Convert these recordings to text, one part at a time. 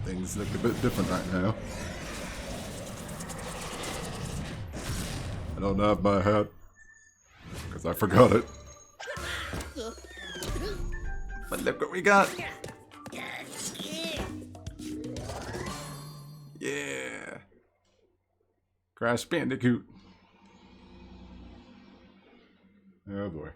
Things look a bit different right now. I don't have my hat because I forgot it. But look what we got. Yeah. Crash Bandicoot. Oh boy.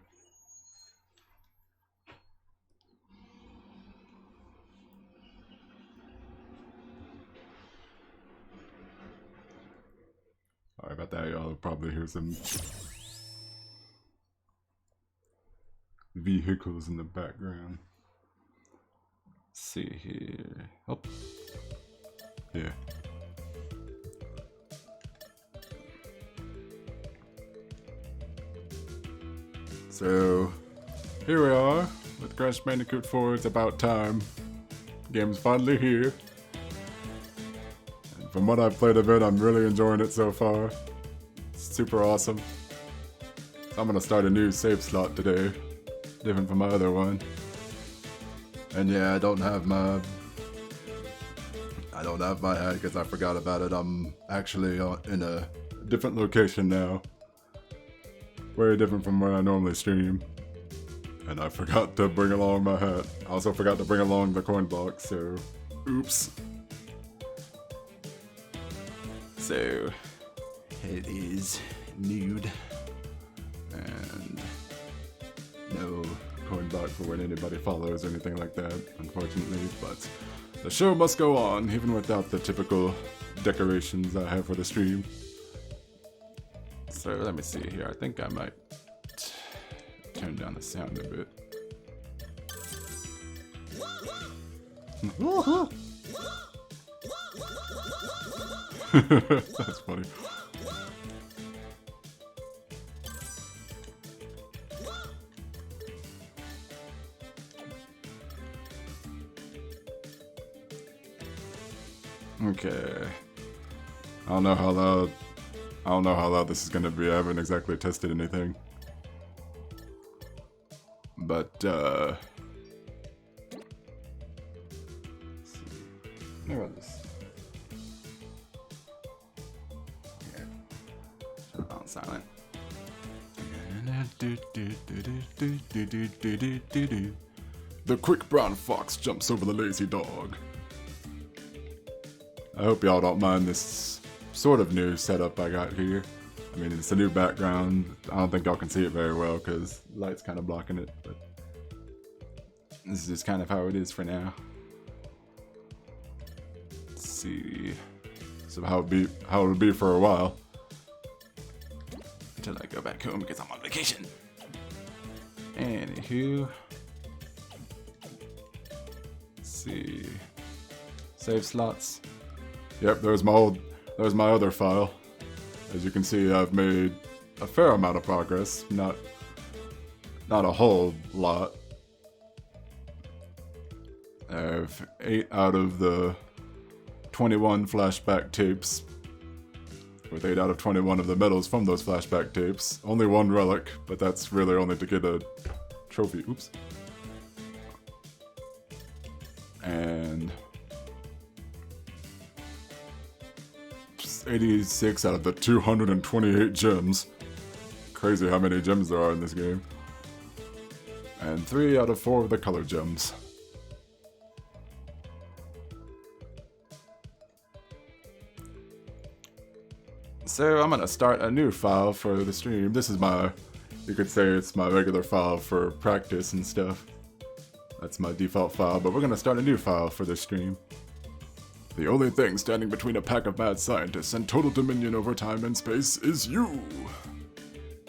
Sorry about that, y'all. Probably hear some vehicles in the background. Let's see here. Oh. Yeah. So, here we are with Crash Bandicoot 4. It's about time. Game's finally here. And from what I've played of it, I'm really enjoying it so far. It's super awesome. I'm gonna start a new save slot today, different from my other one. And yeah, I don't have my hat because I forgot about it. I'm actually in a different location now. Very different from where I normally stream. And I forgot to bring along my hat. I also forgot to bring along the coin box, so oops. So it is nude. And no coin box for when anybody follows or anything like that, unfortunately, but the show must go on, even without the typical decorations I have for the stream. So let me see here. I think I might turn down the sound a bit. That's funny. Okay. I don't know how loud this is gonna be. I haven't exactly tested anything. But let's see. Let me run this. Okay. Shut it on silent. The quick brown fox jumps over the lazy dog. I hope y'all don't mind this sort of new setup I got here. I mean, it's a new background. I don't think y'all can see it very well because the light's kind of blocking it, but this is just kind of how it is for now. Let's see. So how it'll be for a while. Until I go back home because I'm on vacation. Anywho. Let's see. Save slots. Yep, there's my other file. As you can see, I've made a fair amount of progress. Not a whole lot. I have 8 out of the 21 flashback tapes. With 8 out of 21 of the medals from those flashback tapes. Only 1 relic, but that's really only to get a trophy. Oops. And 86 out of the 228 gems. Crazy how many gems there are in this game. And 3 out of 4 of the color gems. So I'm gonna start a new file for the stream. This is you could say it's my regular file for practice and stuff. That's my default file, but we're gonna start a new file for this stream. The only thing standing between a pack of mad scientists and total dominion over time and space is you!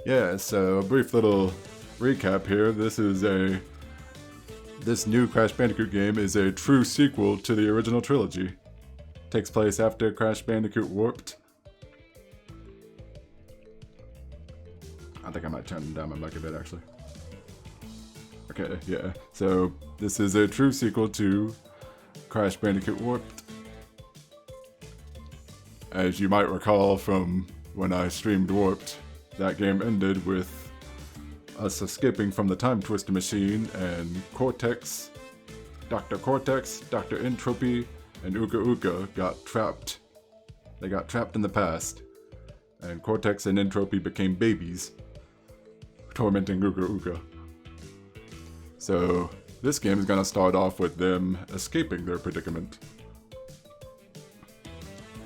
Yeah, so a brief little recap here. This new Crash Bandicoot game is a true sequel to the original trilogy. Takes place after Crash Bandicoot Warped. I think I might turn down my mic a bit, actually. Okay, yeah. So, this is a true sequel to Crash Bandicoot Warped. As you might recall from when I streamed Warped, that game ended with us escaping from the Time Twister machine and Cortex, Dr. Tropy, and Uka Uka got trapped. They got trapped in the past, and Cortex and Tropy became babies, tormenting Uka Uka. So this game is gonna start off with them escaping their predicament.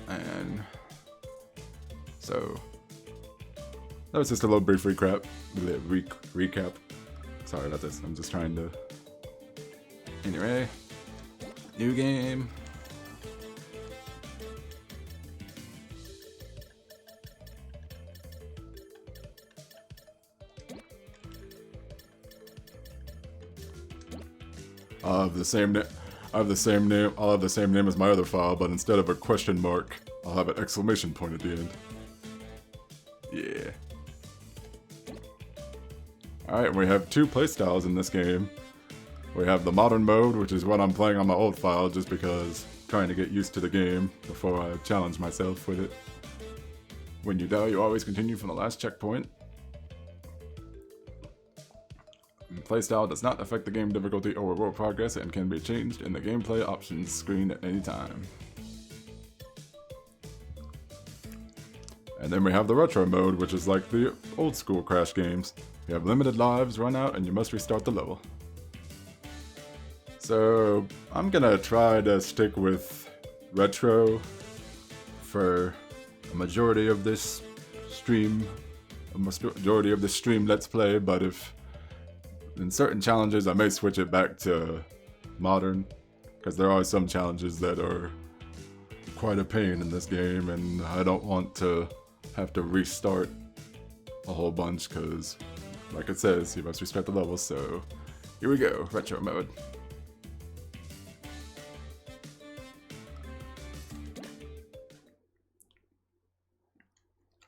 And so that was just a little brief recap. Sorry about this. I'm just trying to. Anyway, new game. I'll have the same name as my other file, but instead of a question mark, I'll have an exclamation point at the end. Yeah. Alright, we have two playstyles in this game. We have the modern mode, which is what I'm playing on my old file just because I'm trying to get used to the game before I challenge myself with it. When you die, you always continue from the last checkpoint. Playstyle does not affect the game difficulty or reward progress and can be changed in the gameplay options screen at any time. And then we have the retro mode, which is like the old school Crash games. You have limited lives, run out, and you must restart the level. So I'm gonna try to stick with retro for a majority of this stream, Let's Play, but if in certain challenges I may switch it back to modern, because there are some challenges that are quite a pain in this game, and I don't want to have to restart a whole bunch, because like it says, you must restart the level. So here we go, retro mode.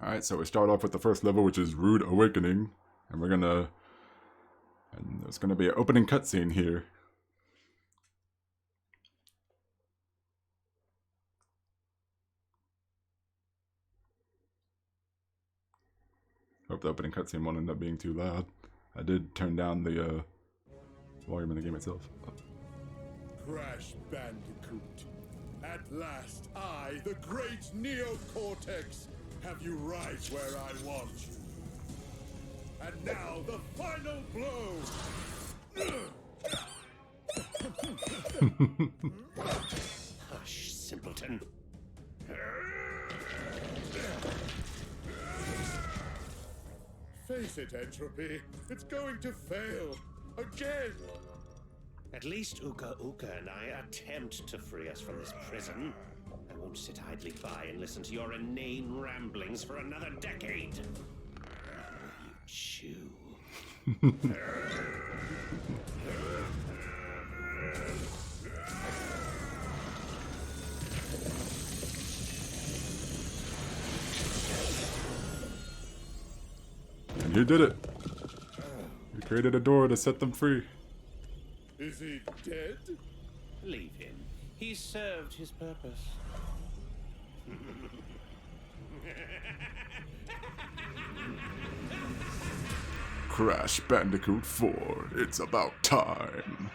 Alright, so we start off with the first level, which is Rude Awakening, and there's gonna be an opening cutscene here. Hope the opening cutscene won't end up being too loud. I did turn down the volume in the game itself. Oh. Crash Bandicoot. At last, I, the great Neo-Cortex, have you right where I want you. And now, the final blow! Hush, simpleton. Face it, Entropy. It's going to fail. Again! At least Uka Uka and I attempt to free us from this prison. I won't sit idly by and listen to your inane ramblings for another decade. You chew. And you did it. You created a door to set them free. Is he dead? Leave him. He served his purpose. Crash Bandicoot 4, it's about time.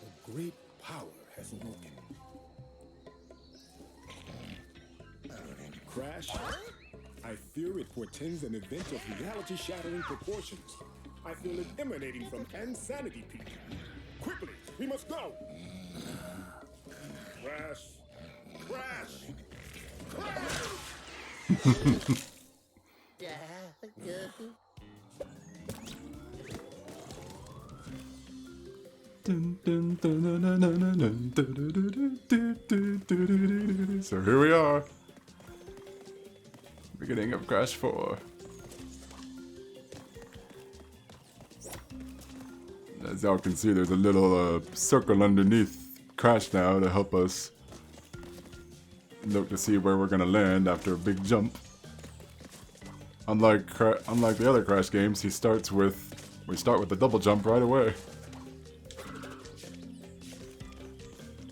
A great power has awoken. Crash, I fear it portends an event of reality-shattering proportions. I feel it emanating from Insanity Peak. Quickly, we must go! Crash! Crash! Crash! So here we are. Beginning of Crash 4. As y'all can see, there's a little circle underneath Crash now to help us look to see where we're gonna land after a big jump. Unlike the other Crash games, we start with the double jump right away.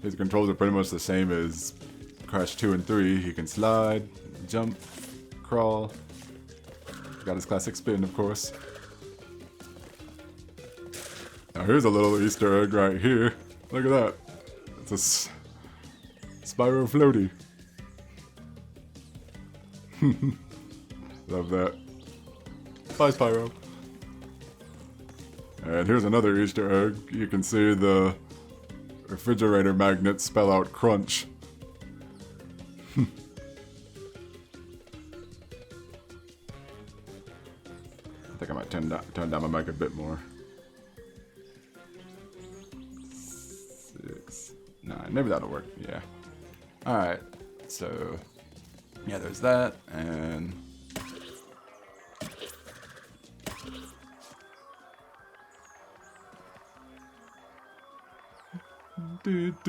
His controls are pretty much the same as Crash 2 and 3. He can slide, jump, crawl. Got his classic spin, of course. Now here's a little Easter egg right here. Look at that. It's a Spyro floaty. Love that. Bye, Spyro. And here's another Easter egg. You can see the refrigerator magnets spell out crunch. I think I might turn down my mic a bit more. 6, 9. Maybe that'll work. Yeah. Alright. So, yeah, there's that. And it's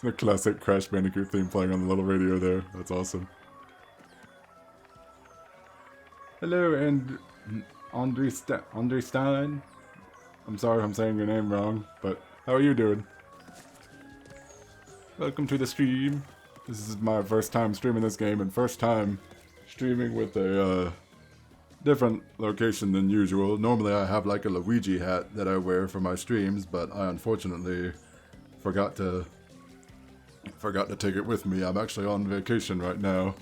the classic Crash Bandicoot theme playing on the little radio there. That's awesome. Hello, and Andre Stein. I'm sorry if I'm saying your name wrong, but how are you doing? Welcome to the stream. This is my first time streaming this game, and first time streaming with a different location than usual. Normally I have like a Luigi hat that I wear for my streams, but I unfortunately forgot to take it with me. I'm actually on vacation right now,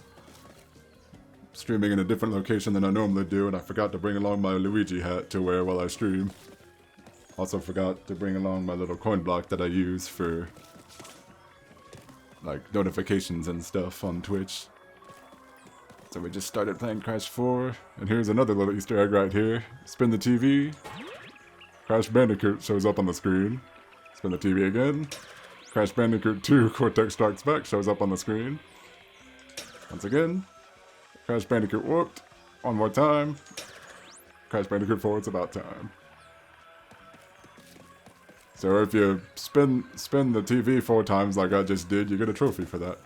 streaming in a different location than I normally do, and I forgot to bring along my Luigi hat to wear while I stream. Also forgot to bring along my little coin block that I use for like notifications and stuff on Twitch. So we just started playing Crash 4, and here's another little Easter egg right here. Spin the TV, Crash Bandicoot shows up on the screen. Spin the TV again, Crash Bandicoot 2 Cortex Strikes Back shows up on the screen. Once again, Crash Bandicoot Warped, one more time, Crash Bandicoot 4, It's About Time. So if you spin the TV 4 times like I just did, you get a trophy for that.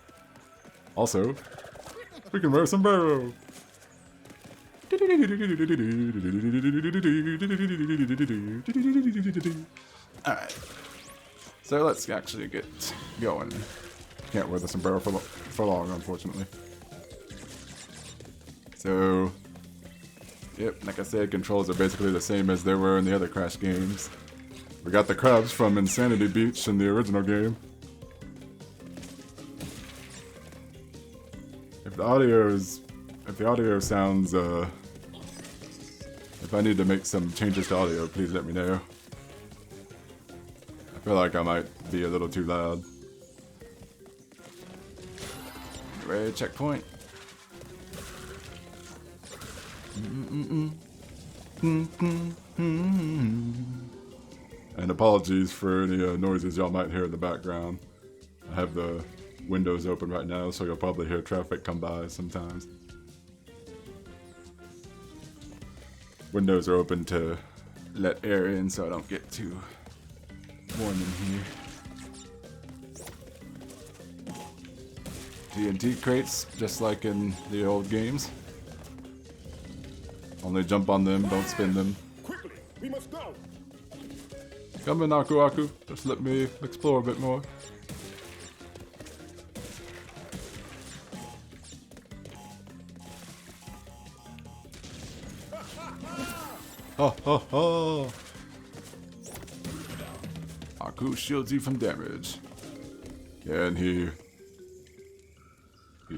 Also, we can wear a sombrero. Alright. So let's actually get going. Can't wear the sombrero for long, unfortunately. So, yep, like I said, controls are basically the same as they were in the other Crash games. We got the crabs from Insanity Beach in the original game. If the audio sounds, if I need to make some changes to audio, please let me know. I feel like I might be a little too loud. Ready, checkpoint. And apologies for any noises y'all might hear in the background. I have the windows open right now, so you'll probably hear traffic come by sometimes. Windows are open to let air in so I don't get too warm in here. TNT crates, just like in the old games. Only jump on them, don't spin them. Quickly, we must go. Come in, Aku Aku. Just let me explore a bit more. Ha ha ha! Aku shields you from damage. Yeah, and he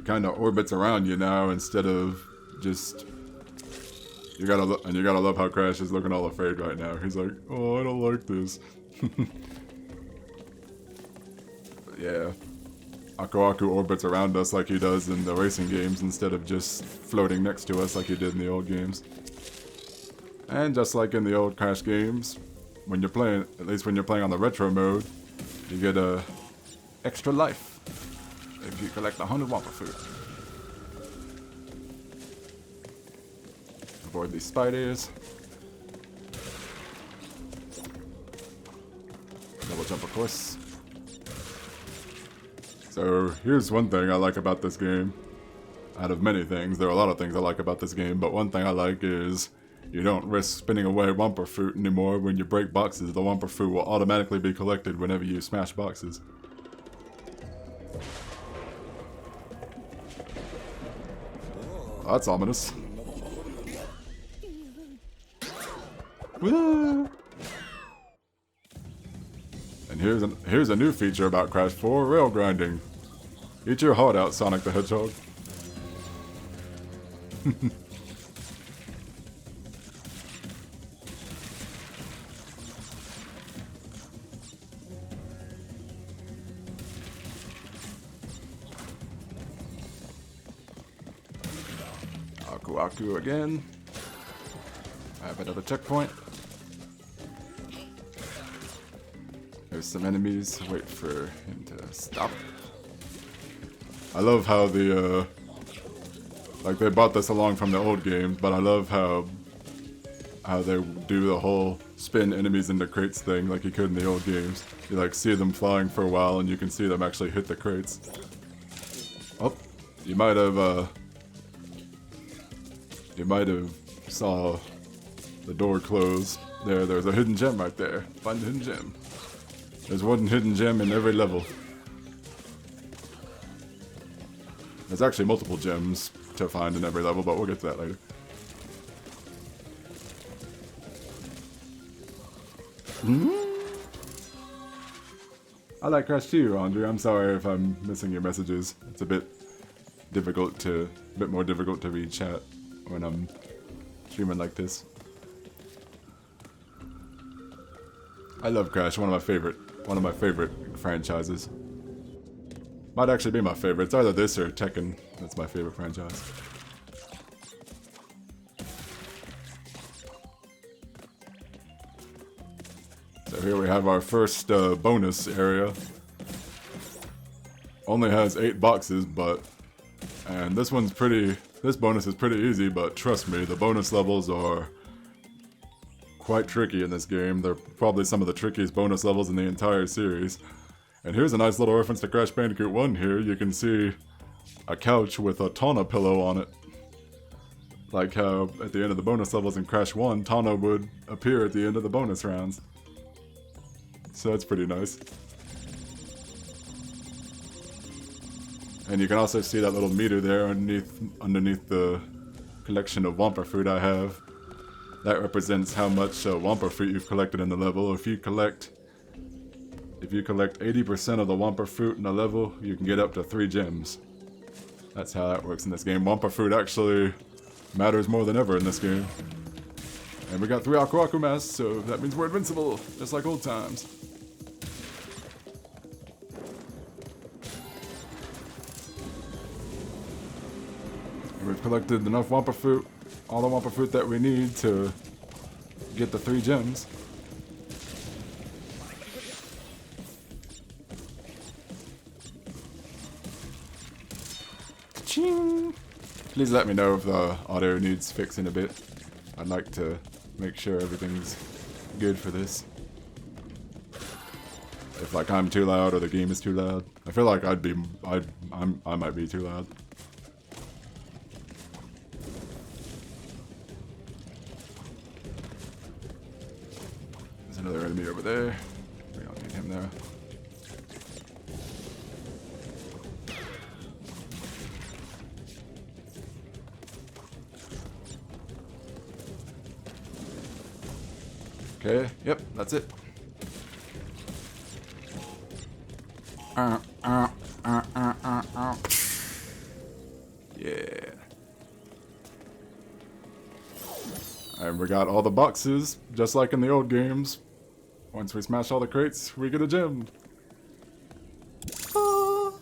kind of orbits around you now instead of just. You gotta love how Crash is looking all afraid right now. He's like, oh, I don't like this. But yeah, Aku Aku orbits around us like he does in the racing games instead of just floating next to us like he did in the old games. And just like in the old Crash games, when you're playing, at least when you're playing on the retro mode, you get a extra life if you collect 100 Wampa fruit. Avoid these spiders. Double jump, of course. So here's one thing I like about this game. Out of many things, there are a lot of things I like about this game, but one thing I like is you don't risk spinning away Wumper fruit anymore. When you break boxes, the Wumper fruit will automatically be collected whenever you smash boxes. That's ominous. Woo! And here's a new feature about Crash 4, rail grinding. Eat your heart out, Sonic the Hedgehog. Aku Aku again. I have another checkpoint. There's some enemies. Wait for him to stop. I love how the like they brought this along from the old games, but I love how they do the whole spin enemies into crates thing like you could in the old games. You like see them flying for a while and you can see them actually hit the crates. Oh, you might have saw the door close. There's a hidden gem right there. Find the hidden gem. There's one hidden gem in every level. There's actually multiple gems to find in every level, but we'll get to that later. I like Crash too, Andre. I'm sorry if I'm missing your messages. It's a bit more difficult to read chat when I'm streaming like this. I love Crash, one of my favorite franchises. Might actually be my favorite. It's either this or Tekken. That's my favorite franchise. So here we have our first bonus area. Only has 8 boxes, and this bonus is pretty easy, but trust me, the bonus levels are quite tricky in this game. They're probably some of the trickiest bonus levels in the entire series. And here's a nice little reference to Crash Bandicoot 1 here. You can see a couch with a Tawna pillow on it. Like how at the end of the bonus levels in Crash 1, Tawna would appear at the end of the bonus rounds. So that's pretty nice. And you can also see that little meter there underneath the collection of Wumpa fruit I have. That represents how much Wumpa fruit you've collected in the level. If you collect 80% of the Wumpa fruit in a level, you can get up to 3 gems. That's how that works in this game. Wumpa fruit actually matters more than ever in this game. And we got 3 Aku Aku masks, so that means we're invincible, just like old times. And we've collected enough Wumpa fruit, all the Wumpa fruit that we need to get the 3 gems. Ching! Please let me know if the audio needs fixing a bit. I'd like to make sure everything's good for this. If like I'm too loud or the game is too loud. I feel like I might be too loud. There's another enemy over there. We don't need him there. Okay, yep, that's it. Yeah. And we got all the boxes, just like in the old games. Once we smash all the crates, we get a gem. Oh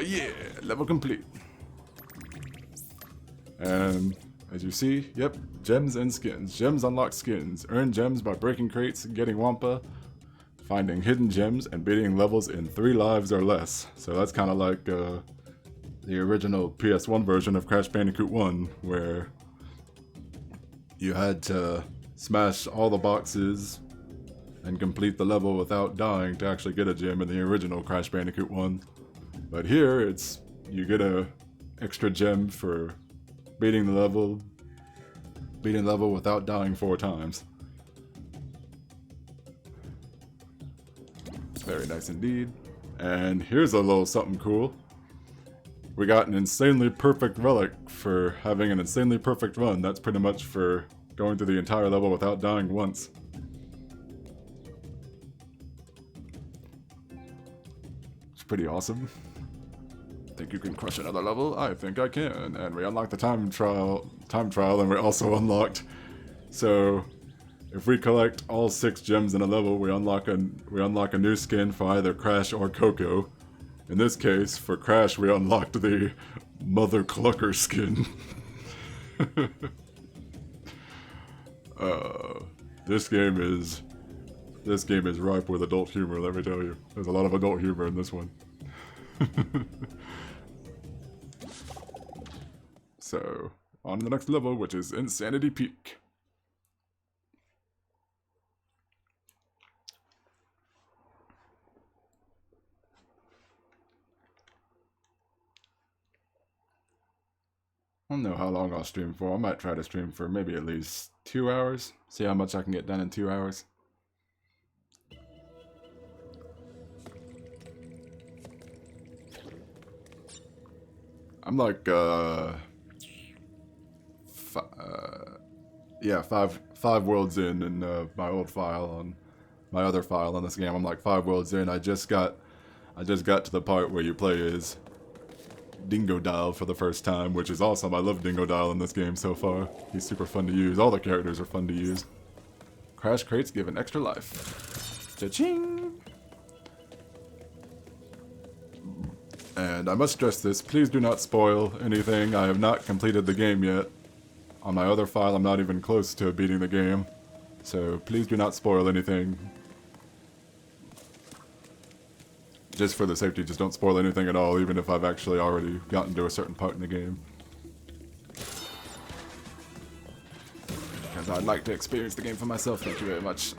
yeah, level complete. And as you see, yep, gems and skins. Gems unlock skins. Earn gems by breaking crates, getting Wumpa, finding hidden gems, and beating levels in 3 lives or less. So that's kind of like the original PS1 version of Crash Bandicoot 1, where you had to smash all the boxes and complete the level without dying to actually get a gem in the original Crash Bandicoot 1. But here, you get a extra gem for beating the level without dying 4 times. Very nice indeed. And here's a little something cool. we got an insanely perfect relic for having an insanely perfect run. That's pretty much for going through the entire level without dying once. It's pretty awesome. Think you can crush another level? I think I can. And we unlocked the time trial, and we also unlocked. So, if we collect all 6 gems in a level, we unlock a new skin for either Crash or Coco. In this case, for Crash, we unlocked the Mother Clucker skin. This game is ripe with adult humor, let me tell you. There's a lot of adult humor in this one. So, on to the next level, which is Insanity Peak. I don't know how long I'll stream for. I might try to stream for maybe at least 2 hours. See how much I can get done in 2 hours. I'm like, five worlds in my old file on my other file on this game. I'm like 5 worlds in. I just got to the part where you play as Dingodile for the first time, which is awesome. I love Dingodile in this game so far. He's super fun to use. All the characters are fun to use. Crash crates give an extra life. Cha-ching! And I must stress this, please do not spoil anything. I have not completed the game yet. On my other file, I'm not even close to beating the game. So please do not spoil anything. Just for the safety, just don't spoil anything at all, even if I've actually already gotten to a certain part in the game. Because I'd like to experience the game for myself, thank you very much.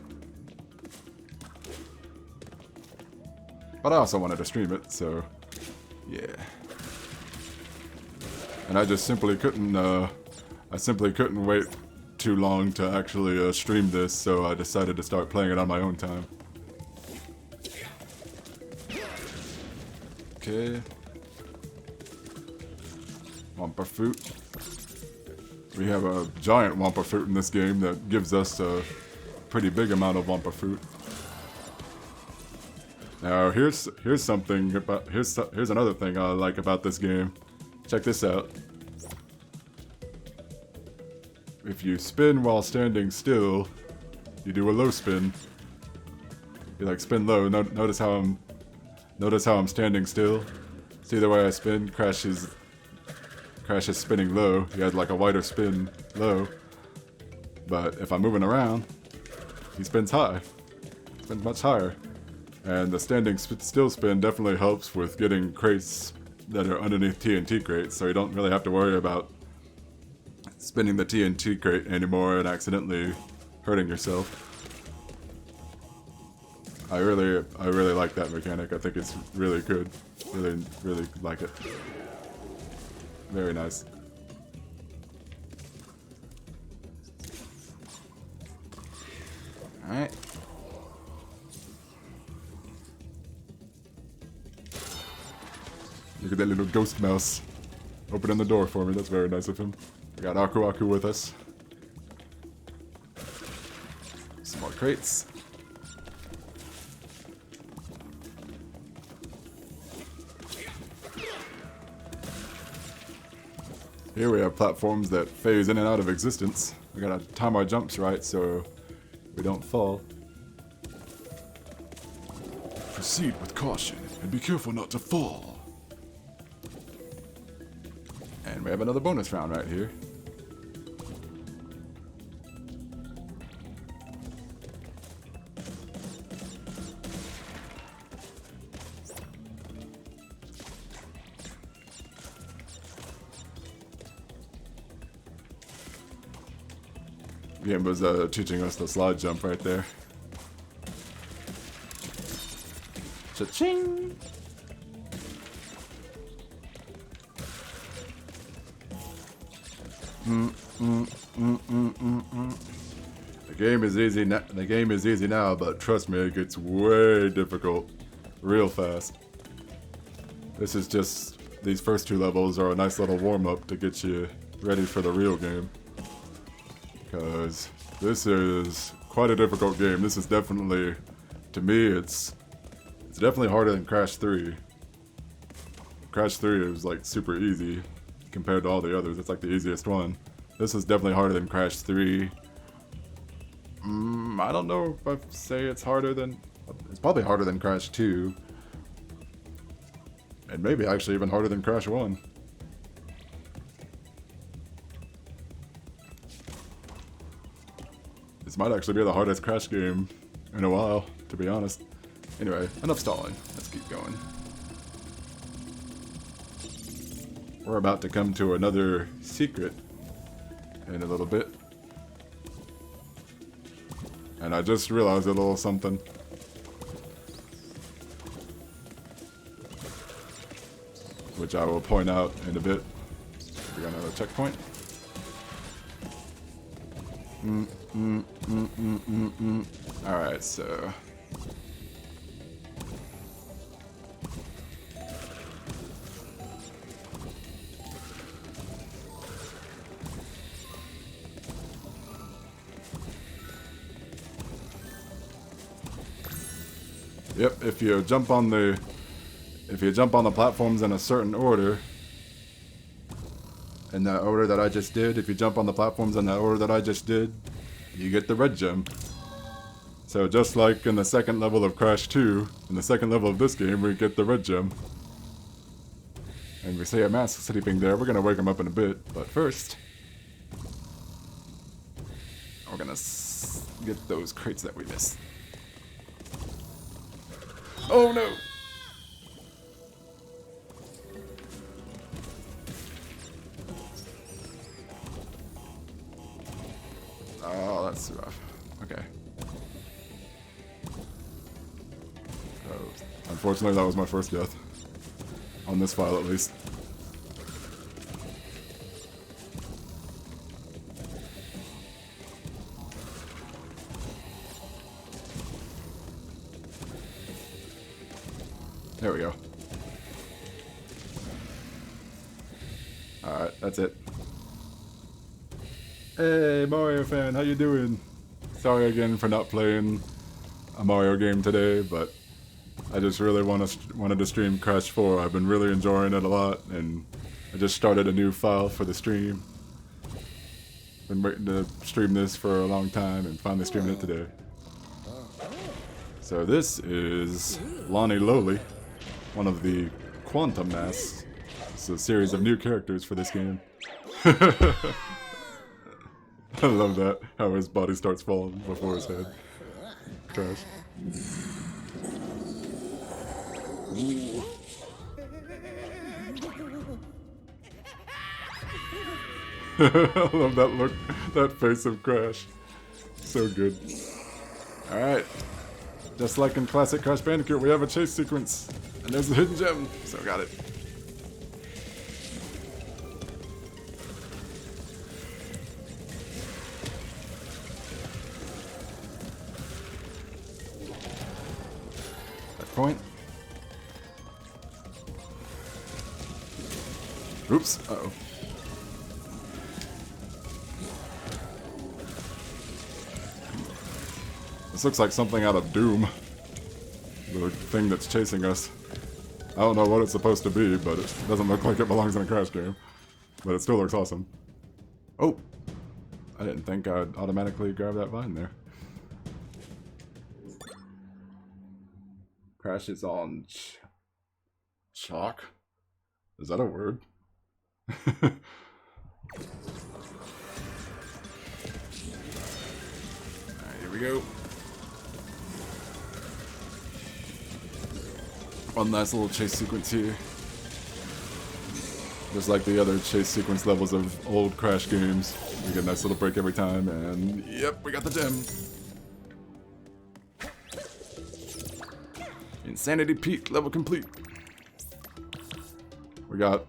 But I also wanted to stream it, so yeah. And I just simply couldn't, wait too long to actually stream this, so I decided to start playing it on my own time. Okay. Wumpa fruit. We have a giant Wumpa fruit in this game that gives us a pretty big amount of Wumpa fruit. Now here's something about here's another thing I like about this game. Check this out. If you spin while standing still, you do a low spin. You like spin low. Notice how I'm standing still. See the way I spin? Crash is spinning low. He had like a wider spin low. But if I'm moving around, he spins high. Spins much higher. And the standing still spin definitely helps with getting crates that are underneath TNT crates, so you don't really have to worry about spinning the TNT crate anymore and accidentally hurting yourself. I really like that mechanic. I think it's really good. Really like it. Very nice. Alright. Look at that little ghost mouse opening the door for me. That's very nice of him. We got Aku Aku with us. Some more crates. Here we have platforms that phase in and out of existence. We gotta time our jumps right so we don't fall. Proceed with caution and be careful not to fall. And we have another bonus round right here. The game was teaching us the slide jump right there. Cha-ching! The game is easy. The game is easy now, but trust me, it gets way difficult real fast. This is just these first two levels are a nice little warm-up to get you ready for the real game. Because this is quite a difficult game. This is definitely, to me, it's definitely harder than Crash 3. Crash 3 is like super easy compared to all the others. It's like the easiest one. This is definitely harder than Crash 3. I don't know if I'd say it's harder than... It's probably harder than Crash 2. And maybe actually even harder than Crash 1. This might actually be the hardest Crash game in a while, to be honest. Anyway, enough stalling. Let's keep going. We're about to come to another secret in a little bit. And I just realized a little something. Which I will point out in a bit. We got another checkpoint. Alright, so... Yep, if you jump on the platforms in a certain order, in that order that I just did, if you jump on the platforms in that order that I just did, you get the red gem. So just like in the second level of Crash 2, in the second level of this game, we get the red gem. And we see a mouse sleeping there. We're gonna wake him up in a bit, but first, we're gonna get those crates that we missed. Oh no! Oh, that's rough. Okay. Oh, unfortunately, that was my first death. On this file, at least. There we go. Alright, that's it. Hey, Mario fan, how you doing? Sorry again for not playing a Mario game today, but I just really wanted to stream Crash 4. I've been really enjoying it a lot, and I just started a new file for the stream. Been waiting to stream this for a long time, and finally streamed it today. So this is Lani-Loli, one of the Quantum Masks. It's a series of new characters for this game. I love that, how his body starts falling before his head. Trash. I love that look, that face of Crash. So good. Alright. Just like in classic Crash Bandicoot, we have a chase sequence. And there's the hidden gem, so got it. Point. Oops. Uh-oh. This looks like something out of Doom. The thing that's chasing us. I don't know what it's supposed to be, but it doesn't look like it belongs in a Crash game. But it still looks awesome. Oh! I didn't think I'd automatically grab that vine there. Crash is on chalk? Is that a word? Alright, here we go. One nice little chase sequence here. Just like the other chase sequence levels of old Crash games. We get a nice little break every time, and yep, we got the gem. Insanity Peak, level complete. We got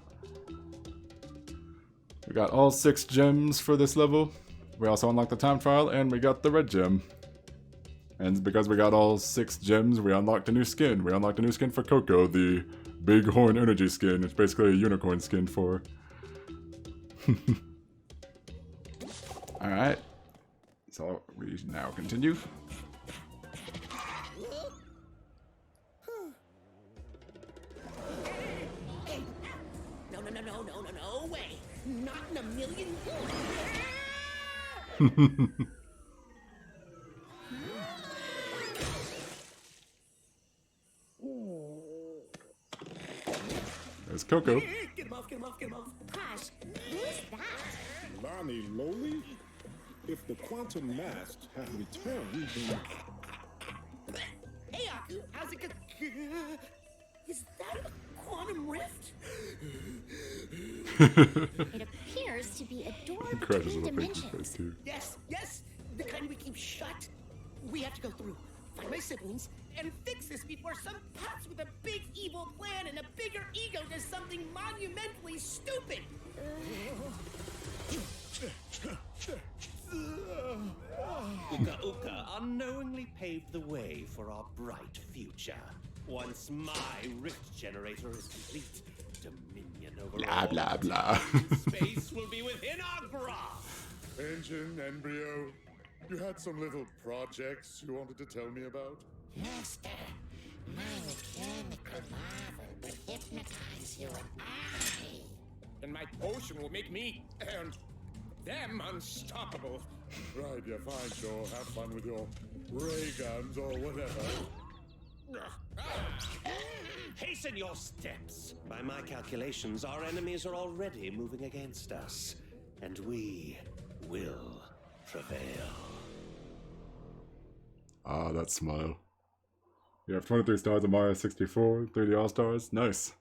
all 6 gems for this level. We also unlocked the time trial, and we got the red gem. And because we got all 6 gems, we unlocked a new skin. We unlocked a new skin for Coco, the Bighorn Energy skin. It's basically a unicorn skin for her. Alright. So we now continue. No way. Not in a million. There's Coco. Get him off. Gosh, who's that? Lani-Loli? If the quantum masks have returned, then... Hey, Aku, how's it go? Is that a quantum rift? It appears to be a door Crashes between with a face dimensions. too. Yes. The kind we keep shut. We have to go through, find my siblings, and fix this before some pops with a big evil plan and a bigger ego does something monumentally stupid. Uka Uka unknowingly paved the way for our bright future. Once my rift generator is complete, dominion over Blah, all blah, blah. space will be within our grasp. Engine, Embryo, you had some little projects you wanted to tell me about? Master, my mechanical marvel will hypnotize you and I. And my potion will make me and them unstoppable. Right, yeah, fine, sure. Have fun with your ray guns or whatever. Hasten your steps. By my calculations, our enemies are already moving against us, and we will prevail. Ah, that smile. You have 23 stars of Mario 64, 3D All-Stars. Nice.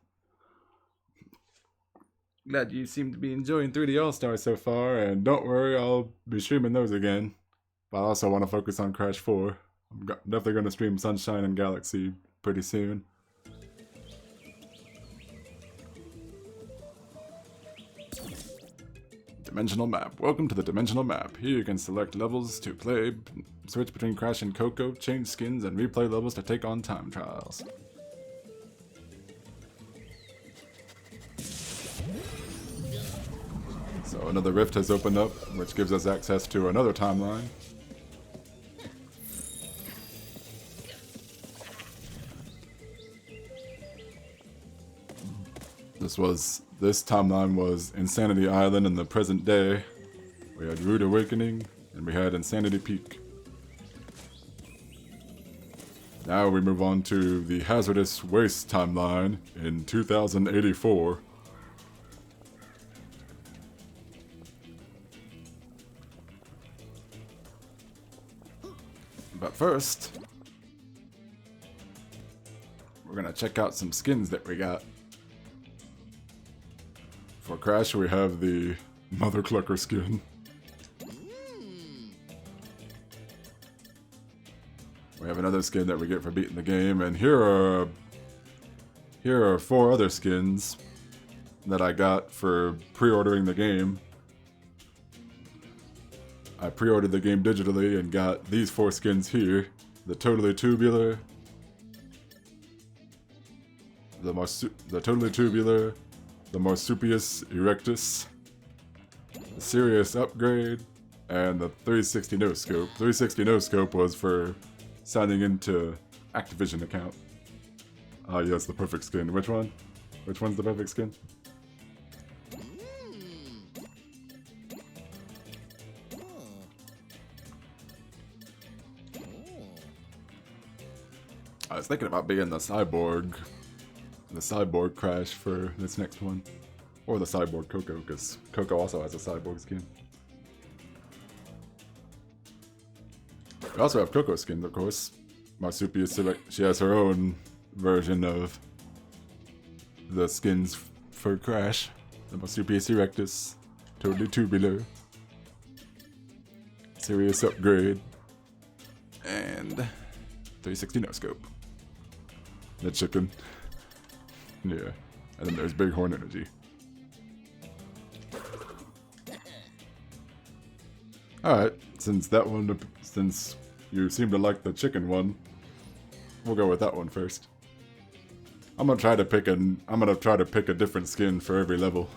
Glad you seem to be enjoying 3D All-Stars so far, and don't worry, I'll be streaming those again. But I also want to focus on Crash 4. I'm definitely going to stream Sunshine and Galaxy pretty soon. Dimensional map. Welcome to the dimensional map. Here you can select levels to play, switch between Crash and Coco, change skins, and replay levels to take on time trials. So another rift has opened up, which gives us access to another timeline. This timeline was Insanity Island in the present day. We had Rude Awakening, and we had Insanity Peak. Now we move on to the Hazardous Waste timeline in 2084. But first, we're gonna check out some skins that we got. For Crash, we have the Mother Clucker skin. We have another skin that we get for beating the game, and here are 4 other skins that I got for pre-ordering the game. I pre-ordered the game digitally and got these 4 skins here. The Totally Tubular, the Totally Tubular, the Marsupius Erectus, the Serious Upgrade, and the 360 No Scope. 360 No Scope was for signing into Activision account. Ah, yes, the perfect skin. Which one? Which one's the perfect skin? I was thinking about being the cyborg Crash for this next one. Or the cyborg Coco, because Coco also has a cyborg skin. We also have Coco skins, of course. Marsupius, she has her own version of the skins for Crash. The Marsupius Erectus, Totally Tubular, Serious Upgrade, and 360 No Scope. The chicken. Yeah. And then there's Bighorn Energy. Alright, since You seem to like the chicken one. We'll go with that one first. I'm gonna try to pick a different skin for every level.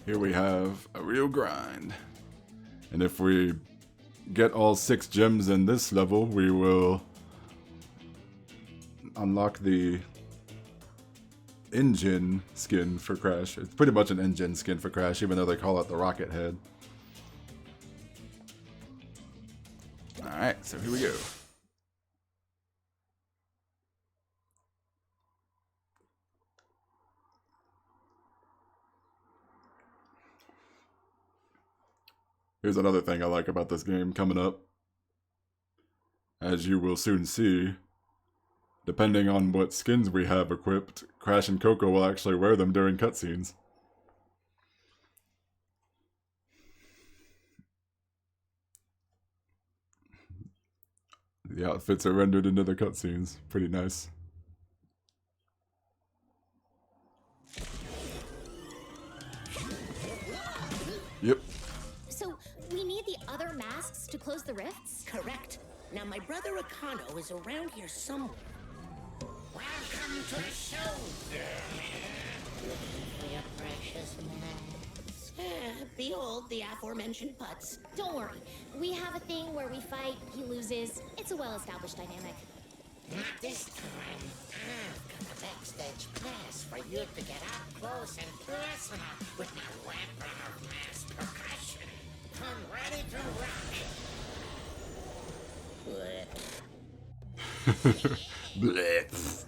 Here we have a real grind. And if we get all 6 gems in this level, we will unlock the engine skin for Crash. It's pretty much an engine skin for Crash, even though they call it the rocket head. Alright, so here we go. Here's another thing I like about this game coming up. As you will soon see, depending on what skins we have equipped, Crash and Coco will actually wear them during cutscenes. The outfits are rendered into the cutscenes. Pretty nice. Yep. So, we need the other masks to close the rifts? Correct. Now, my brother Akano is around here somewhere. Welcome to the show, looking for your precious mask. Behold the aforementioned putz. Don't worry. We have a thing where we fight, he loses. It's a well-established dynamic. Not this time. I've got a backstage pass for you to get up close and personal with my weapon of mass percussion. I'm ready to rock it. Blech.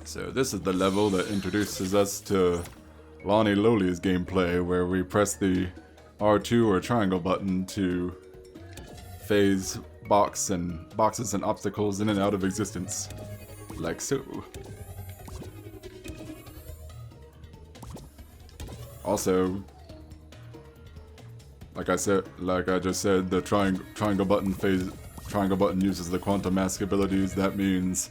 So this is the level that introduces us to Lani-Loli's gameplay, where we press the R2 or triangle button to phase boxes and obstacles in and out of existence, like so. Also, like I just said, the triangle button uses the quantum mask abilities. That means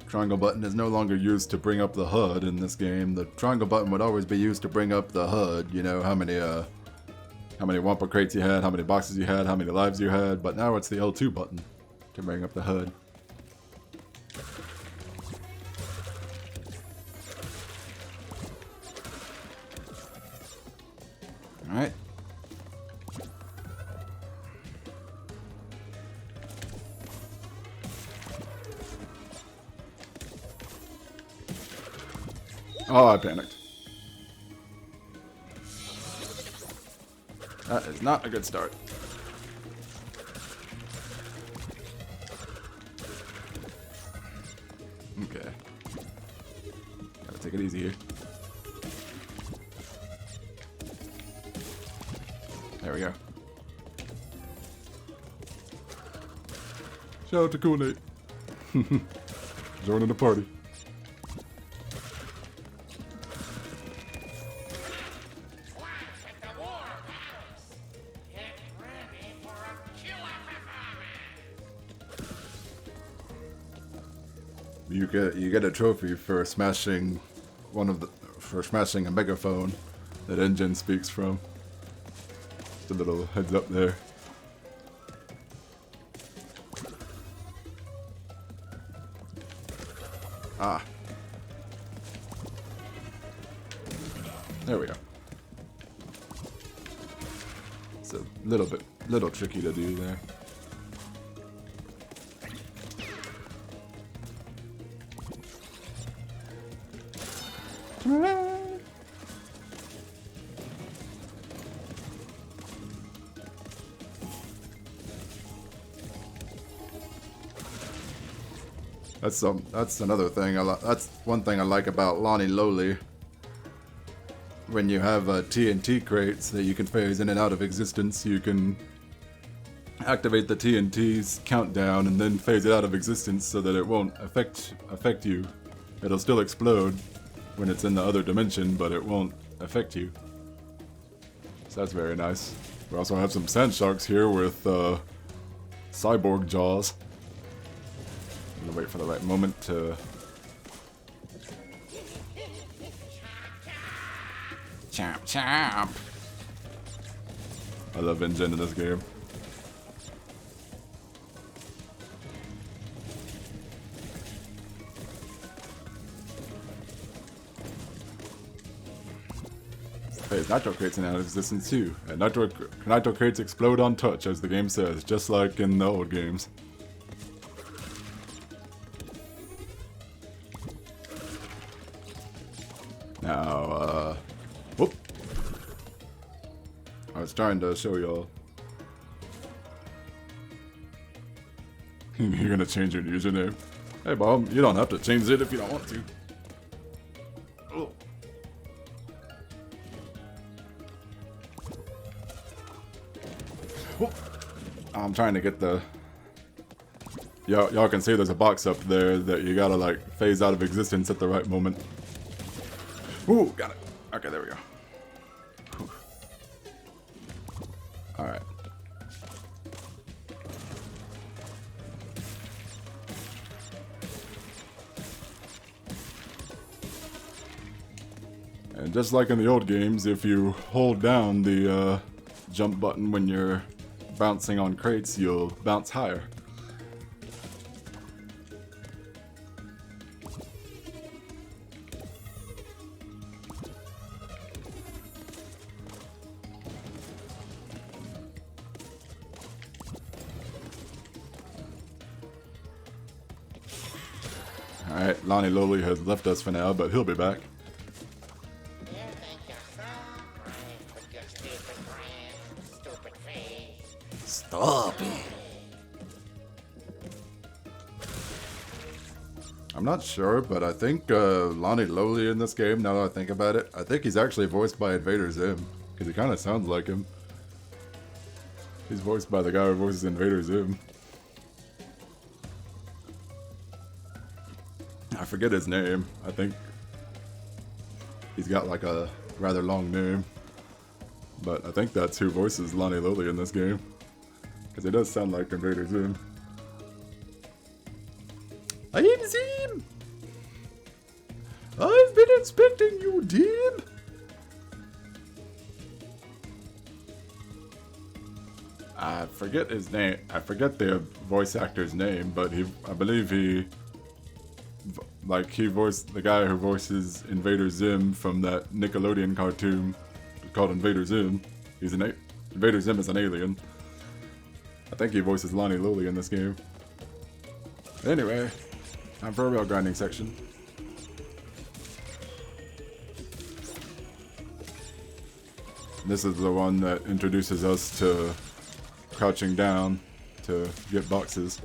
triangle button is no longer used to bring up the HUD in this game. The triangle button would always be used to bring up the HUD, you know, how many Wampa crates you had, how many boxes you had, how many lives you had, but now it's the L2 button to bring up the HUD. Alright. Oh, I panicked. That is not a good start. Okay. Gotta take it easy here. There we go. Shout out to Cool Nate. Joining the party. You get a trophy for smashing a megaphone that Engine speaks from. Just a little heads up there. Ah. There we go. It's a little tricky to do there. That's another thing. That's one thing I like about Lani-Loli. When you have TNT crates that you can phase in and out of existence, you can activate the TNT's countdown and then phase it out of existence so that it won't affect you. It'll still explode when it's in the other dimension, but it won't affect you. So that's very nice. We also have some sand sharks here with cyborg jaws. I'm gonna wait for the right moment to... Champ, champ. I love engine in this game. Hey, nitro crates are now in existence too. And nitro crates explode on touch, as the game says, just like in the old games. Now, whoop. I was trying to show y'all. You're gonna change your username? Hey, Bob, you don't have to change it if you don't want to. Oh. I'm trying to get the... Y'all can see there's a box up there that you gotta, like, phase out of existence at the right moment. Ooh, got it. Okay, there we go. Whew. Alright. And just like in the old games, if you hold down the jump button when you're bouncing on crates, you'll bounce higher. Alright, Lani-Loli has left us for now, but he'll be back. You think you're so brave with your stupid brand, stupid face. Stop it. I'm not sure, but I think Lani-Loli in this game, now that I think about it, I think he's actually voiced by Invader Zim, because he kind of sounds like him. He's voiced by the guy who voices Invader Zim. I forget his name. I think he's got like a rather long name. But I think that's who voices Lani-Loli in this game. Because it does sound like Invader Zim. I am Zim! I've been inspecting you, Dim! I forget his name. I forget the voice actor's name, but I believe he voiced the guy who voices Invader Zim from that Nickelodeon cartoon called Invader Zim. Invader Zim is an alien. I think he voices Lani-Loli in this game. Anyway, time for a rail grinding section. This is the one that introduces us to crouching down to get boxes.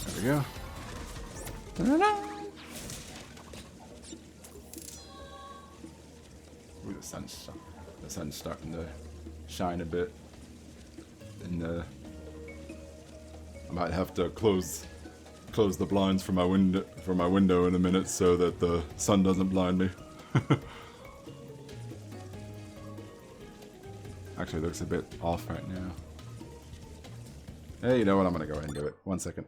There we go. Ta-da! Ooh, the sun's starting to shine a bit, and I might have to close the blinds for my window in a minute so that the sun doesn't blind me. Actually, it looks a bit off right now. Hey, you know what? I'm gonna go ahead and do it. 1 second.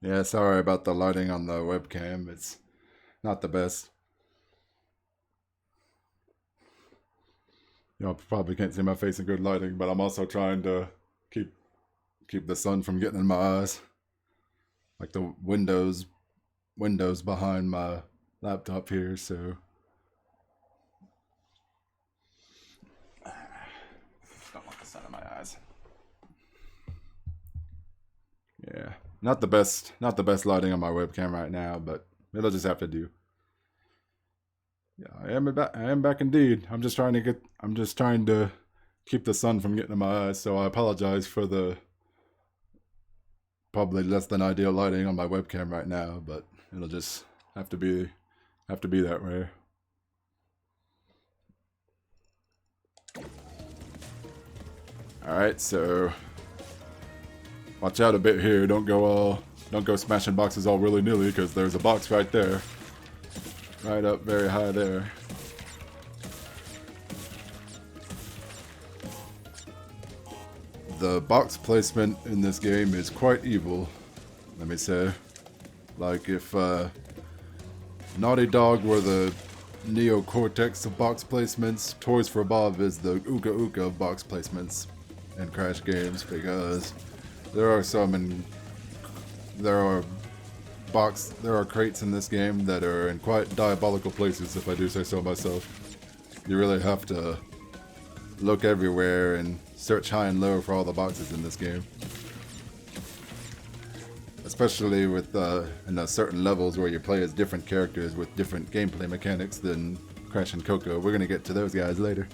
Yeah, sorry about the lighting on the webcam. It's not the best. You know, probably can't see my face in good lighting, but I'm also trying to keep the sun from getting in my eyes. Like the windows behind my laptop here, so don't want the sun in my eyes. Yeah, not the best lighting on my webcam right now, but it'll just have to do. Yeah, I am back indeed. I'm just trying to keep the sun from getting in my eyes, so I apologize for the probably less than ideal lighting on my webcam right now, but it'll just have to be that way. Alright, so watch out a bit here. Don't go smashing boxes all willy-nilly, because there's a box right there. Right up very high there. The box placement in this game is quite evil, let me say. Like, if Naughty Dog were the Neo Cortex of box placements, Toys for Bob is the Ooga Ooga of box placements in Crash games, because there are crates in this game that are in quite diabolical places, if I do say so myself. You really have to look everywhere and search high and low for all the boxes in this game. Especially with in certain levels where you play as different characters with different gameplay mechanics than Crash and Coco. We're gonna get to those guys later.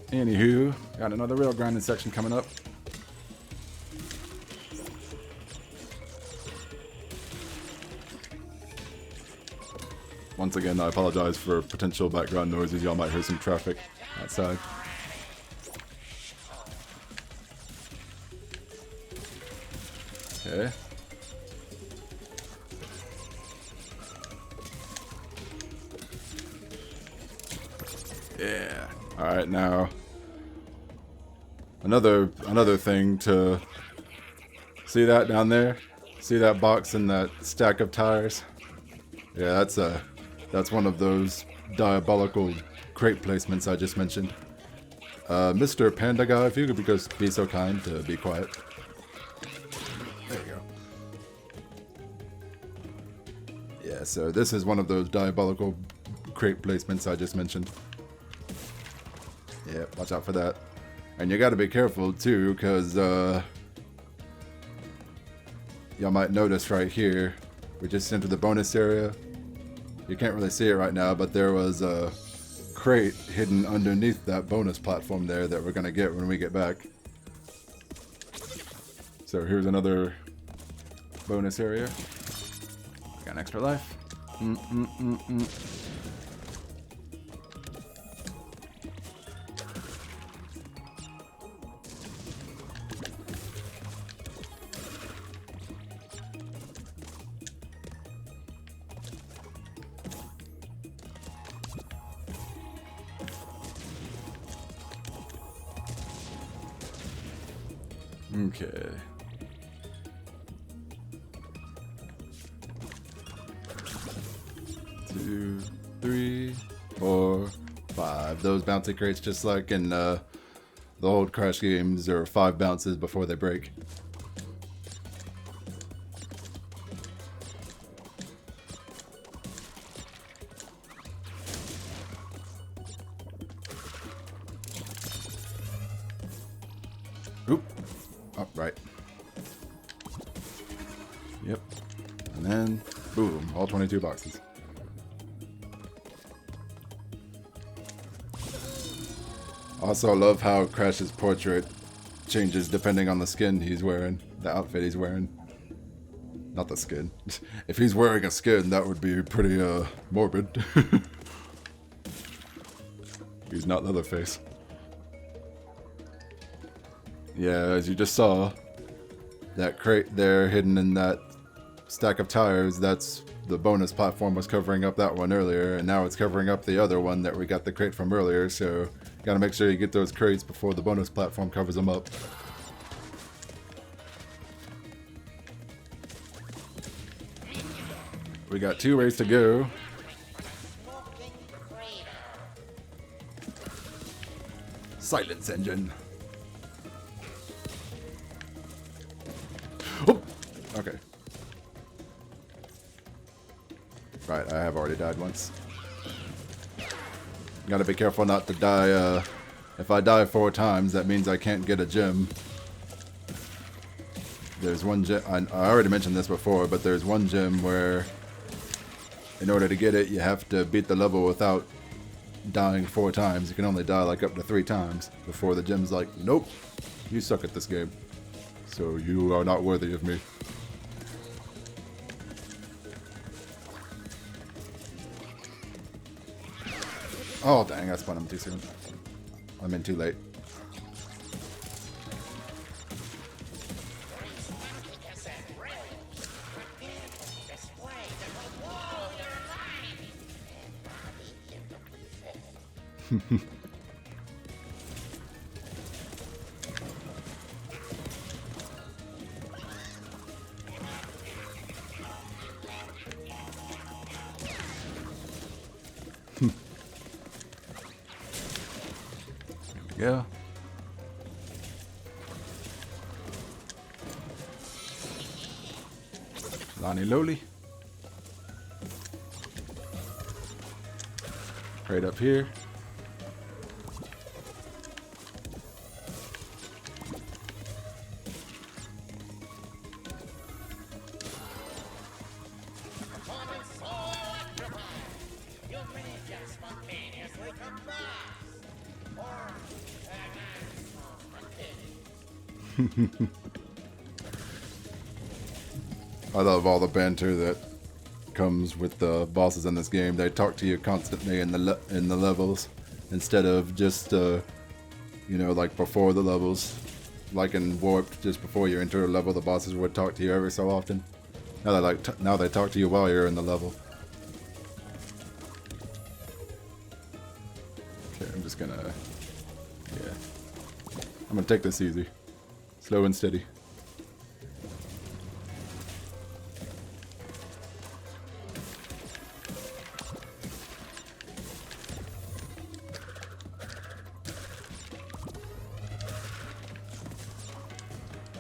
Anywho, got another rail grinding section coming up. Once again, I apologize for potential background noises. Y'all might hear some traffic outside. Okay. Yeah. All right, now another thing to see that down there. See that box and that stack of tires? Yeah, that's one of those diabolical crate placements I just mentioned. Mr. Panda Guy, if you could be so kind to be quiet. There you go. Yeah, so this is one of those diabolical crate placements I just mentioned. Yeah, watch out for that. And you gotta be careful too, because y'all might notice right here, we just entered the bonus area. You can't really see it right now, but there was a crate hidden underneath that bonus platform there that we're gonna get when we get back. So here's another bonus area. Got an extra life. Okay. Two, three, 4, 5. Those bouncy crates, just like in the old Crash games, are 5 bounces before they break. Oop. Up, right. Yep. And then, boom, all 22 boxes. Also, I love how Crash's portrait changes depending on the skin he's wearing, the outfit he's wearing. Not the skin. If he's wearing a skin, that would be pretty, morbid. He's not Leatherface. Yeah, as you just saw, that crate there hidden in that stack of tires, that's the bonus platform was covering up that one earlier, and now it's covering up the other one that we got the crate from earlier, so gotta make sure you get those crates before the bonus platform covers them up. We got 2 ways to go. Smoking crater. Silence engine. Oh! Okay. Right, I have already died once. Gotta be careful not to die, if I die 4 times, that means I can't get a gem. There's one gem, I already mentioned this before, but there's one gem where, in order to get it, you have to beat the level without dying 4 times. You can only die like up to 3 times before the gem's like, nope, you suck at this game. So you are not worthy of me. Oh dang, I spun him too soon. I'm in too late. Yeah. Lani-Loli. Right up here. I love all the banter that comes with the bosses in this game. They talk to you constantly in the levels instead of just you know, like before the levels, like in Warped, just before you enter a level, the bosses would talk to you every so often. Now now they talk to you while you're in the level. Okay, I'm just gonna, yeah, I'm gonna take this easy, slow and steady.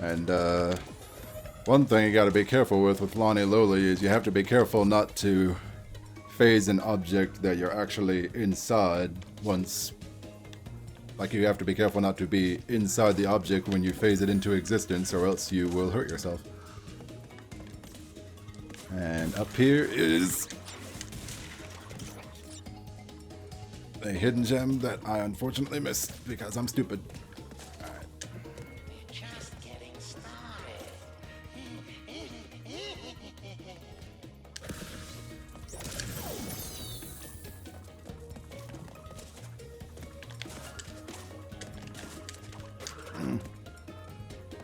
And one thing you gotta be careful with Lani-Loli is you have to be careful not to phase an object that you're actually inside once. Like, you have to be careful not to be inside the object when you phase it into existence, or else you will hurt yourself. And up here is a hidden gem that I unfortunately missed because I'm stupid.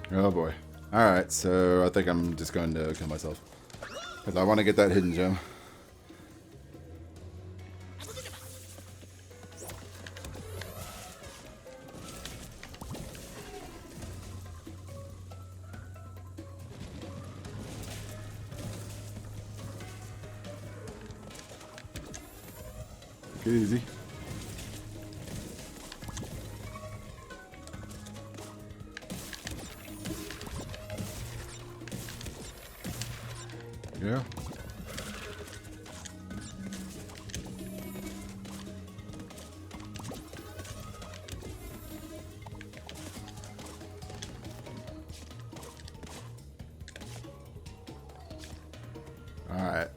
Oh boy. Alright, so I think I'm just going to kill myself. Because I want to get that hidden gem. Take it easy. Yeah. All right.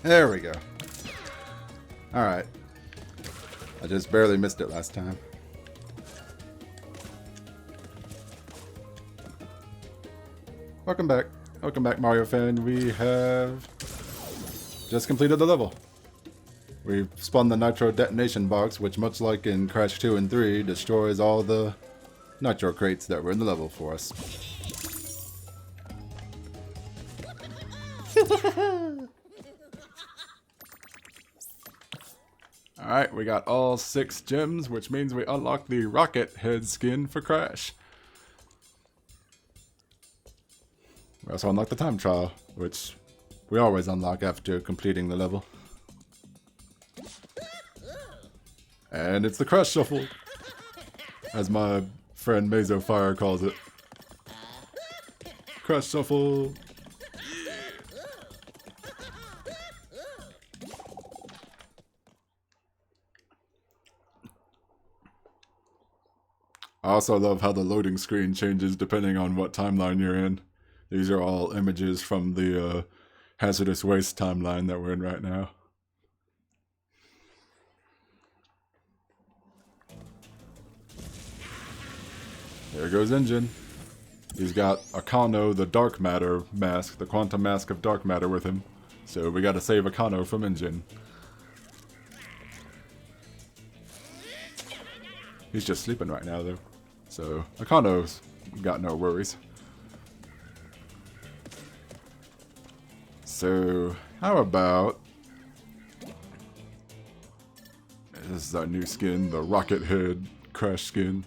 There we go. All right. I just barely missed it last time. Welcome back. Welcome back, Mario fan. We have just completed the level. We've spun the Nitro detonation box, which, much like in Crash 2 and 3, destroys all the Nitro crates that were in the level for us. Alright, we got all 6 gems, which means we unlock the Rocket Head skin for Crash. We also unlock the time trial, which we always unlock after completing the level. And it's the Crash Shuffle, as my friend Mazo Fire calls it. Crash Shuffle! I also love how the loading screen changes depending on what timeline you're in. These are all images from the Hazardous Waste timeline that we're in right now. There goes Engine. He's got Akano, the Dark Matter mask, the Quantum Mask of Dark Matter with him. So we gotta save Akano from Engine. He's just sleeping right now though. So Akano's got no worries. So how about... This is our new skin, the Rocket Head Crash skin.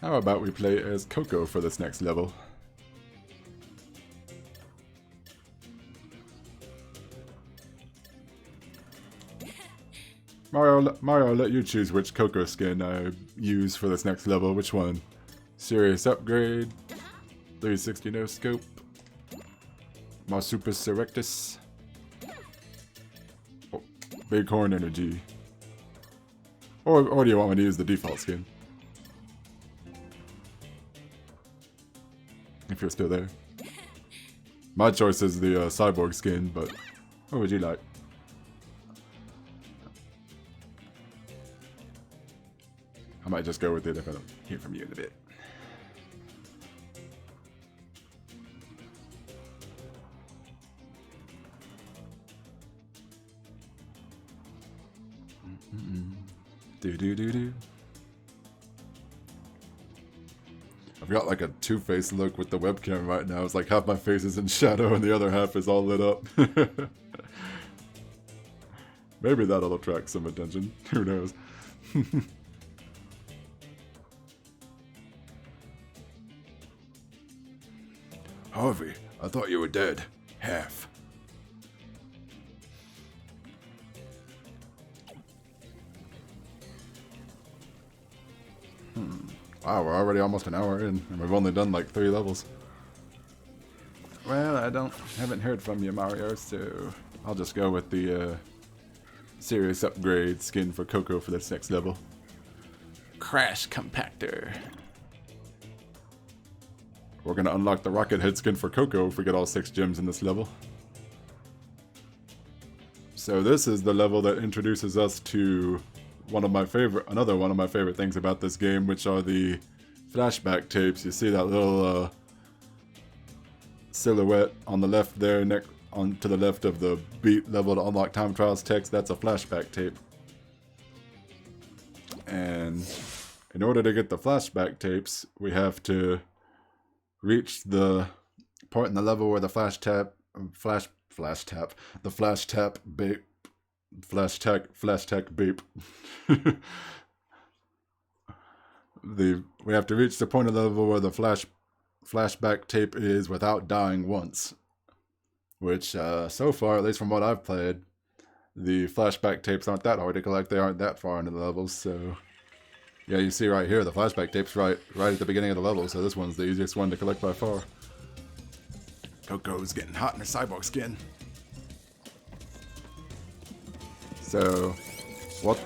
How about we play as Coco for this next level? Mario, I'll let you choose which Coco skin I use for this next level. Which one? Serious Upgrade, 360 No Scope, Marsupus Erectus, oh, Bighorn Energy. Or do you want me to use the default skin? If you're still there. My choice is the Cyborg skin, but what would you like? I might just go with it if I don't hear from you in a bit. Do. I've got like a two-faced look with the webcam right now. It's like half my face is in shadow and the other half is all lit up. Maybe that'll attract some attention. Who knows? Harvey, I thought you were dead. Half. Wow, we're already almost an hour in, and we've only done like 3 levels. Well, haven't heard from you, Mario, so I'll just go with the Serious Upgrade skin for Coco for this next level. Crash Compactor. We're gonna unlock the Rocket Head skin for Coco if we get all 6 gems in this level. So this is the level that introduces us to another one of my favorite things about this game, which are the flashback tapes. You see that little silhouette on the left there, to the left of the beat level to unlock time trials text. That's a flashback tape. And in order to get the flashback tapes, we have to reach the point in the level where the flash tap beep. Flash tech beep. We have to reach the point of the level where the flashback tape is without dying once. Which, so far, at least from what I've played, the flashback tapes aren't that hard to collect. They aren't that far into the levels, so... Yeah, you see right here, the flashback tape's right at the beginning of the level, so this one's the easiest one to collect by far. Coco's getting hot in her cyborg skin. So, what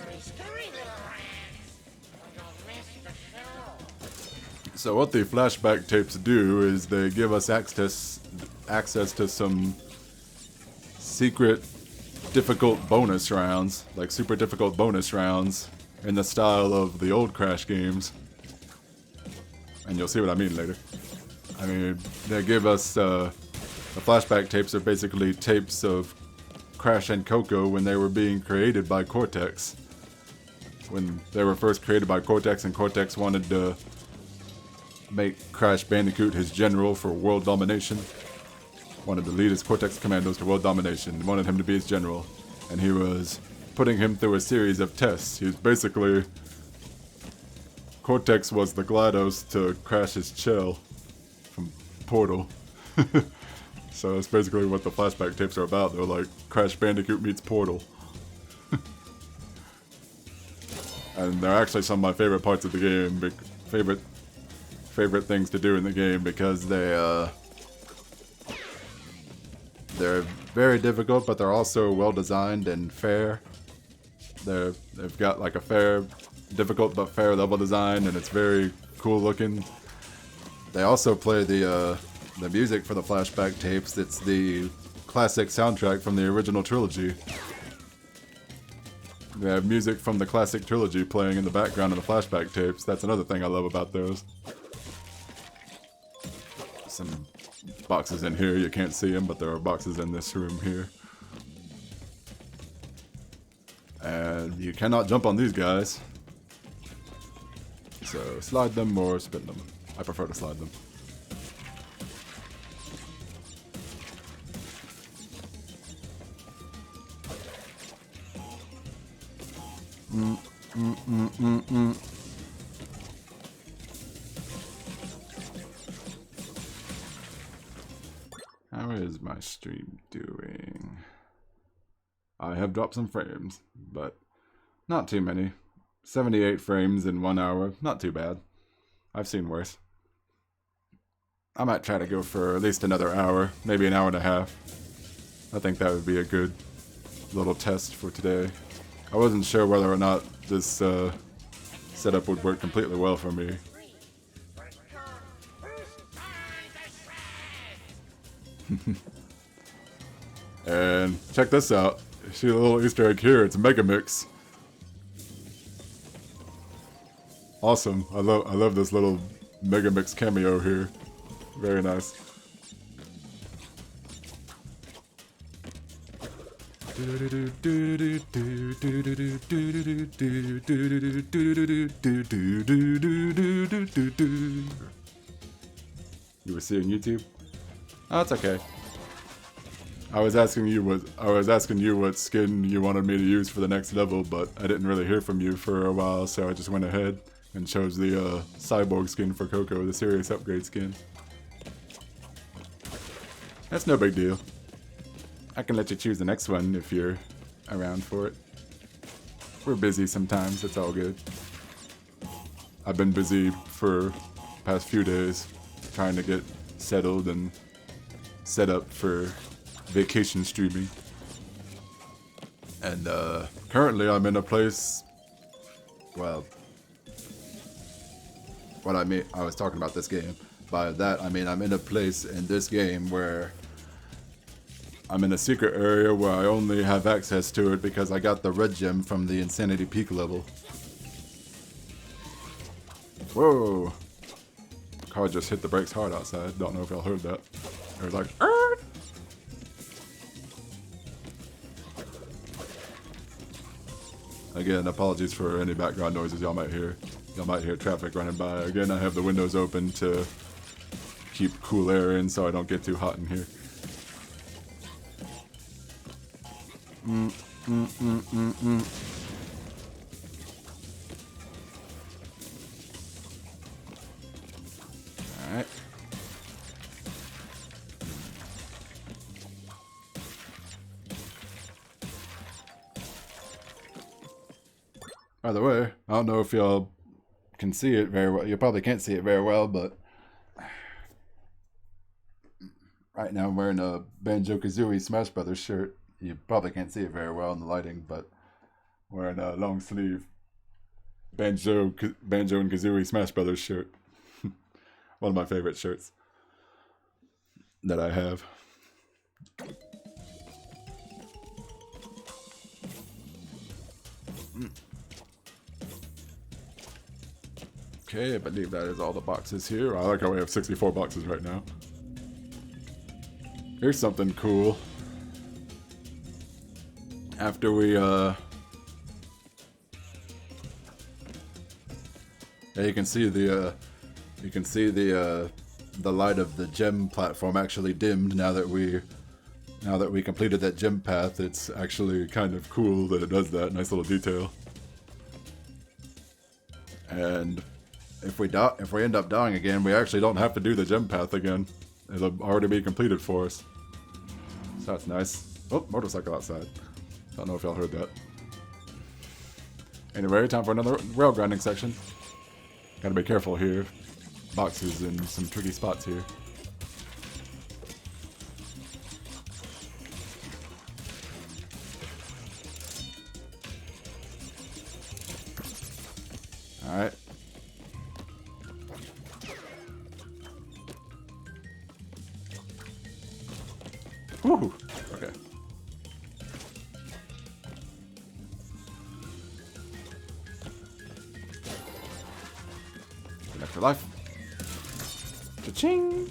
the flashback tapes do is they give us access to some secret difficult bonus rounds, like super difficult bonus rounds in the style of the old Crash games. And you'll see what I mean later. I mean, they give us, the flashback tapes are basically tapes of Crash and Coco when they were being created by Cortex. When they were first created by Cortex, and Cortex wanted to make Crash Bandicoot his general for world domination. Wanted to lead his Cortex commandos to world domination. Wanted him to be his general. And he was putting him through a series of tests. He was basically... Cortex was the GLaDOS to Crash's Shell. Portal. So it's basically what the flashback tapes are about. They're like Crash Bandicoot meets Portal. And they're actually some of my favorite parts of the game. Favorite things to do in the game because they're very difficult, but they're also well designed and fair. They've got like a fair, difficult but fair level design, and it's very cool looking. They also play the music for the flashback tapes. It's the classic soundtrack from the original trilogy. They have music from the classic trilogy playing in the background of the flashback tapes. That's another thing I love about those. Some boxes in here, you can't see them, but there are boxes in this room here. And you cannot jump on these guys. So slide them or spin them. I prefer to slide them. How is my stream doing? I have dropped some frames, but not too many. 78 frames in 1 hour, not too bad. I've seen worse. I might try to go for at least another hour, maybe an hour and a half. I think that would be a good little test for today. I wasn't sure whether or not this setup would work completely well for me. And check this out. See the little Easter egg here? It's a Mega Mix. Awesome. I love this little Mega Mix cameo here. Very nice. You were seeing YouTube? Oh, it's okay. I was asking you what skin you wanted me to use for the next level, but I didn't really hear from you for a while, so I just went ahead and chose the cyborg skin for Coco, the serious upgrade skin. That's no big deal. I can let you choose the next one if you're around for it. We're busy sometimes, it's all good. I've been busy for past few days trying to get settled and set up for vacation streaming. And currently I'm in a place, well, what I mean, I was talking about this game. By that I mean I'm in a place in this game where I'm in a secret area where I only have access to it because I got the red gem from the Insanity Peak level. Whoa! Car just hit the brakes hard outside. Don't know if y'all heard that. It was like, Arr! Again, apologies for any background noises y'all might hear. Y'all might hear traffic running by. Again, I have the windows open to keep cool air in so I don't get too hot in here. Alright. By the way, I don't know if y'all can see it very well. You probably can't see it very well, but right now I'm wearing a Banjo-Kazooie Smash Brothers shirt. You probably can't see it very well in the lighting, but wearing a long sleeve Banjo and Kazooie Smash Brothers shirt. One of my favorite shirts that I have. Okay, I believe that is all the boxes here. I like how we have 64 boxes right now. Here's something cool. After we, yeah, you can see the light of the gem platform actually dimmed now that we completed that gem path. It's actually kind of cool that it does that. Nice little detail. And if we end up dying again, we actually don't have to do the gem path again. it'll already be completed for us. So that's nice. Oh, motorcycle outside. Don't know if y'all heard that. Anyway, time for another rail grinding section. Gotta be careful here. Boxes in some tricky spots here. Alright. Woo! Okay. Connect for life. Cha-ching!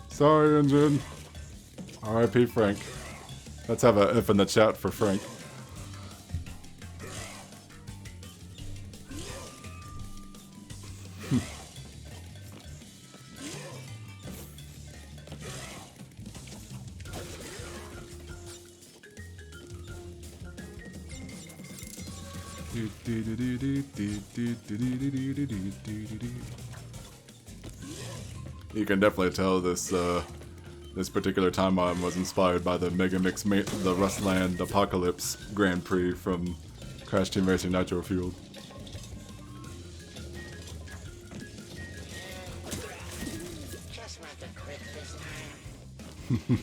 Sorry, engine. R.I.P. Frank. Let's have a F in the chat for Frank. You can definitely tell this this particular timeline was inspired by the Mega Mix, the Rustland Apocalypse Grand Prix from Crash Team Racing Nitro Fueled. Just want to quit this time.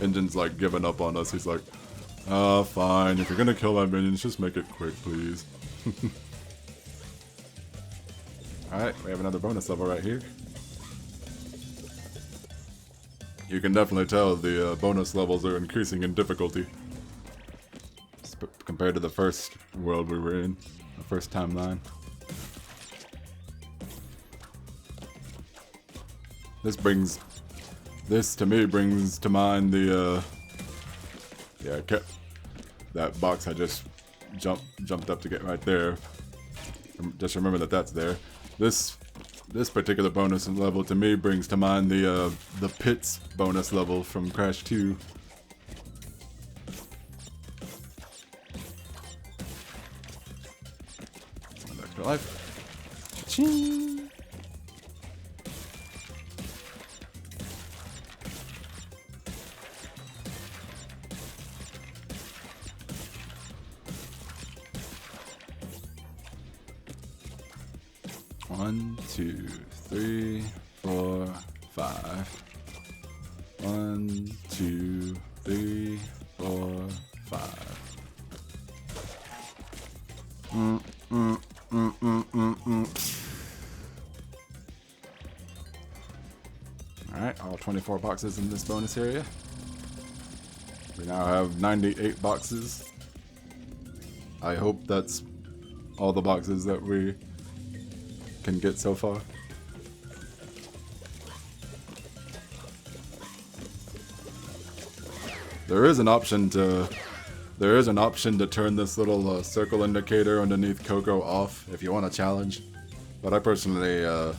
Engine's like giving up on us. He's like, fine. If you're gonna kill my minions, just make it quick, please. Alright, we have another bonus level right here. You can definitely tell the bonus levels are increasing in difficulty compared to the first world we were in, the first timeline. This to me brings to mind the that box I just jumped up to get right there. Just remember that that's there. This particular bonus level to me brings to mind the pits bonus level from Crash 2. Extra life. Ching. One, 2, 3, 4, 5. 1, 2, 3, 4, 5. Alright, all 24 boxes in this bonus area. We now have 98 boxes. I hope that's all the boxes that we can get so far. There is an option to turn this little circle indicator underneath Coco off if you want a challenge. But I personally I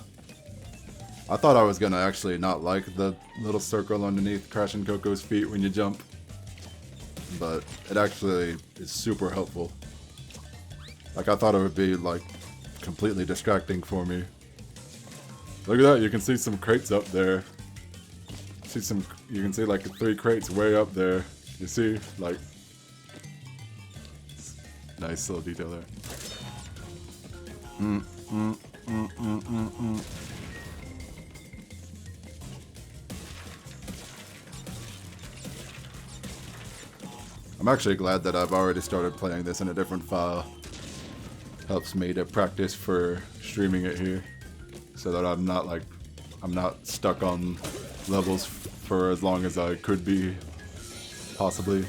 thought I was gonna actually not like the little circle underneath Crash and Coco's feet when you jump. But it actually is super helpful. Like, I thought it would be like completely distracting for me. Look at that, you can see some crates up there. You can see like 3 crates way up there. You see, like, nice little detail there. I'm actually glad that I've already started playing this in a different file. Helps me to practice for streaming it here, so that I'm not stuck on levels for as long as I could be, possibly.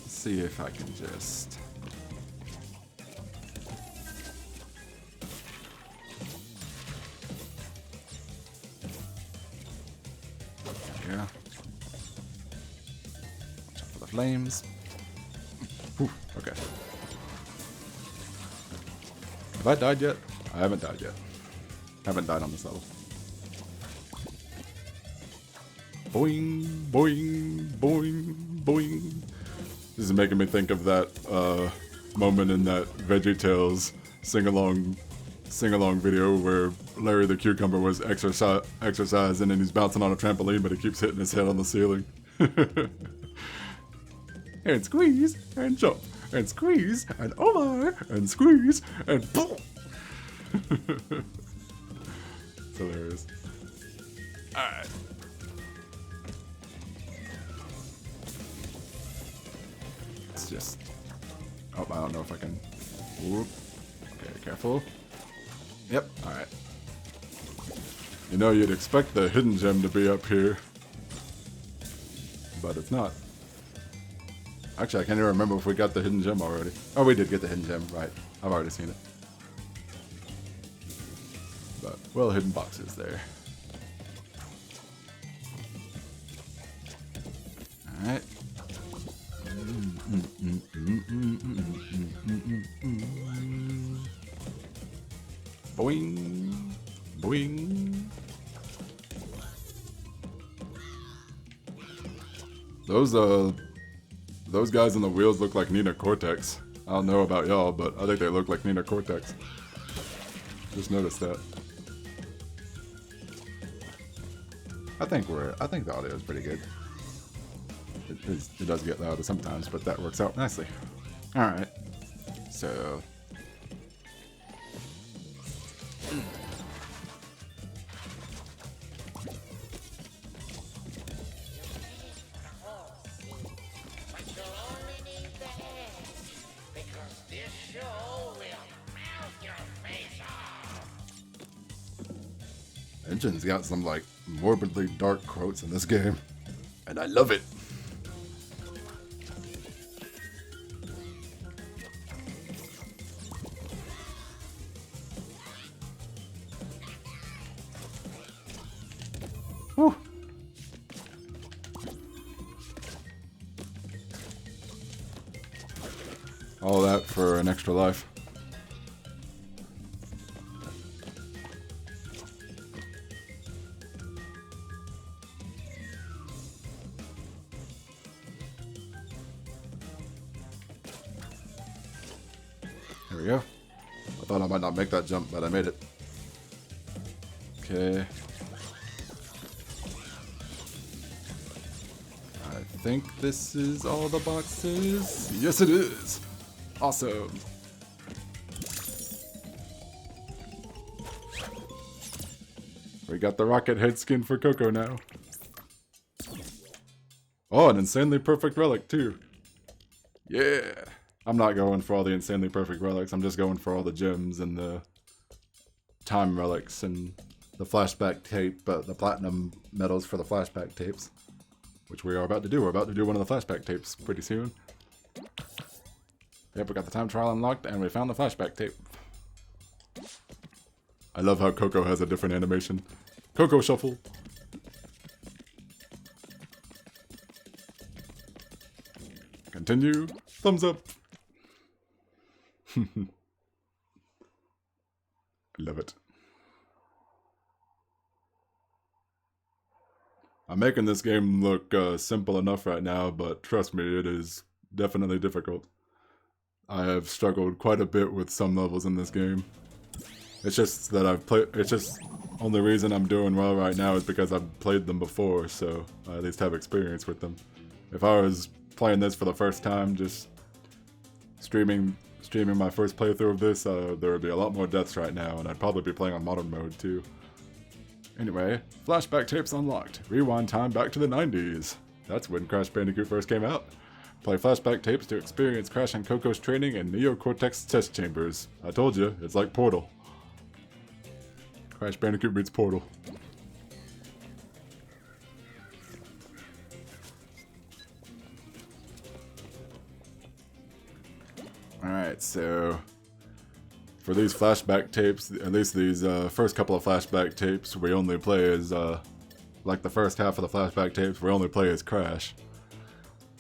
Let's see if I can just... Yeah. Watch out for the flames. Whew, okay. Have I died yet? I haven't died yet. Haven't died on this level. Boing, boing, boing, boing. This is making me think of that moment in that VeggieTales sing-along video where Larry the Cucumber was exercising and he's bouncing on a trampoline, but he keeps hitting his head on the ceiling. And squeeze, and jump, and squeeze, and oh my, and squeeze, and boom! It's hilarious. Alright. It's just... Oh, I don't know if I can... Whoop. Okay, careful. Yep, alright. You know, you'd expect the hidden gem to be up here. But it's not. Actually, I can't even remember if we got the hidden gem already. Oh, we did get the hidden gem, right. I've already seen it. But, well, hidden boxes there. Alright. Boing. Boing. Those guys on the wheels look like Nina Cortex. I don't know about y'all, but I think they look like Nina Cortex. Just noticed that. I think the audio is pretty good. It does get louder sometimes, but that works out nicely. Alright. So... Engine's got some, like, morbidly dark quotes in this game. And I love it. Whew. All that for an extra life. There we go. I thought I might not make that jump, but I made it. Okay. I think this is all the boxes. Yes, it is. Awesome. We got the rocket head skin for Coco now. Oh, an insanely perfect relic too. Yeah. I'm not going for all the insanely perfect relics. I'm just going for all the gems and the time relics and the flashback tape, but the platinum medals for the flashback tapes, which we are about to do. We're about to do one of the flashback tapes pretty soon. Yep, we got the time trial unlocked and we found the flashback tape. I love how Coco has a different animation. Coco shuffle. Continue. Thumbs up. I love it. I'm making this game look simple enough right now, but trust me, it is definitely difficult. I have struggled quite a bit with some levels in this game. It's just that I've played. It's just only reason I'm doing well right now is because I've played them before, so I at least have experience with them. If I was playing this for the first time, just streaming my first playthrough of this, there would be a lot more deaths right now, and I'd probably be playing on modern mode too. Anyway, flashback tapes unlocked. Rewind time back to the 90s. That's when Crash Bandicoot first came out. Play flashback tapes to experience Crash and Coco's training in Neo Cortex test chambers. I told you, it's like Portal. Crash Bandicoot meets Portal. Alright, so for these flashback tapes, at least these first couple of flashback tapes, we only play as, like the first half of the flashback tapes, we only play as Crash.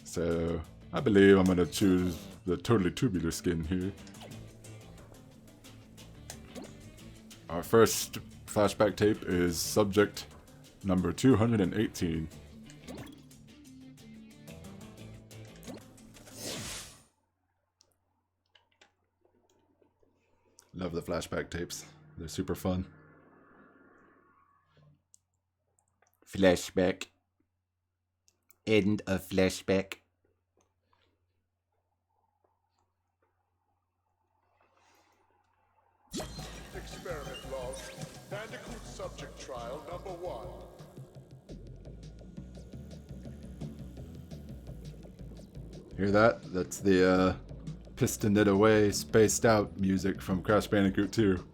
So I believe I'm going to choose the Totally Tubular skin here. Our first flashback tape is subject number 218. Love the flashback tapes. They're super fun. Flashback. End of flashback. Experiment log. Bandicoot subject trial number 1. Hear that? That's the pistoned it away, spaced out music from Crash Bandicoot 2.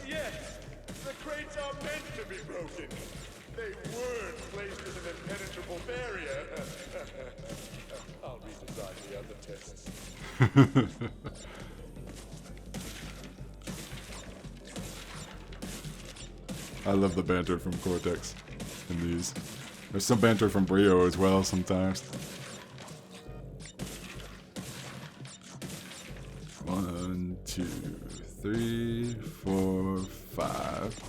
Yes, the crates are meant to be broken. They weren't placed as an impenetrable barrier. I'll redesign the other tests. I love the banter from Cortex in these. There's some banter from Brio as well sometimes. 1, 2, 3, 4, 5.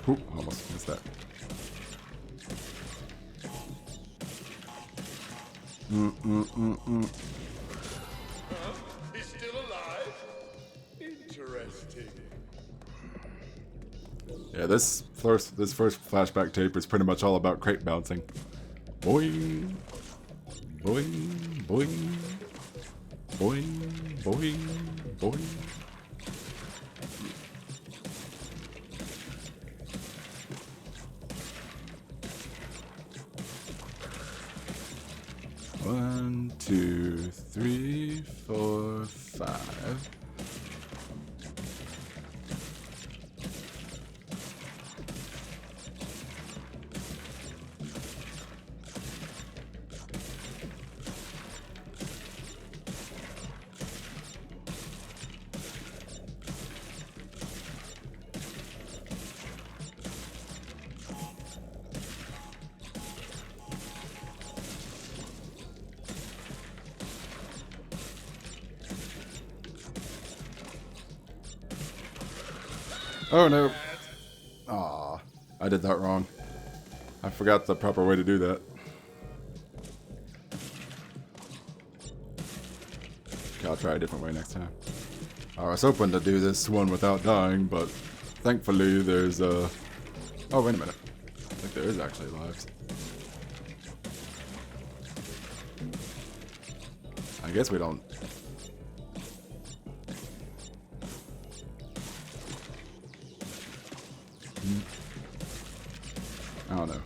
Oop, almost missed that. He's still alive? Interesting. Yeah, this first flashback tape is pretty much all about crate bouncing. Boing, boing, boing, boing, boing, boing. One, 2, 3, 4, 5. Oh no. Aw, I did that wrong. I forgot the proper way to do that. Okay, I'll try a different way next time. I was hoping to do this one without dying, but thankfully there's oh, wait a minute. I think there is actually lives. I guess we don't. I don't know.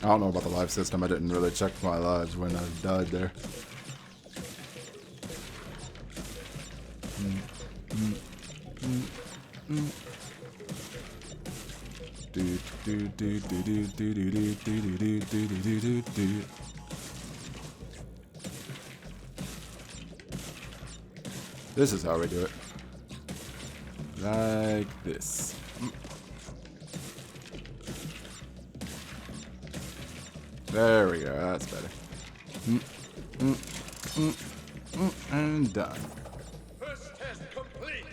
I don't know about the live system. I didn't really check my lives when I died there. This is how we do it. Like this. There we go, that's better. And done. First test complete.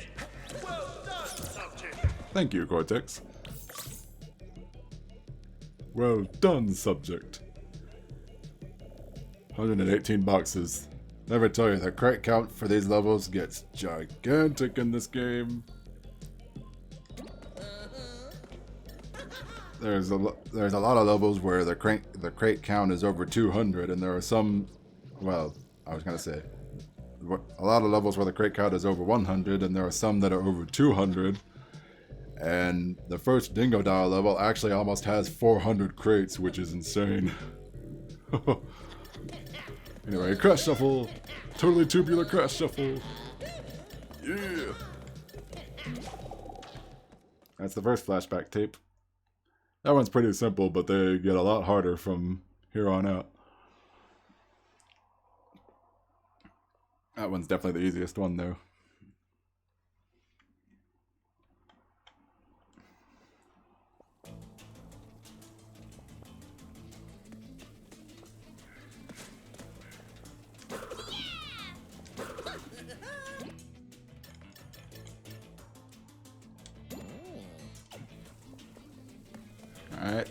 Well done, subject. Thank you, Cortex. Well done, subject. 118 boxes. Never tell you, the crate count for these levels gets gigantic in this game. There's a lot of levels where the crate count is over 200, and there are some, well, I was gonna say, a lot of levels where the crate count is over 100, and there are some that are over 200. And the first Dingo Dial level actually almost has 400 crates, which is insane. Anyway, Crash Shuffle, totally tubular Crash Shuffle. Yeah. That's the first flashback tape. That one's pretty simple, but they get a lot harder from here on out. That one's definitely the easiest one, though. Alright.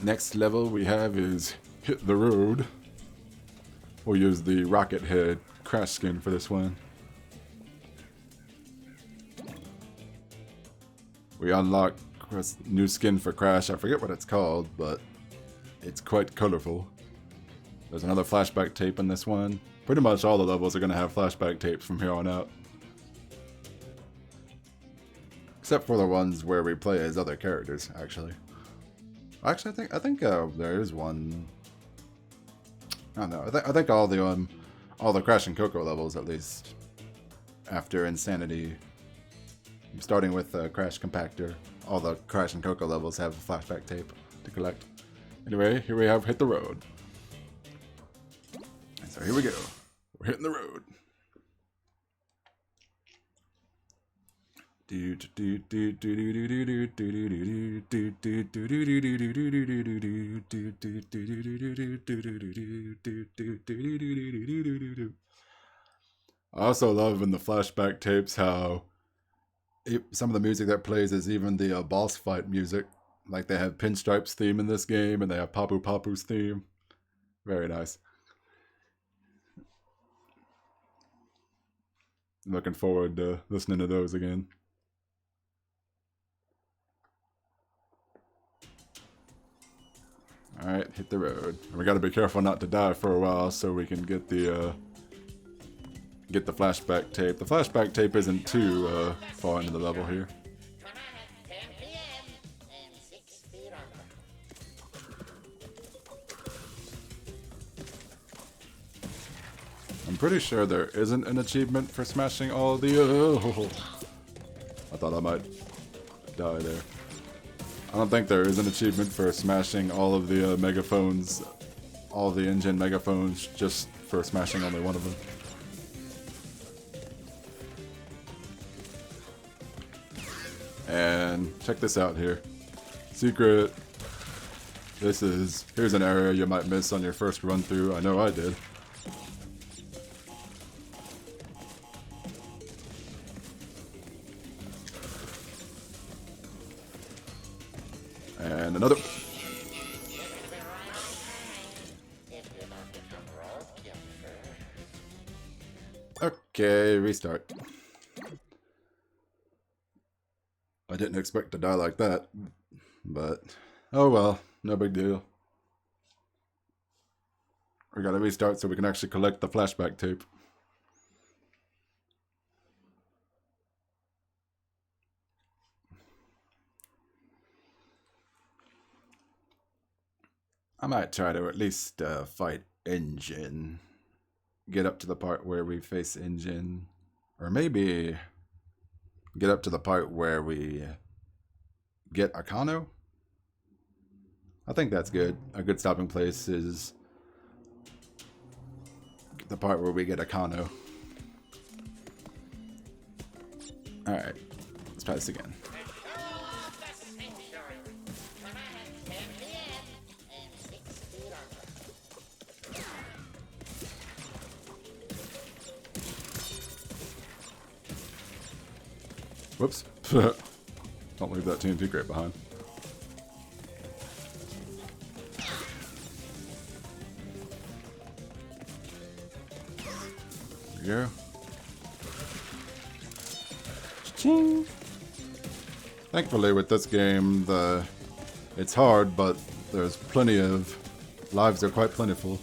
Next level we have is Hit the Road. We'll use the Rocket Head Crash skin for this one. We unlock a new skin for Crash. I forget what it's called, but it's quite colorful. There's another flashback tape in this one. Pretty much all the levels are going to have flashback tapes from here on out. Except for the ones where we play as other characters, actually. Actually, I think there is one. I don't know. I think all the Crash and Coco levels, at least, after Insanity, starting with Crash Compactor, all the Crash and Coco levels have a flashback tape to collect. Anyway, here we have Hit the Road. And so here we go. We're hitting the road. I also love in the flashback tapes how some of the music that plays is even the boss fight music. Like they have Pinstripe's theme in this game, and they have Papu Papu's theme. Very nice. Looking forward to listening to those again. Alright, hit the road. We gotta be careful not to die for a while so we can get the flashback tape. The flashback tape isn't too far into the level here. I'm pretty sure there isn't an achievement for smashing all the... I thought I might die there. I don't think there is an achievement for smashing all of the megaphones, all of the engine megaphones, just for smashing only one of them. And check this out here. Secret. Here's an area you might miss on your first run through. I know I did. And another. Okay, restart. I didn't expect to die like that, but oh well, no big deal. We gotta restart so we can actually collect the flashback tape. I might try to at least fight Engine. Get up to the part where we face Engine. Or maybe get up to the part where we get Akano. I think that's good. A good stopping place is the part where we get Akano. Alright, let's try this again. Whoops. Don't leave that TNT crate behind. There we go. Ching. Thankfully with this game, it's hard, but there's plenty of lives are quite plentiful.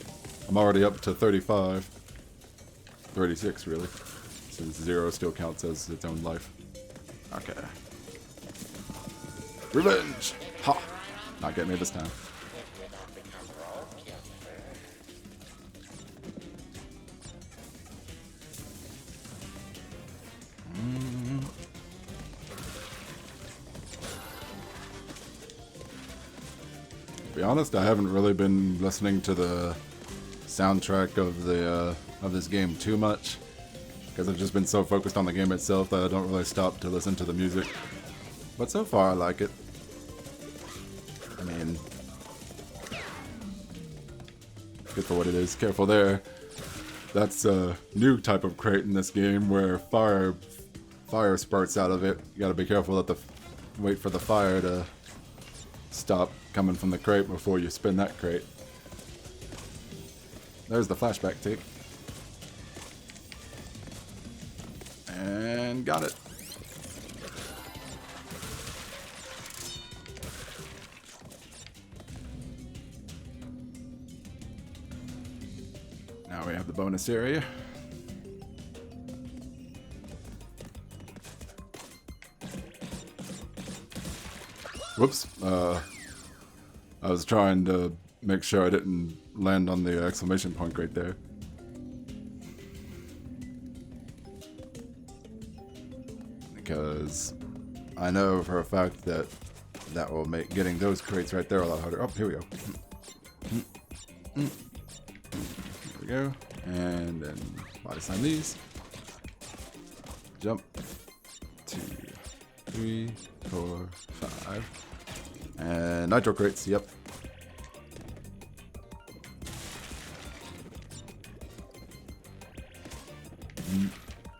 I'm already up to 35. 36 really. Since 0 still counts as its own life. Okay. Revenge! Ha! Not getting me this time. To be honest, I haven't really been listening to the soundtrack of this game too much. Because I've just been so focused on the game itself that I don't really stop to listen to the music. But so far I like it. I mean, good for what it is. Careful there. That's a new type of crate in this game where fire spurts out of it. You gotta be careful wait for the fire to stop coming from the crate before you spin that crate. There's the flashback take. And got it. Now we have the bonus area. Whoops. I was trying to make sure I didn't land on the exclamation point right there. Because I know for a fact that that will make getting those crates right there a lot harder. Oh, here we go. There we go. And then body sign these. Jump. 2, 3, 4, 5. And nitro crates, yep.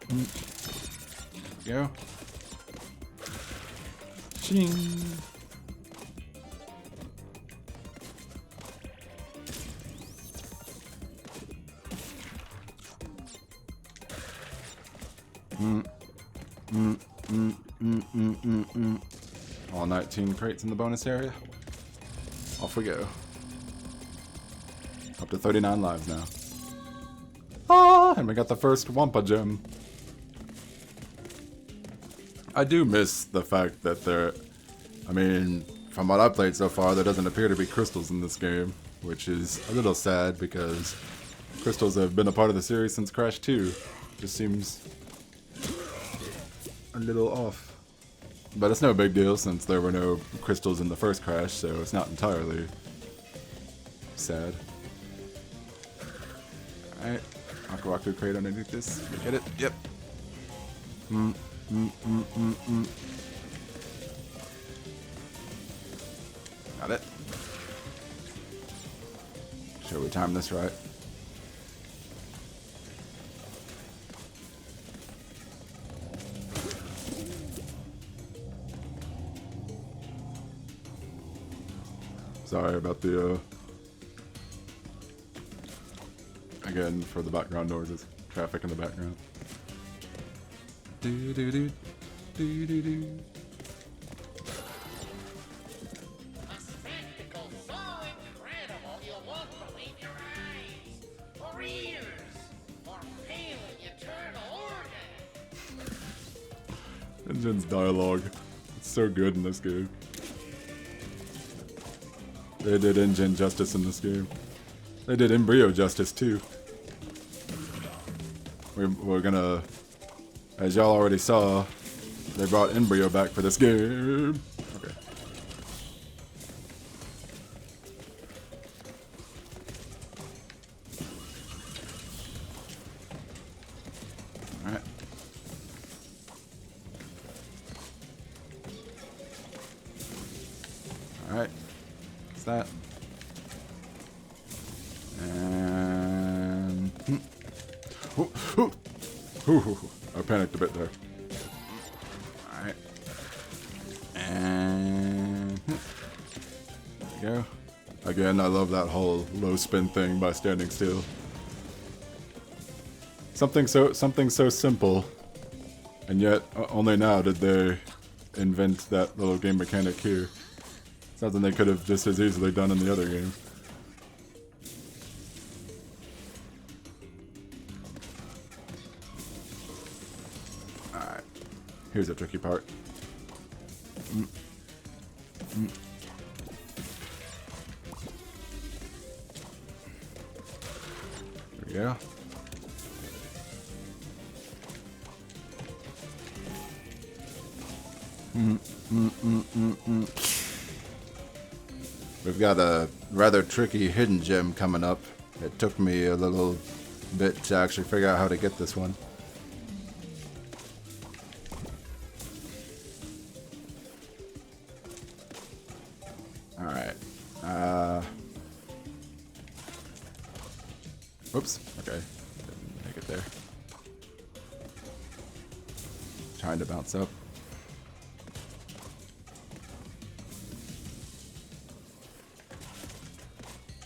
There we go. Ching. All 19 crates in the bonus area. Off we go. Up to 39 lives now. Ah, and we got the first Wampa gem. I do miss the fact that there, I mean, from what I've played so far, there doesn't appear to be crystals in this game, which is a little sad because crystals have been a part of the series since Crash 2. Just seems a little off. But it's no big deal since there were no crystals in the first Crash, so it's not entirely sad. Alright, Aku Aku crate underneath this. You get it? Yep. Got it. Sure we time this right. Sorry about the, again, for the background noises. Traffic in the background. Do do do do do do. A spectacle so incredible you won't believe your eyes, or ears, or pale eternal organ. Engine's dialogue. It's so good in this game. They did Engine justice in this game. They did Embryo justice too. We're gonna, as y'all already saw, they brought Embryo back for this game. Okay. Alright. Alright. What's that? And... I panicked a bit there. Alright. And... there we go. Again, I love that whole low spin thing by standing still. Something so simple, and yet only now did they invent that little game mechanic here. Something they could have just as easily done in the other game. Alright, here's the tricky part. There we go. We've got a rather tricky hidden gem coming up. It took me a little bit to actually figure out how to get this one. Alright. Oops. Okay. Didn't make it there. Trying to bounce up.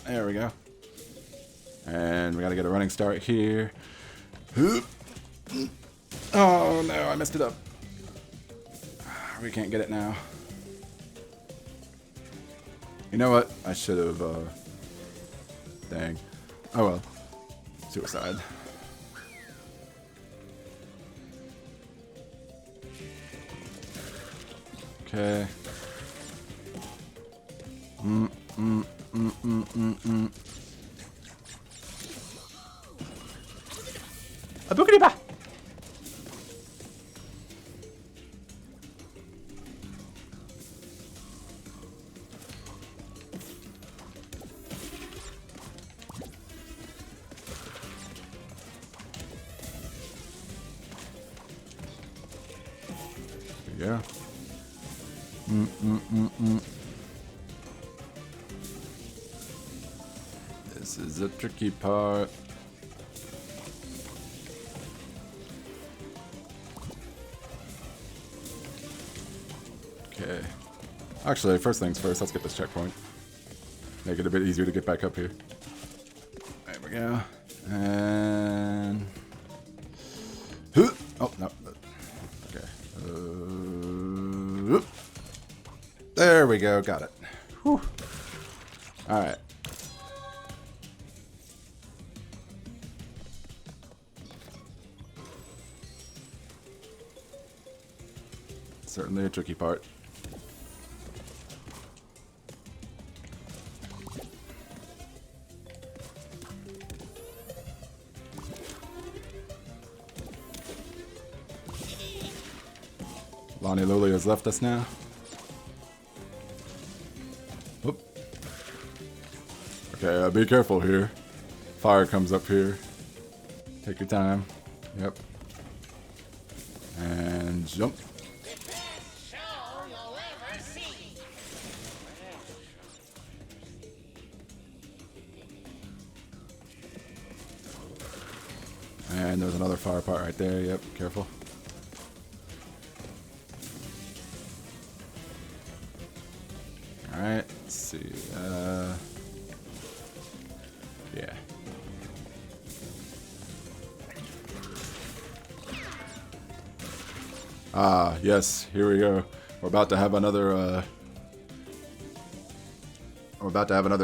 There we go. And we gotta get a running start here. Oh no, I messed it up. We can't get it now. You know what? I should have, dang. Oh well. Suicide. Okay. A bookity-ba! Yeah. This is the tricky part. Okay. Actually, first things first, let's get this checkpoint. Make it a bit easier to get back up here. There we go. And... Oh, no. Okay. There we go, got it. Whew. Alright. Certainly a tricky part. Lani-Loli has left us now. Whoop. Okay, be careful here. Fire comes up here. Take your time. Yep. And jump. And there's another fire part right there. Yep, careful. Alright, let's see. Yeah. Ah, yes, here we go. We're about to have another,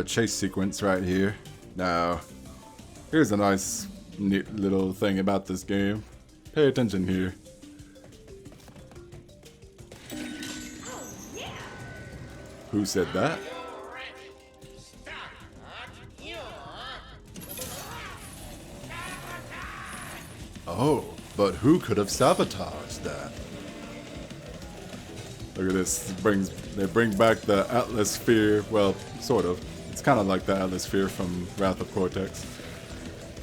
chase sequence right here. Now, here's a nice, neat little thing about this game. Pay attention here. Who said that? Oh, but who could have sabotaged that? Look at this. They bring back the Atlas Sphere. Well, sort of. It's kind of like the Atlas Sphere from Wrath of Cortex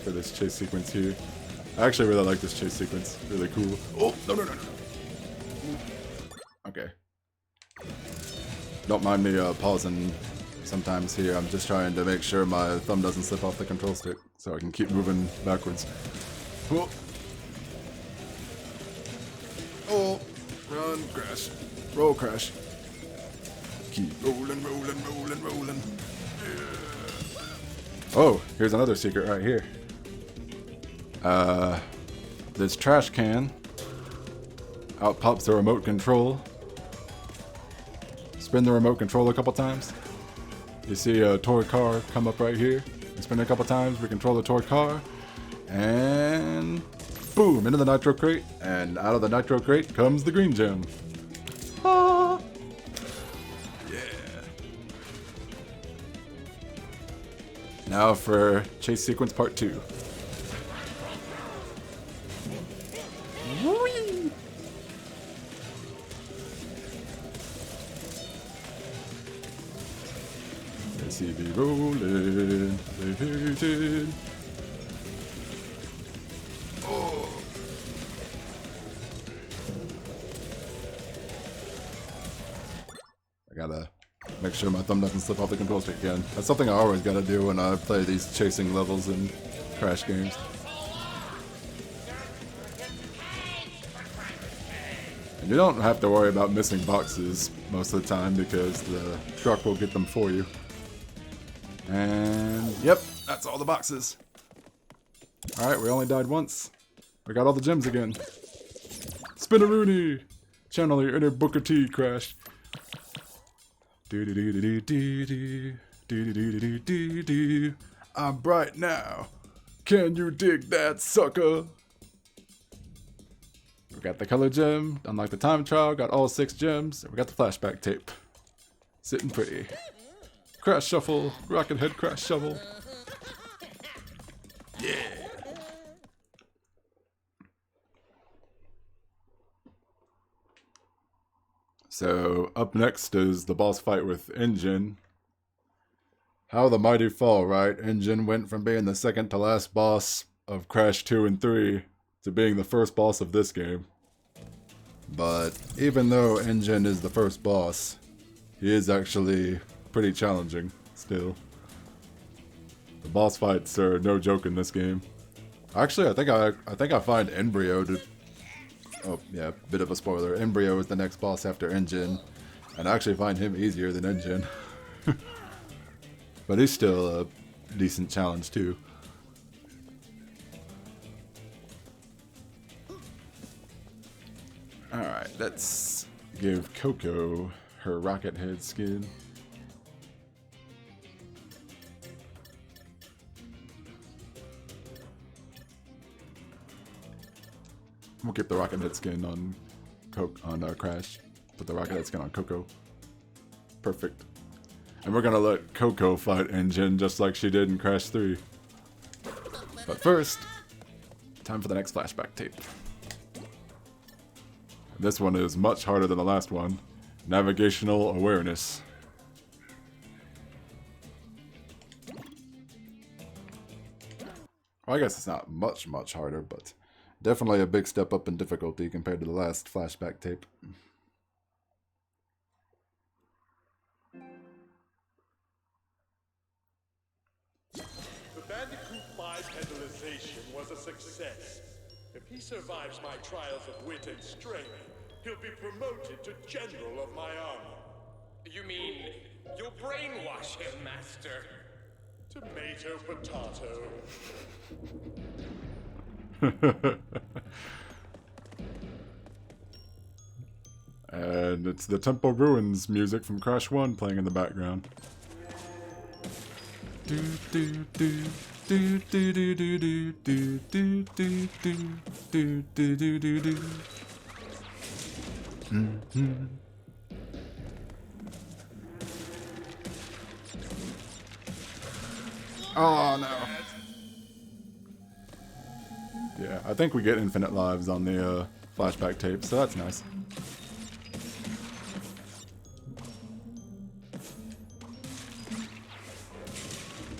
for this chase sequence here. I actually really like this chase sequence. Really cool. Oh, no. Okay. Don't mind me pausing sometimes here. I'm just trying to make sure my thumb doesn't slip off the control stick so I can keep moving backwards. Whoa. Oh, run, crash. Roll, crash. Keep rolling. Yeah. Oh, here's another secret right here. This trash can. Out pops the remote control. Spin the remote control a couple times. You see a toy car come up right here. You spin it a couple times, we control the toy car. And boom, into the nitro crate. And out of the nitro crate comes the green gem. Ah. Yeah. Now for chase sequence part 2. Whee! SCV rolling, they hate it. Oh. I gotta make sure my thumb doesn't slip off the control stick again. That's something I always gotta do when I play these chasing levels in Crash games. And you don't have to worry about missing boxes most of the time because the truck will get them for you. And yep, that's all the boxes. Alright, we only died once. We got all the gems again. Spinaroonie! Channel your inner Booker T, Crash. I'm bright now. Can you dig that, sucker? We got the color gem, unlocked the time trial, got all 6 gems, and we got the flashback tape. Sitting pretty. Crash shuffle, rocket head crash shovel. Yeah. So up next is the boss fight with Engine. How the mighty fall, right? Engine went from being the second to last boss of Crash 2 and 3 to being the first boss of this game. But even though Engine is the first boss, he is actually pretty challenging still. The boss fights are no joke in this game. Actually, I think I find Embryo to... Oh, yeah, bit of a spoiler. Embryo is the next boss after Engine, and I actually find him easier than Engine. But he's still a decent challenge, too. Alright, let's give Coco her rocket head skin. We'll keep the rocket head skin on Crash. Put the rocket head skin on Coco. Perfect. And we're gonna let Coco fight Engine just like she did in Crash 3. But first, time for the next flashback tape. This one is much harder than the last one. Navigational awareness. Well, I guess it's not much harder, but definitely a big step up in difficulty compared to the last flashback tape. The Bandicoot bipedalization was a success. If he survives my trials of wit and strength, he'll be promoted to General of my army. You mean you'll brainwash him, Master? Tomato, potato. And it's the Temple Ruins music from Crash 1 playing in the background. Do do do do do do do do do do do do do do do do. Oh no. Yeah, I think we get infinite lives on the flashback tape, so that's nice.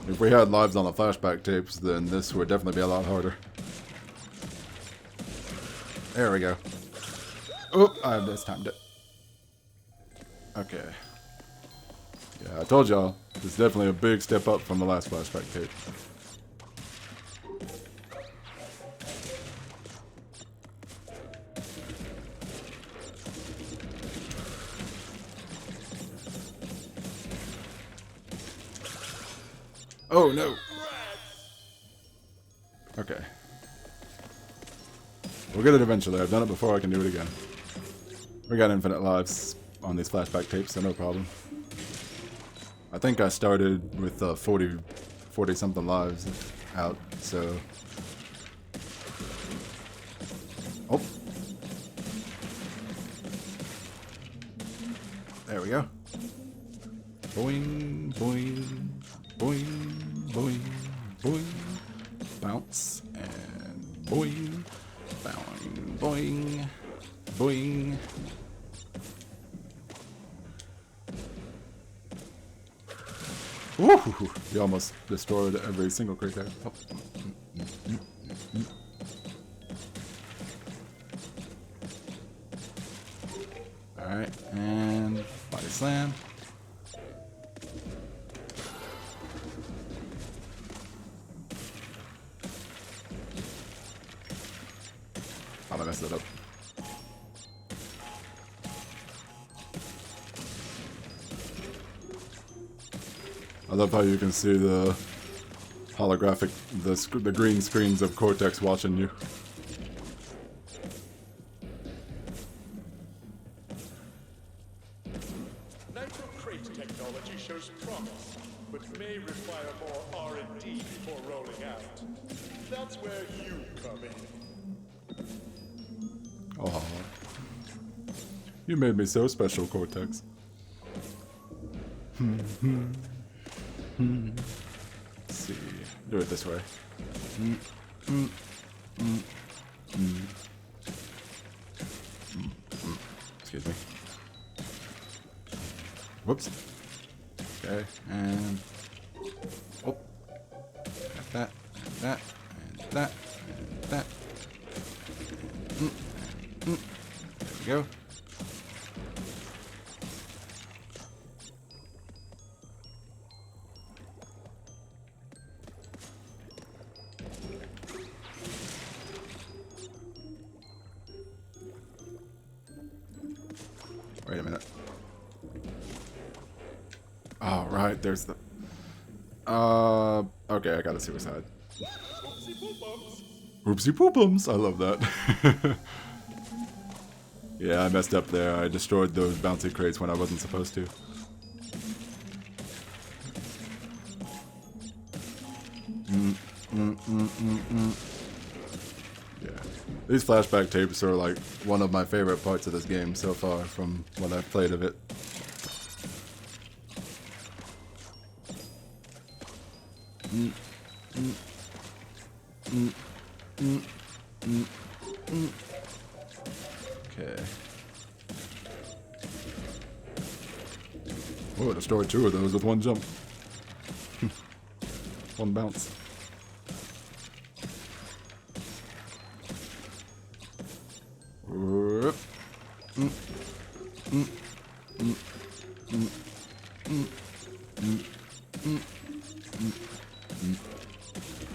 If we had lives on the flashback tapes, then this would definitely be a lot harder. There we go. Oh, I mistimed it. Okay. Yeah, I told y'all, it's definitely a big step up from the last flashback tape. Oh no! Okay. We'll get it eventually. I've done it before, I can do it again. We got infinite lives on these flashback tapes, so no problem. I think I started with 40 something lives out, so... Oh! There we go. Boing, boing, boing, boing, boing. Bounce, and boing, boing, boing, boing. Woo! You almost destroyed every single crate there. Oh. Alright, and body slam. Oh, I messed it up. I love how you can see the holographic, the green screens of Cortex watching you. Nitro crate technology shows promise, but may require more R&D before rolling out. That's where you come in. Oh, you made me so special, Cortex. Let's see. Do it this way. Excuse me. Whoops. Okay, and oh, got that, and that, and that, and that. There we go. Wait a minute. Oh, right, there's the... okay, I gotta see what's side. Oopsie poopums! I love that. Yeah, I messed up there. I destroyed those bouncy crates when I wasn't supposed to. Yeah. These flashback tapes are like one of my favorite parts of this game so far from what I've played of it. Okay. Oh, I destroyed 2 of those with 1 jump. 1 bounce.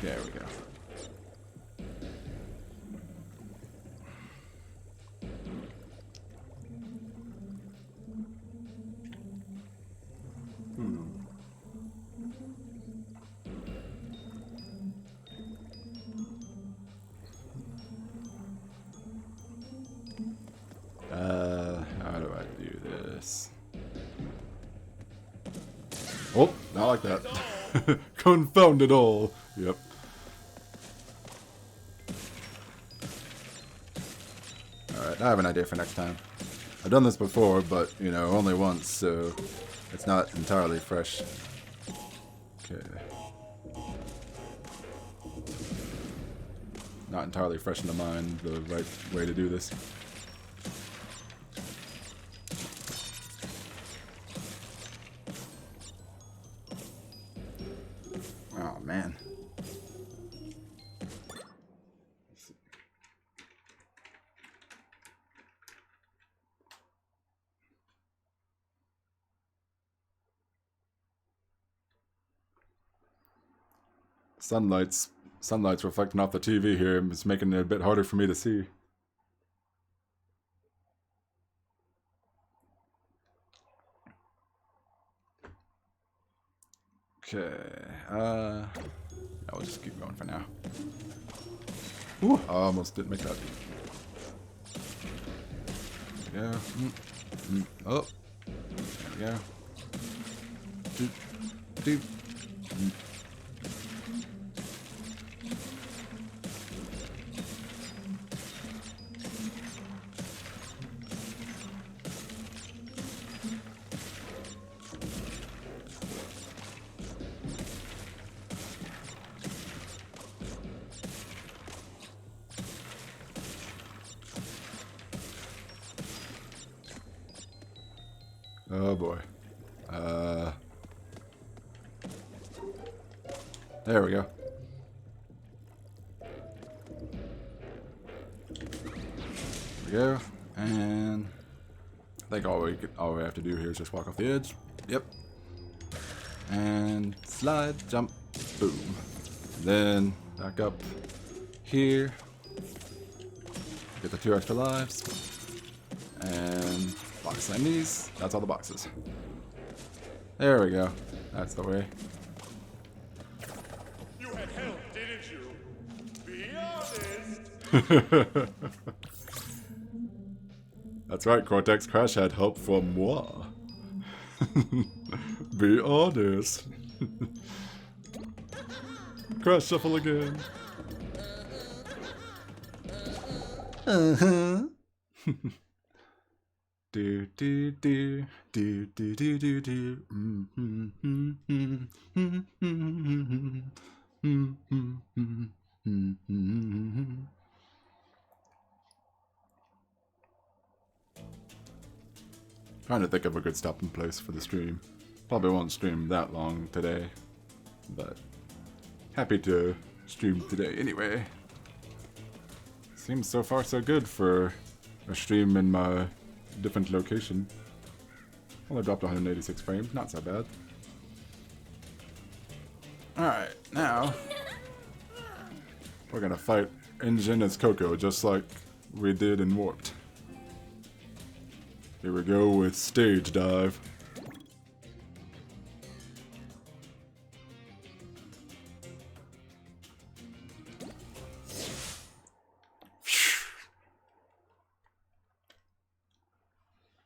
There we go. How do I do this? Oh, not like that. Confound it all. Yep. Alright, I have an idea for next time. I've done this before, but, you know, only once, so it's not entirely fresh. Okay. Not entirely fresh in the mind, the right way to do this. Oh, man. Sunlight's reflecting off the TV here. It's making it a bit harder for me to see. Okay, I'll just keep going for now. Ooh, I almost didn't make that. There we go. Oh, there we go. Doop, doop. Oh boy. There we go. There we go. And I think all we have to do here is just walk off the edge. Yep. And slide, jump, boom. Then back up here. Get the 2 extra lives. And box slam these. That's all the boxes. There we go. That's the way. You had help, didn't you? Be honest. That's right, Cortex. Crash had help from moi. Be honest. Crash shuffle again. Uh-huh. Do do do do do do do do. Trying to think of a good stopping place for the stream. Probably won't stream that long today, but happy to stream today anyway. Seems so far so good for a stream in my different location. Only dropped 186 frames, not so bad. Alright, now we're gonna fight Engine as Coco just like we did in Warped. Here we go with Stage Dive.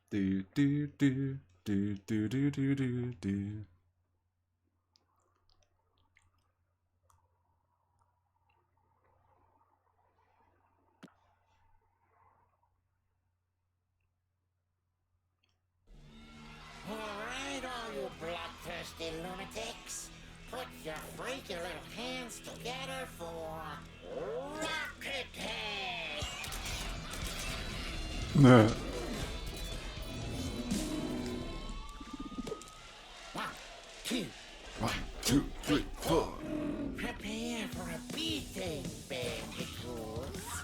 Do do do do do do do do do. Alright, all you bloodthirsty lunatics. Put your freaky little hands together for Rocket Head! Nah. One, two, three, four. Prepare for a beating, Bandicoots.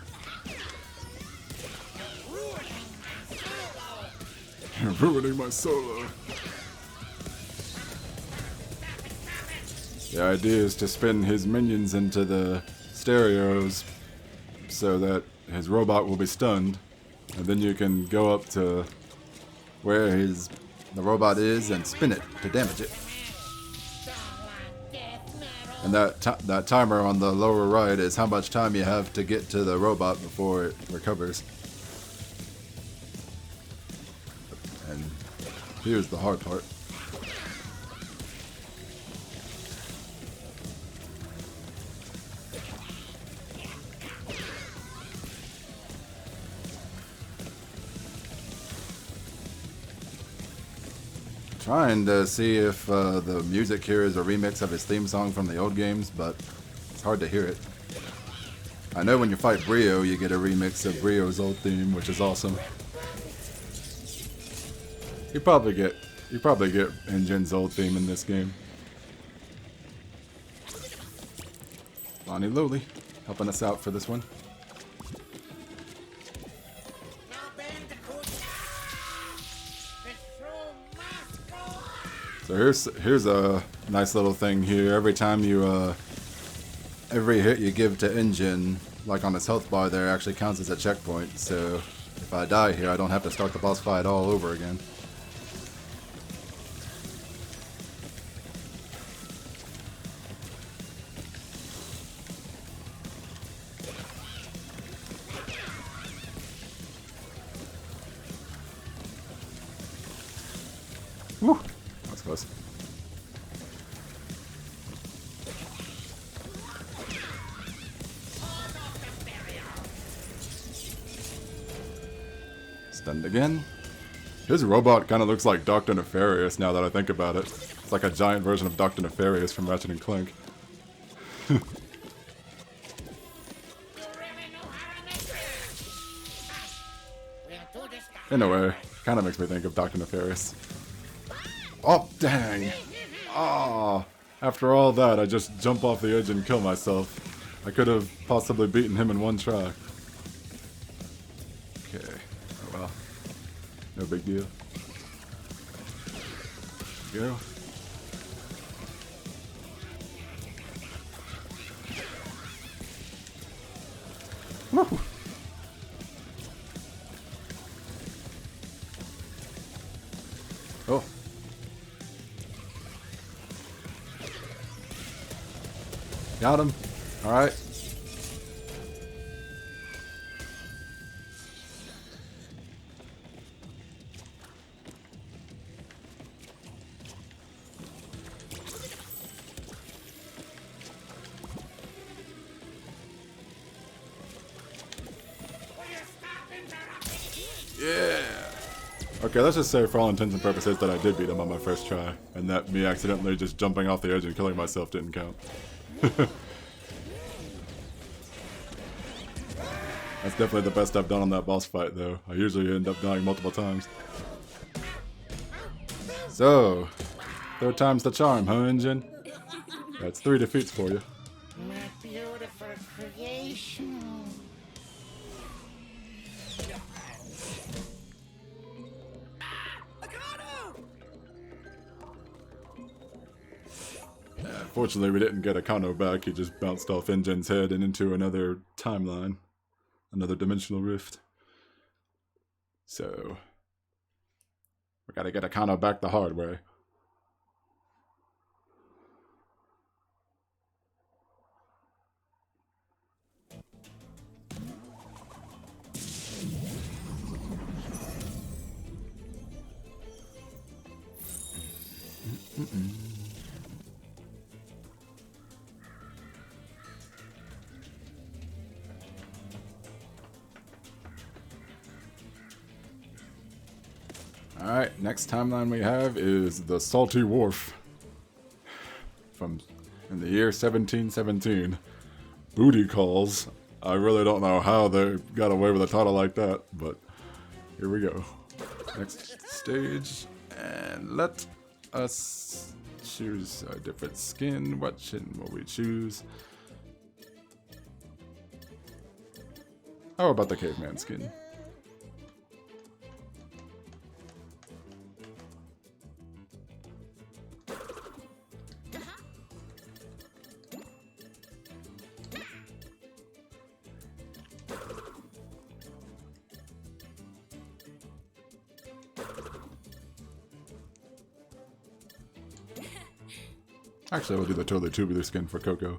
You're ruining my solo. The idea is to spin his minions into the stereos so that his robot will be stunned, and then you can go up to where the robot is and spin it to damage it. And that timer on the lower right is how much time you have to get to the robot before it recovers. And here's the hard part. Trying to see if the music here is a remix of his theme song from the old games, but it's hard to hear it. I know when you fight Brio, you get a remix of Brio's old theme, which is awesome. You probably get Engine's old theme in this game. Lani-Loli helping us out for this one. Now, Bandicoot, the show must go on! So here's a nice little thing here. Every time you every hit you give to Engine, like on his health bar there, actually counts as a checkpoint. So if I die here, I don't have to start the boss fight all over again. Woo! That's close. Stunned again. His robot kind of looks like Dr. Nefarious now that I think about it. It's like a giant version of Dr. Nefarious from Ratchet and Clank. In a way, kind of makes me think of Dr. Nefarious. Oh, dang! Ah! After all that, I just jump off the edge and kill myself. I could have possibly beaten him in one try. Okay. Oh well. No big deal. Go. Woo! Oh. Got him. Alright. Yeah. Okay, let's just say for all intents and purposes that I did beat him on my first try, and that me accidentally just jumping off the edge and killing myself didn't count. That's definitely the best I've done on that boss fight, though. I usually end up dying multiple times. So, third time's the charm, huh, Engine? That's 3 defeats for you. My beautiful creation. Fortunately, we didn't get Akano back. He just bounced off Engine's head and into another timeline. Another dimensional rift. So, we gotta get Akano back the hard way. Alright, next timeline we have is the Salty Wharf. From in the year 1717. Booty Calls. I really don't know how they got away with a title like that, but here we go. Next stage, and let us choose a different skin. What skin will we choose? How about the caveman skin? Actually, we'll do the totally tubular skin for Coco.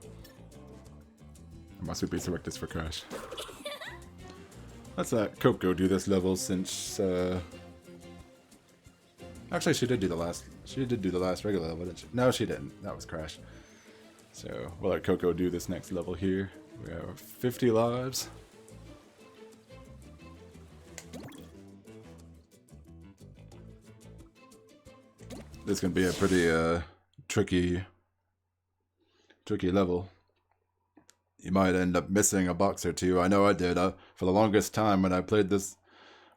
And my Sweet Selectus for Crash. Let's let Coco do this level since, Actually, she did do the last regular level, didn't she? No, she didn't. That was Crash. So, we'll let Coco do this next level here. We have 50 lives. This is going to be a pretty, tricky level. You might end up missing a box or two. I know I did. For the longest time when I played this,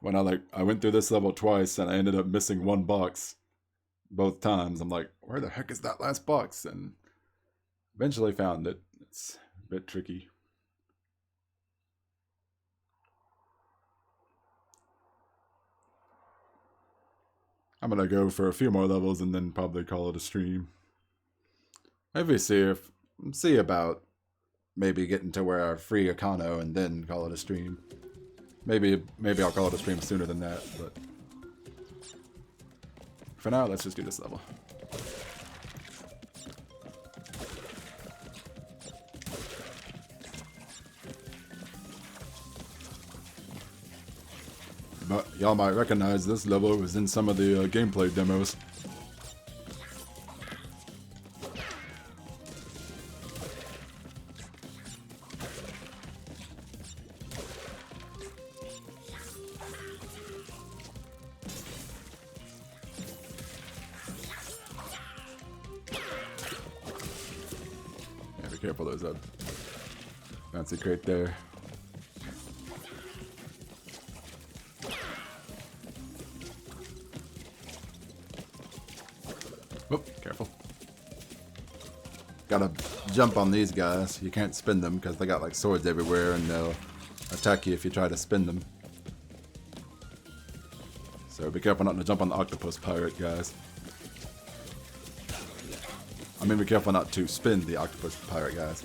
I went through this level twice and I ended up missing one box both times. I'm like, where the heck is that last box? And eventually found it. It's a bit tricky. I'm gonna go for a few more levels and then probably call it a stream. Maybe see about maybe getting to where I free Akano and then call it a stream. Maybe I'll call it a stream sooner than that, but for now, let's just do this level. But y'all might recognize this level. It was in some of the gameplay demos. Be careful, there's a fancy crate there. Oh, careful. Gotta jump on these guys. You can't spin them because they got like swords everywhere and they'll attack you if you try to spin them. So be careful not to jump on the octopus pirate guys. I mean, be careful not to spin the octopus pirate guys.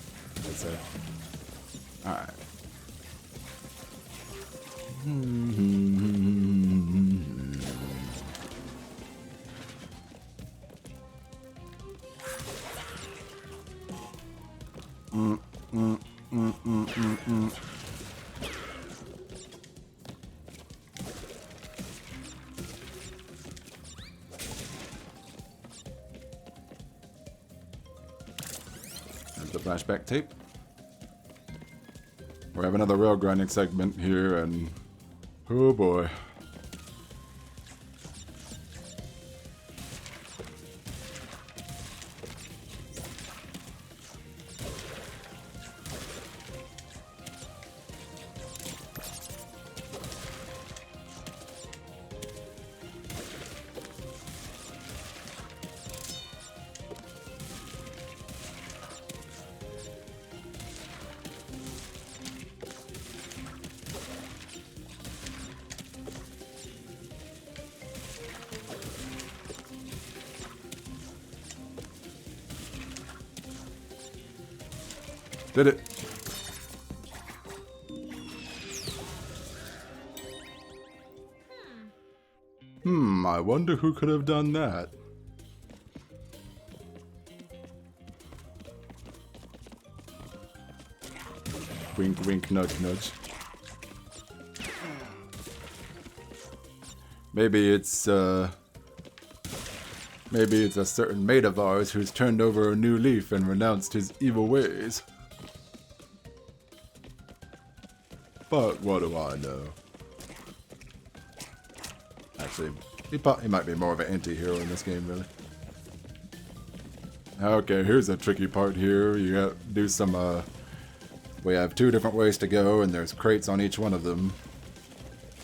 Alright. There's the flashback tape. We have another rail grinding segment here, and oh boy. Did it. I wonder who could have done that. Wink, wink, nudge, nudge. Maybe it's a certain mate of ours who's turned over a new leaf and renounced his evil ways. But what do I know? Actually, he might be more of an anti-hero in this game, really. Okay, here's a tricky part here. You got to do some, we have 2 different ways to go, and there's crates on each one of them.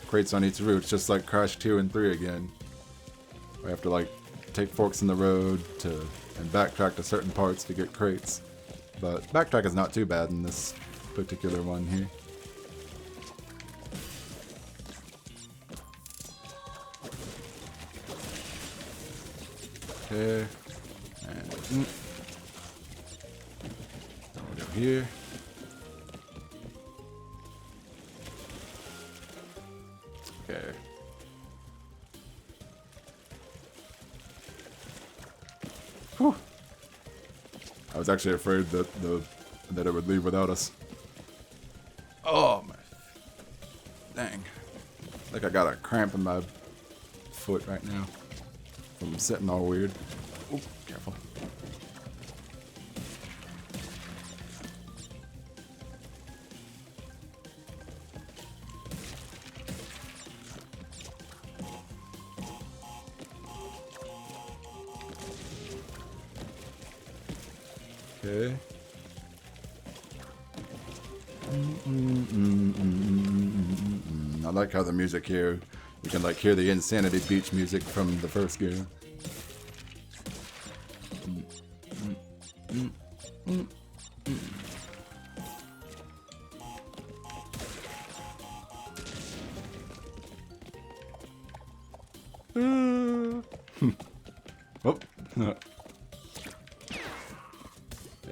Crates on each route, just like Crash 2 and 3 again. We have to, like, take forks in the road and backtrack to certain parts to get crates. But backtrack is not too bad in this particular one here. Okay, and we'll go here. Okay. Whew. I was actually afraid that it would leave without us. Oh my! Dang! Like I got a cramp in my foot right now. I'm sitting all weird. Oop, careful. Okay. I like how the music here, you can like hear the Insanity Beach music from the first game. Oh. Yeah,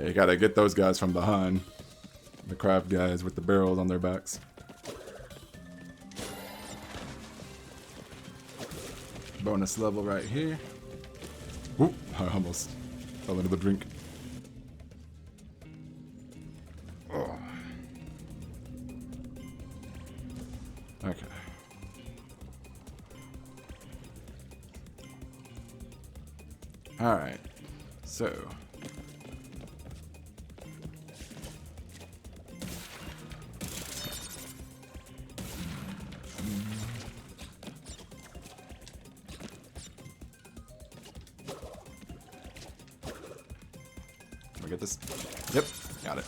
you gotta get those guys from behind. The crab guys with the barrels on their backs. Bonus level right here. Oop, I almost fell into the drink. Oh. Okay. Alright. So. I get this? Yep, got it.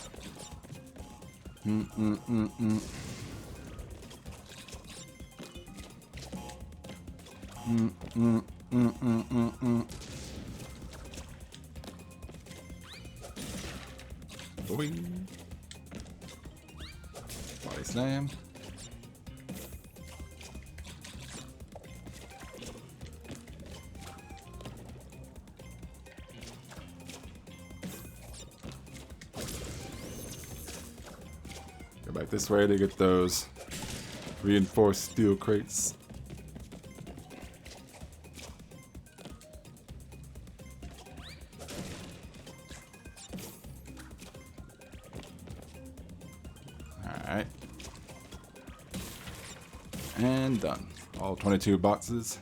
Boing. Body slam. Go back this way to get those reinforced steel crates. Alright. And done. All 22 boxes.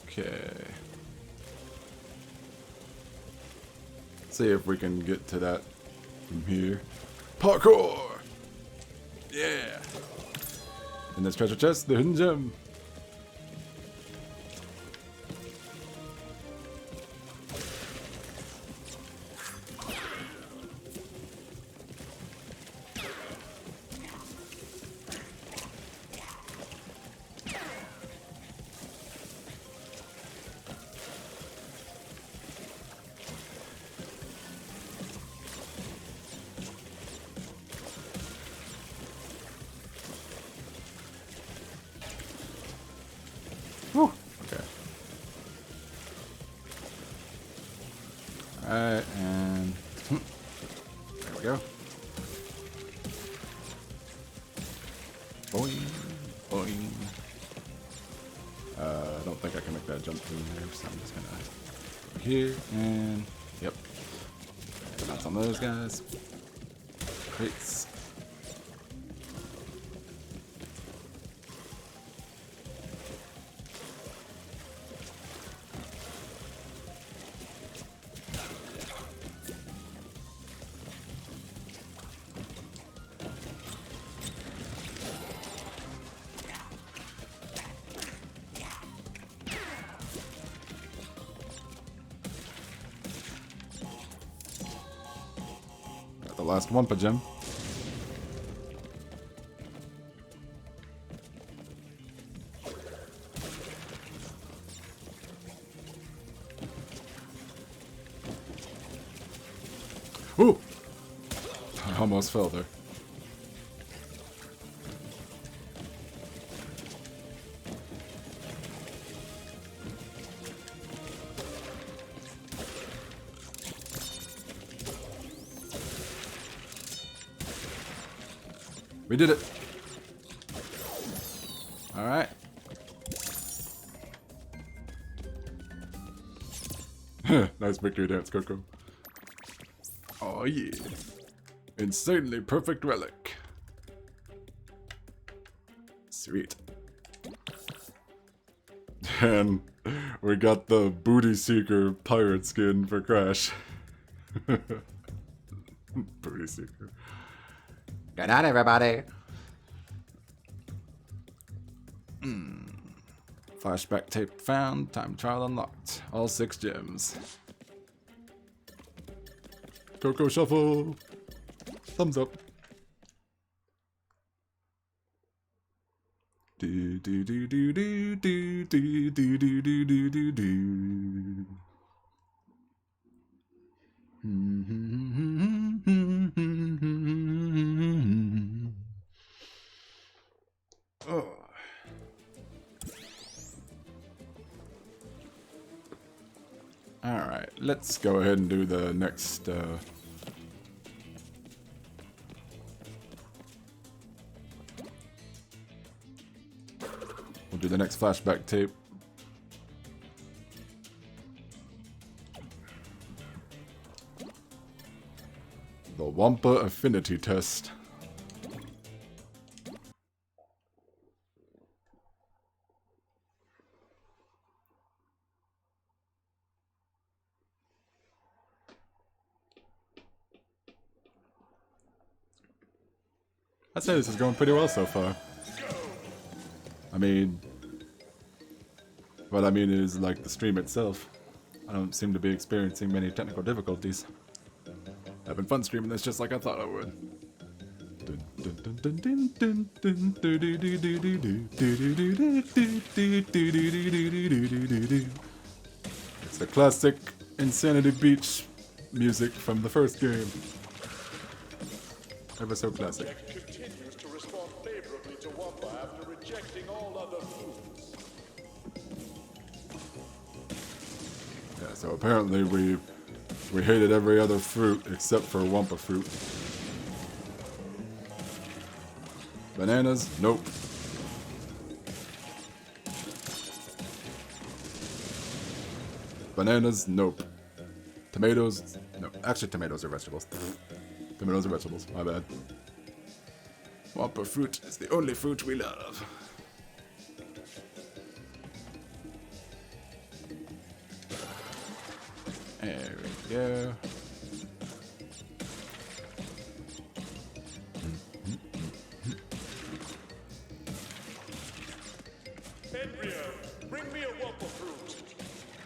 Okay. See if we can get to that from here. Parkour! Yeah! In this treasure chest, the hidden gem. Whew. Okay. Alright, and there we go. Boing, boing. I don't think I can make that jump through there, so I'm just gonna go here and yep. Bounce on those guys. Crates. The last Wumpa gem. Ooh! I almost fell there. We did it. All right. Nice victory dance, Coco. Oh yeah. Insanely perfect relic. Sweet. And we got the Booty Seeker pirate skin for Crash. Booty Seeker. Good night, everybody. Flashback tape found. Time trial unlocked. All 6 gems. Coco shuffle. Thumbs up. Do do do do do do do do do do do do do. Oh. All right, let's go ahead and do the next. We'll do the next flashback tape. The Wumpa Affinity Test. I'd say this is going pretty well so far. I mean, what I mean is like the stream itself. I don't seem to be experiencing many technical difficulties. Having fun streaming this just like I thought I would. It's the classic Insanity Beach music from the first game. Ever so classic. Continues to respond favorably to Wumpa after rejecting all other foods. So apparently we hated every other fruit except for Wumpa fruit. Bananas? Nope. Bananas? Nope. Tomatoes? No. Actually, tomatoes are vegetables. Tomatoes are vegetables. My bad. Wumpa fruit is the only fruit we love. There we go. Henrietta, bring me a Wumpa fruit.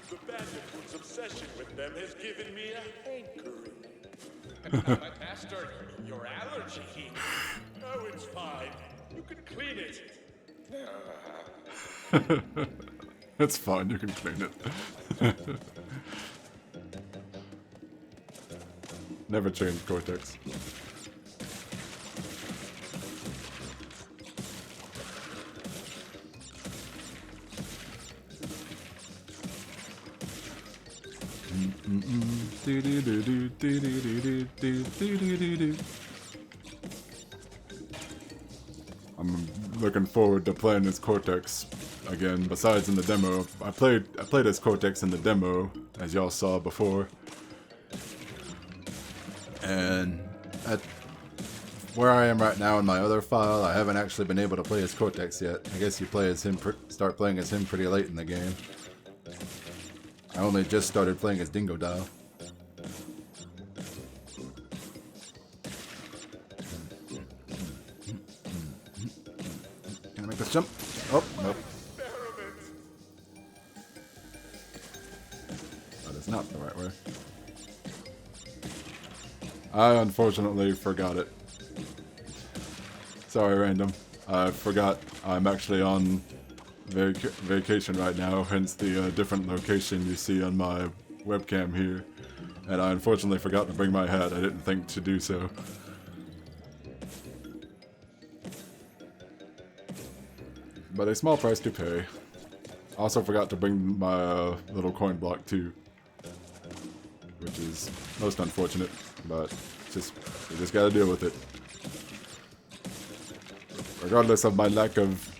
The Bandicoot's obsession with them has given me a hankering. Master, your allergy. Oh, it's fine. You can clean it. It's fine, you can clean it. Never change Cortex. I'm looking forward to playing as Cortex again. Besides in the demo, I played as Cortex in the demo, as y'all saw before. And at where I am right now in my other file, I haven't actually been able to play as Cortex yet. I guess you play as him, start playing as him pretty late in the game. I only just started playing as Dingo Dial. Can I make this jump? Oh, nope. That is not the right way. I unfortunately forgot it. Sorry, random. I forgot I'm actually on vacation right now, hence the different location you see on my webcam here. And I unfortunately forgot to bring my hat. I didn't think to do so. But a small price to pay. Also forgot to bring my little coin block too. Which is most unfortunate, but we just gotta deal with it. Regardless of my lack of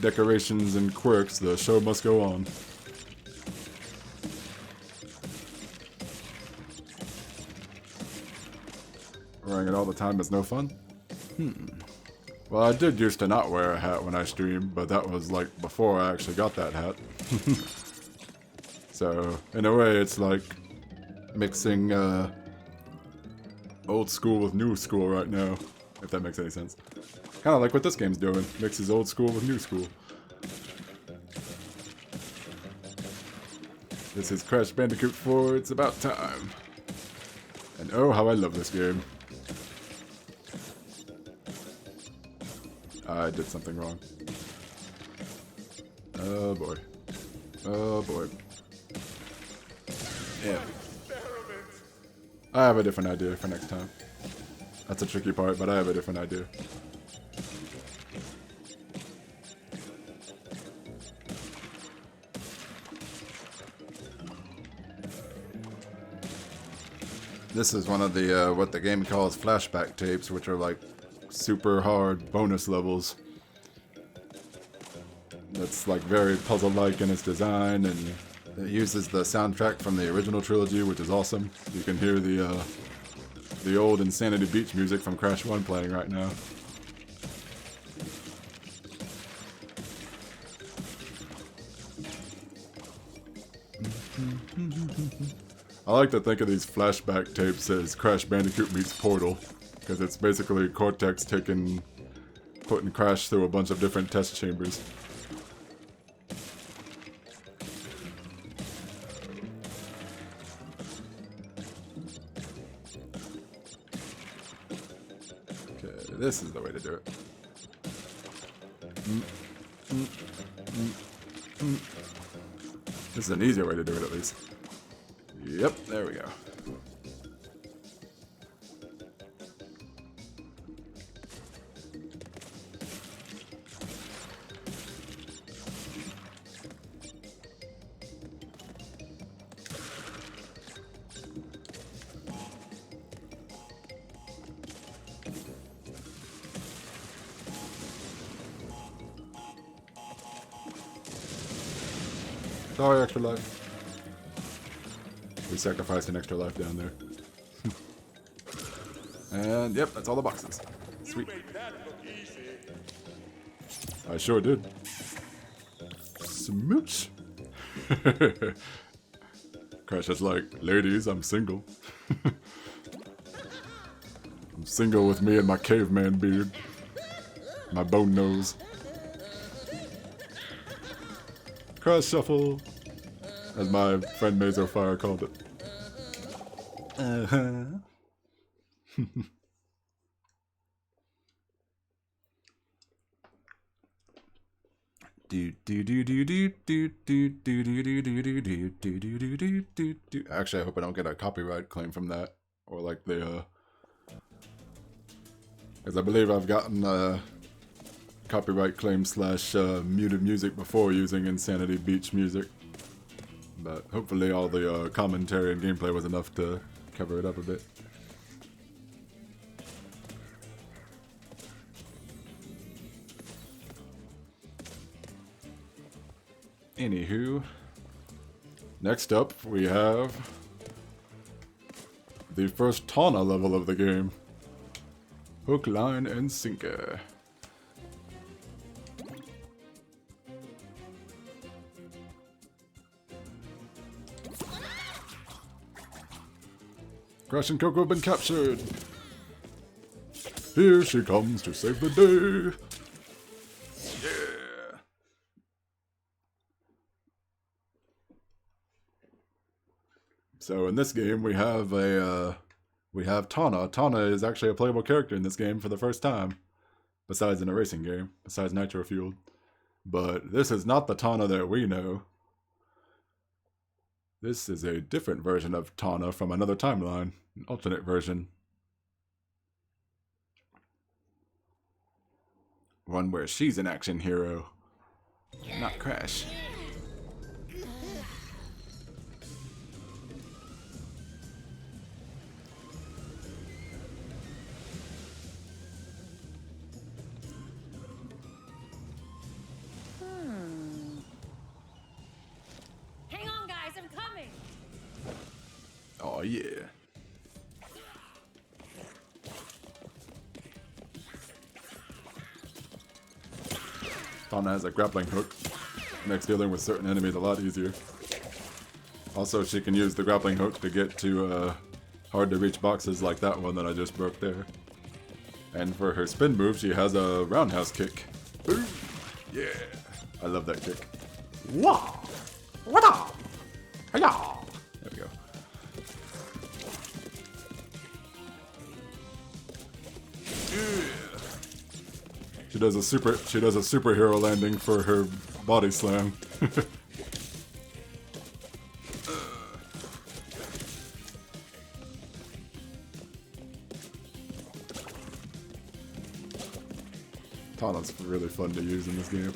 decorations and quirks, the show must go on. Wearing it all the time is no fun? Well, I did used to not wear a hat when I streamed, but that was like before I actually got that hat. So, in a way, it's like mixing old school with new school right now, if that makes any sense. Kind of like what this game's doing, mixes old school with new school. This is Crash Bandicoot 4, it's about time. And oh, how I love this game. I did something wrong. Oh boy. Oh boy. Yeah. I have a different idea for next time. That's a tricky part, but I have a different idea. This is one of the, what the game calls flashback tapes, which are like super hard bonus levels. That's like very puzzle-like in its design, and it uses the soundtrack from the original trilogy, which is awesome. You can hear the old Insanity Beach music from Crash 1 playing right now. I like to think of these flashback tapes as Crash Bandicoot meets Portal, because it's basically Cortex putting Crash through a bunch of different test chambers. Okay, this is the way to do it. This is an easier way to do it, at least. Yep, there we go. Sorry, extra life. We sacrificed an extra life down there. And yep, that's all the boxes. Sweet. I sure did. Smooch. Crash is like, ladies, I'm single. I'm single with me and my caveman beard. My bone nose. Crash shuffle. As my friend Mazo Fire called it. Uh-huh. Actually, I hope I don't get a copyright claim from that, or like the because I believe I've gotten a copyright claim / muted music before using Insanity Beach music, but hopefully all the commentary and gameplay was enough to cover it up a bit. Anywho, next up we have the first Tawna level of the game. Hook, line, and sinker. Crash and Coco have been captured. Here she comes to save the day. Yeah. So in this game we have Tawna. Tawna is actually a playable character in this game for the first time, besides in a racing game, besides Nitro Fueled. But this is not the Tawna that we know. This is a different version of Tawna from another timeline, an alternate version. One where she's an action hero, not Crash. Hang on, guys, I'm coming. Oh yeah. Tawna has a grappling hook, makes dealing with certain enemies a lot easier. Also, she can use the grappling hook to get to hard to reach boxes like that one that I just broke there. And for her spin move, she has a roundhouse kick. Boom! Yeah, I love that kick. Wow! Wada! Hiya! There we go. She does a superhero landing for her body slam. Tawna's really fun to use in this game.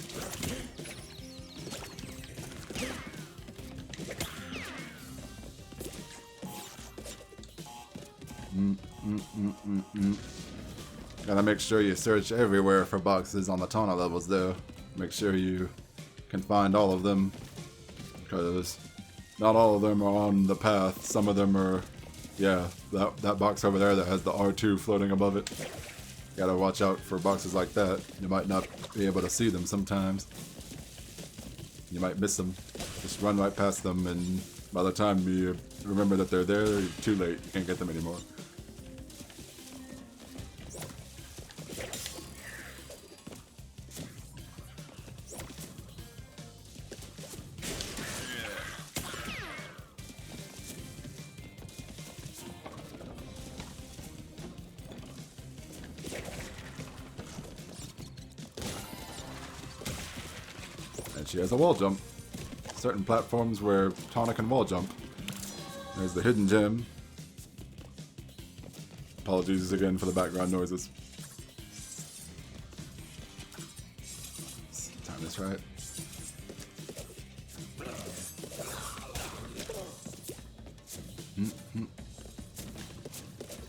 Gotta make sure you search everywhere for boxes on the Tawna levels though. Make sure you can find all of them, because not all of them are on the path. Some of them are, yeah, that box over there that has the R2 floating above it. Gotta watch out for boxes like that. You might not be able to see them sometimes. You might miss them. Just run right past them, and by the time you remember that they're there, you're too late. You can't get them anymore. She has a wall jump. Certain platforms where Tawna can wall jump. There's the hidden gem. Apologies again for the background noises. Let's time this right.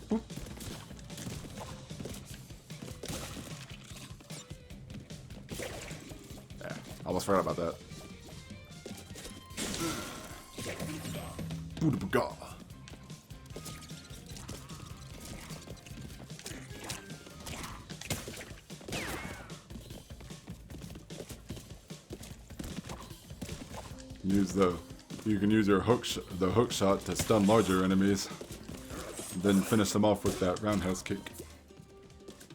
Boop. Almost forgot about that. Boodabaga. You can use your hook shot to stun larger enemies, then finish them off with that roundhouse kick.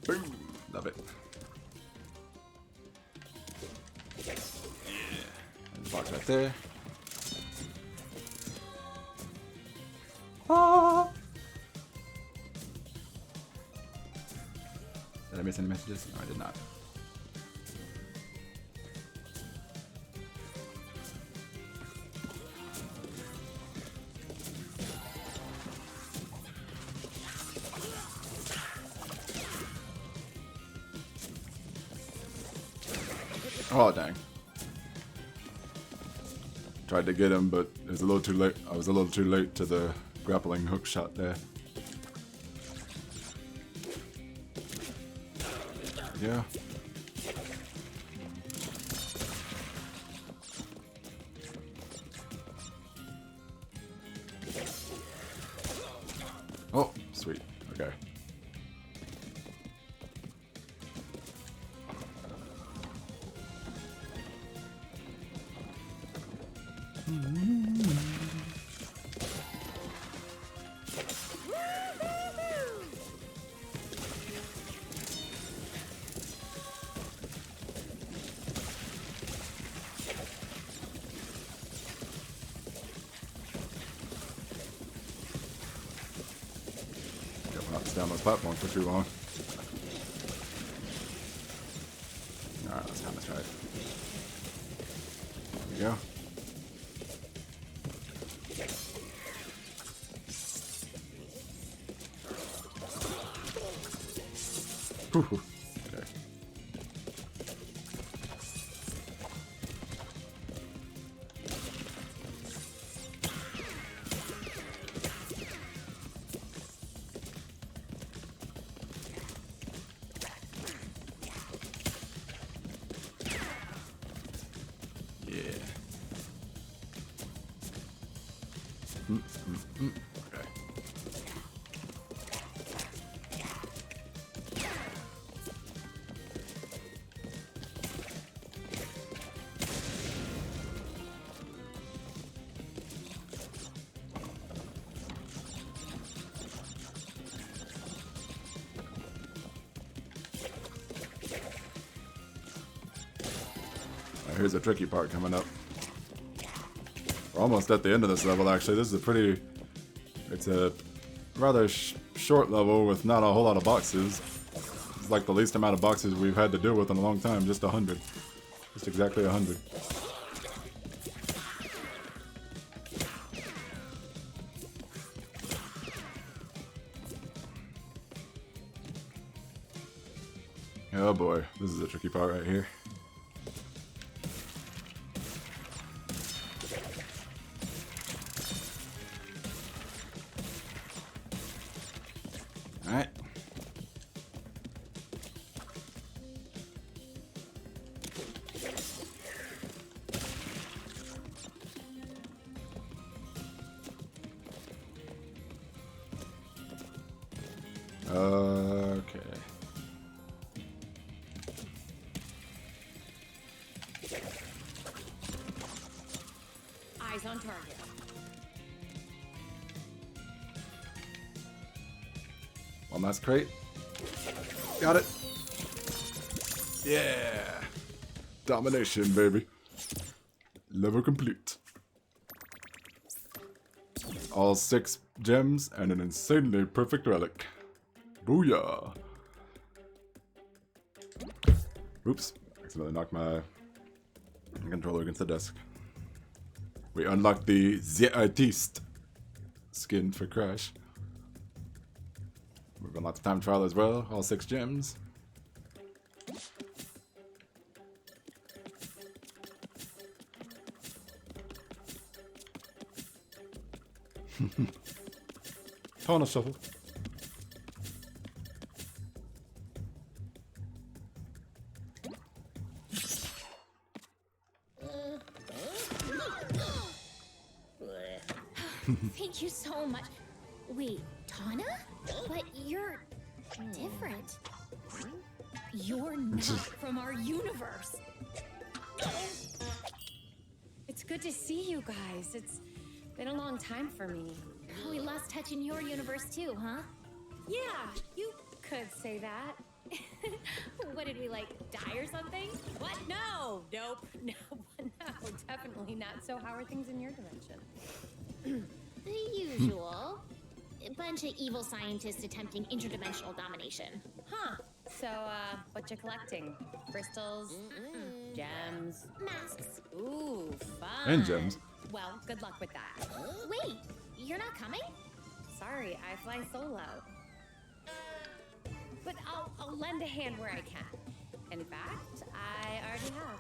Boom! Love it. Yeah. Box right there. Ah! Did I miss any messages? No, I did not. Oh dang. Tried to get him, but it was a little too late. I was a little too late to the grappling hook shot there. Yeah. Oh, sweet. Okay. Down those platforms for too long. Alright, let's time this right. There we go. Whew. Okay. Okay. Now here's a tricky part coming up. We're almost at the end of this level, actually. This is it's a rather short level with not a whole lot of boxes. It's like the least amount of boxes we've had to deal with in a long time, just 100. Just exactly 100. Oh boy, this is a tricky part right here. Alright. Okay. Eyes on target. One last crate. Got it. Yeah. Domination, baby. Level complete. All 6 gems and an insanely perfect relic. Booyah. Oops. Accidentally knocked my controller against the desk. We unlocked the Artiste skin for Crash. We've unlocked the time trial as well, all 6 gems. Taunt shuffle. Thank you so much. Wait, Tana? But you're different. You're not from our universe. It's good to see you guys. It's been a long time for me. We lost touch in your universe too, huh? Yeah, you could say that. What did we, like, die or something? What? No, nope, no, definitely not. So how are things in your dimension? The usual. A bunch of evil scientists attempting interdimensional domination. Huh. So, what you collecting? Crystals? Gems? Masks. Ooh, fun. And gems. Well, good luck with that. Wait, you're not coming? Sorry, I fly solo. But I'll lend a hand where I can. In fact, I already have.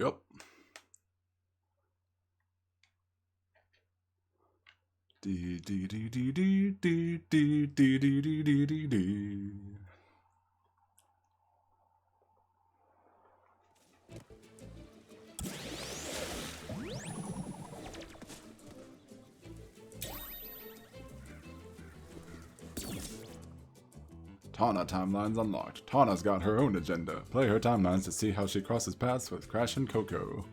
Yup. Tana timelines unlocked. Tana's got her own agenda. Play her timelines to see how she crosses paths with Crash and Coco.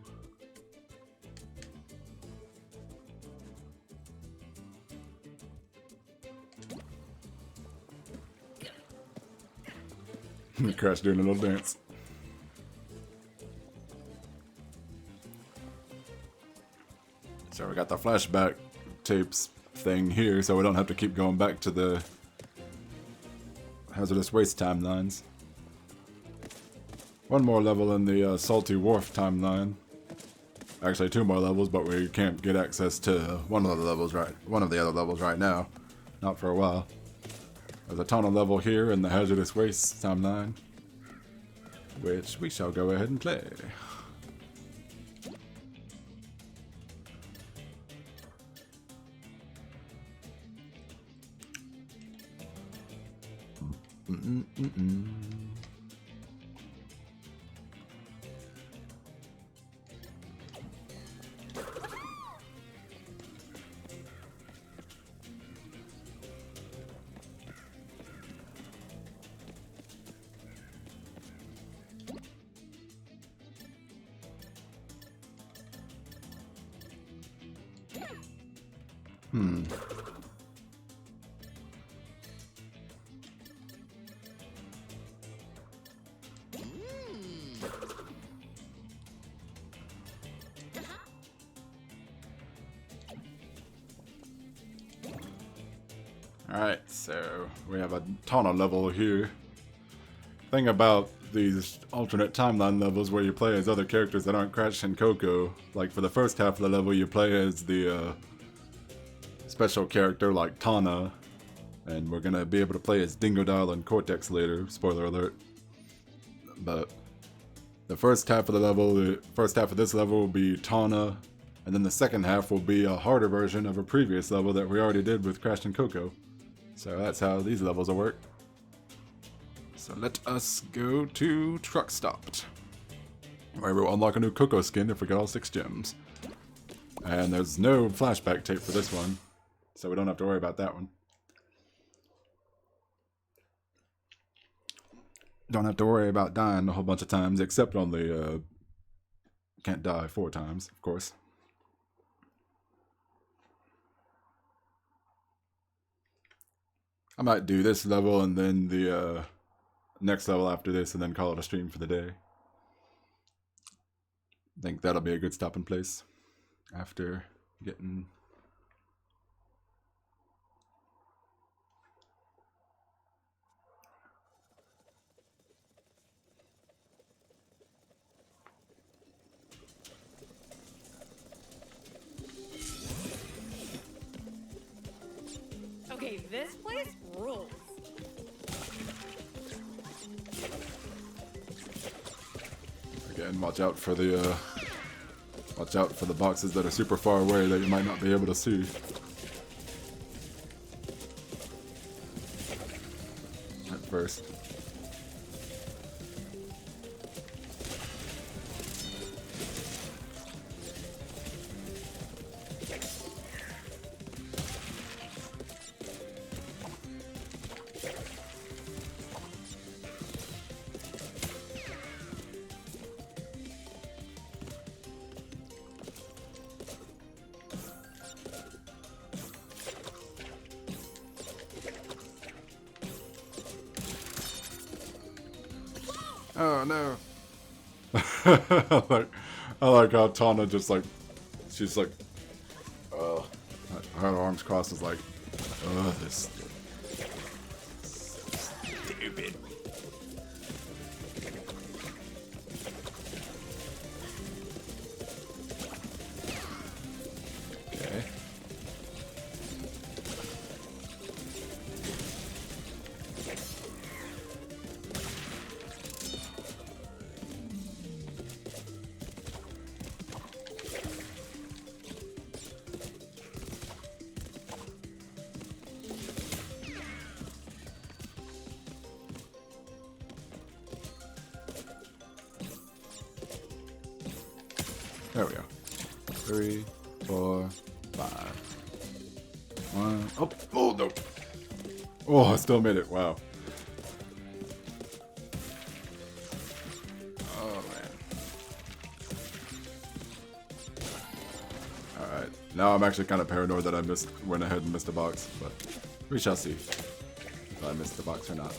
Crash doing a little dance. So we got the flashback tapes thing here, so we don't have to keep going back to the hazardous waste timelines. One more level in the Salty Wharf timeline. Actually, 2 more levels, but we can't get access to one of the other levels right now. Not for a while. There's a Tana level here in the hazardous waste timeline, which we shall go ahead and play. Alright, so we have a Tana level here. Thing about these alternate timeline levels where you play as other characters that aren't Crash and Coco, like for the first half of the level you play as the special character like Tana, and we're gonna be able to play as Dingodile and Cortex later, spoiler alert. But the first half of the level, the first half of this level will be Tana, and then the second half will be a harder version of a previous level that we already did with Crash and Coco. So that's how these levels will work. So let us go to Truck Stopped, where we'll unlock a new Coco skin if we get all 6 gems. And there's no flashback tape for this one, so we don't have to worry about that one. Don't have to worry about dying a whole bunch of times, except on the can't die 4 times, of course. I might do this level and then the next level after this and then call it a stream for the day. I think that'll be a good stopping place after getting... Okay, this place rules. Again, watch out for the boxes that are super far away that you might not be able to see. first. Oh no. I like how Tana just like, she's like, her arms crossed is like, this stupid. Okay. There we go. 3, 4, 5. 1. Oh, oh no. Oh, I still made it. Wow. Oh man. Alright. Now I'm actually kind of paranoid that I went ahead and missed a box, but we shall see if I missed the box or not.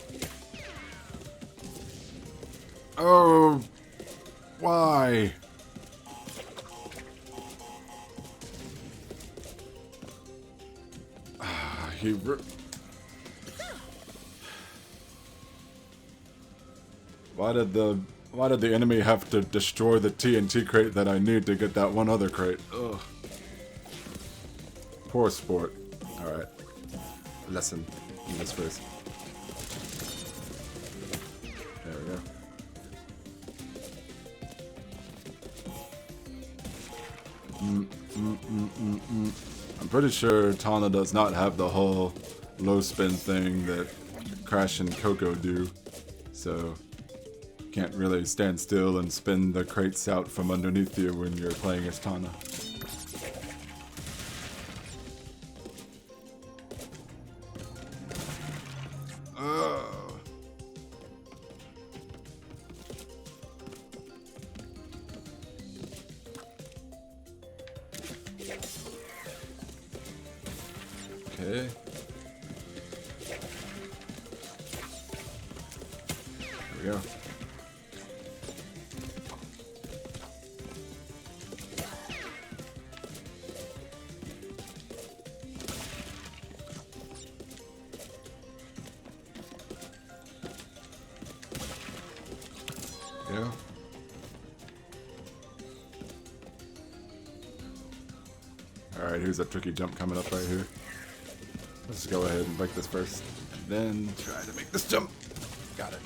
Oh, why? Why did the enemy have to destroy the TNT crate that I need to get that one other crate? Ugh. Poor sport. Alright. Lesson. Do this first. There we go. I'm pretty sure Tana does not have the whole low spin thing that Crash and Coco do, so can't really stand still and spin the crates out from underneath you when you're playing as Tana. Okay. There we go. Yeah. Alright, here's that tricky jump coming up right here. Let's go ahead and break this first, and then try to make this jump. Got it.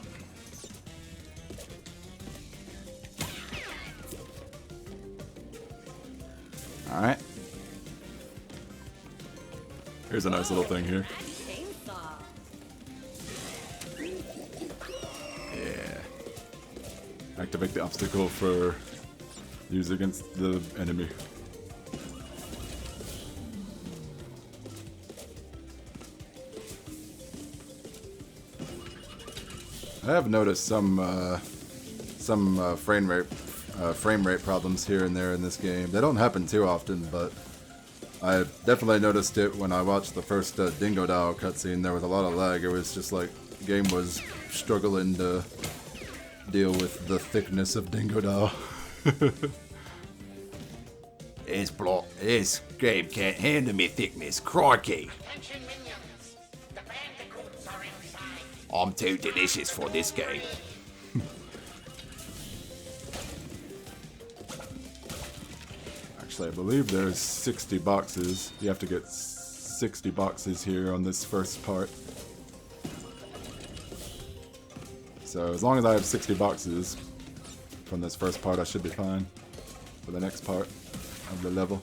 Alright. Here's a nice little thing here. Yeah. Activate the obstacle for use against the enemy. I have noticed some frame rate problems here and there in this game. They don't happen too often, but I definitely noticed it when I watched the first Dingo Dow cutscene. There was a lot of lag. It was just like the game was struggling to deal with the thickness of Dingo Dow. This game can't handle me thickness, crikey. Attention minions! The Bandicoots are inside. I'm too delicious for this game. Actually, I believe there's 60 boxes. You have to get 60 boxes here on this first part. So as long as I have 60 boxes from this first part, I should be fine for the next part of the level.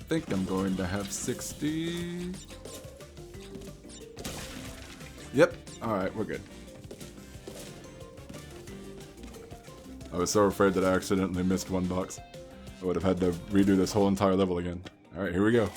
think I'm going to have 60. Yep. Alright, we're good. I was so afraid that I accidentally missed one box. I would have had to redo this whole entire level again. Alright, here we go.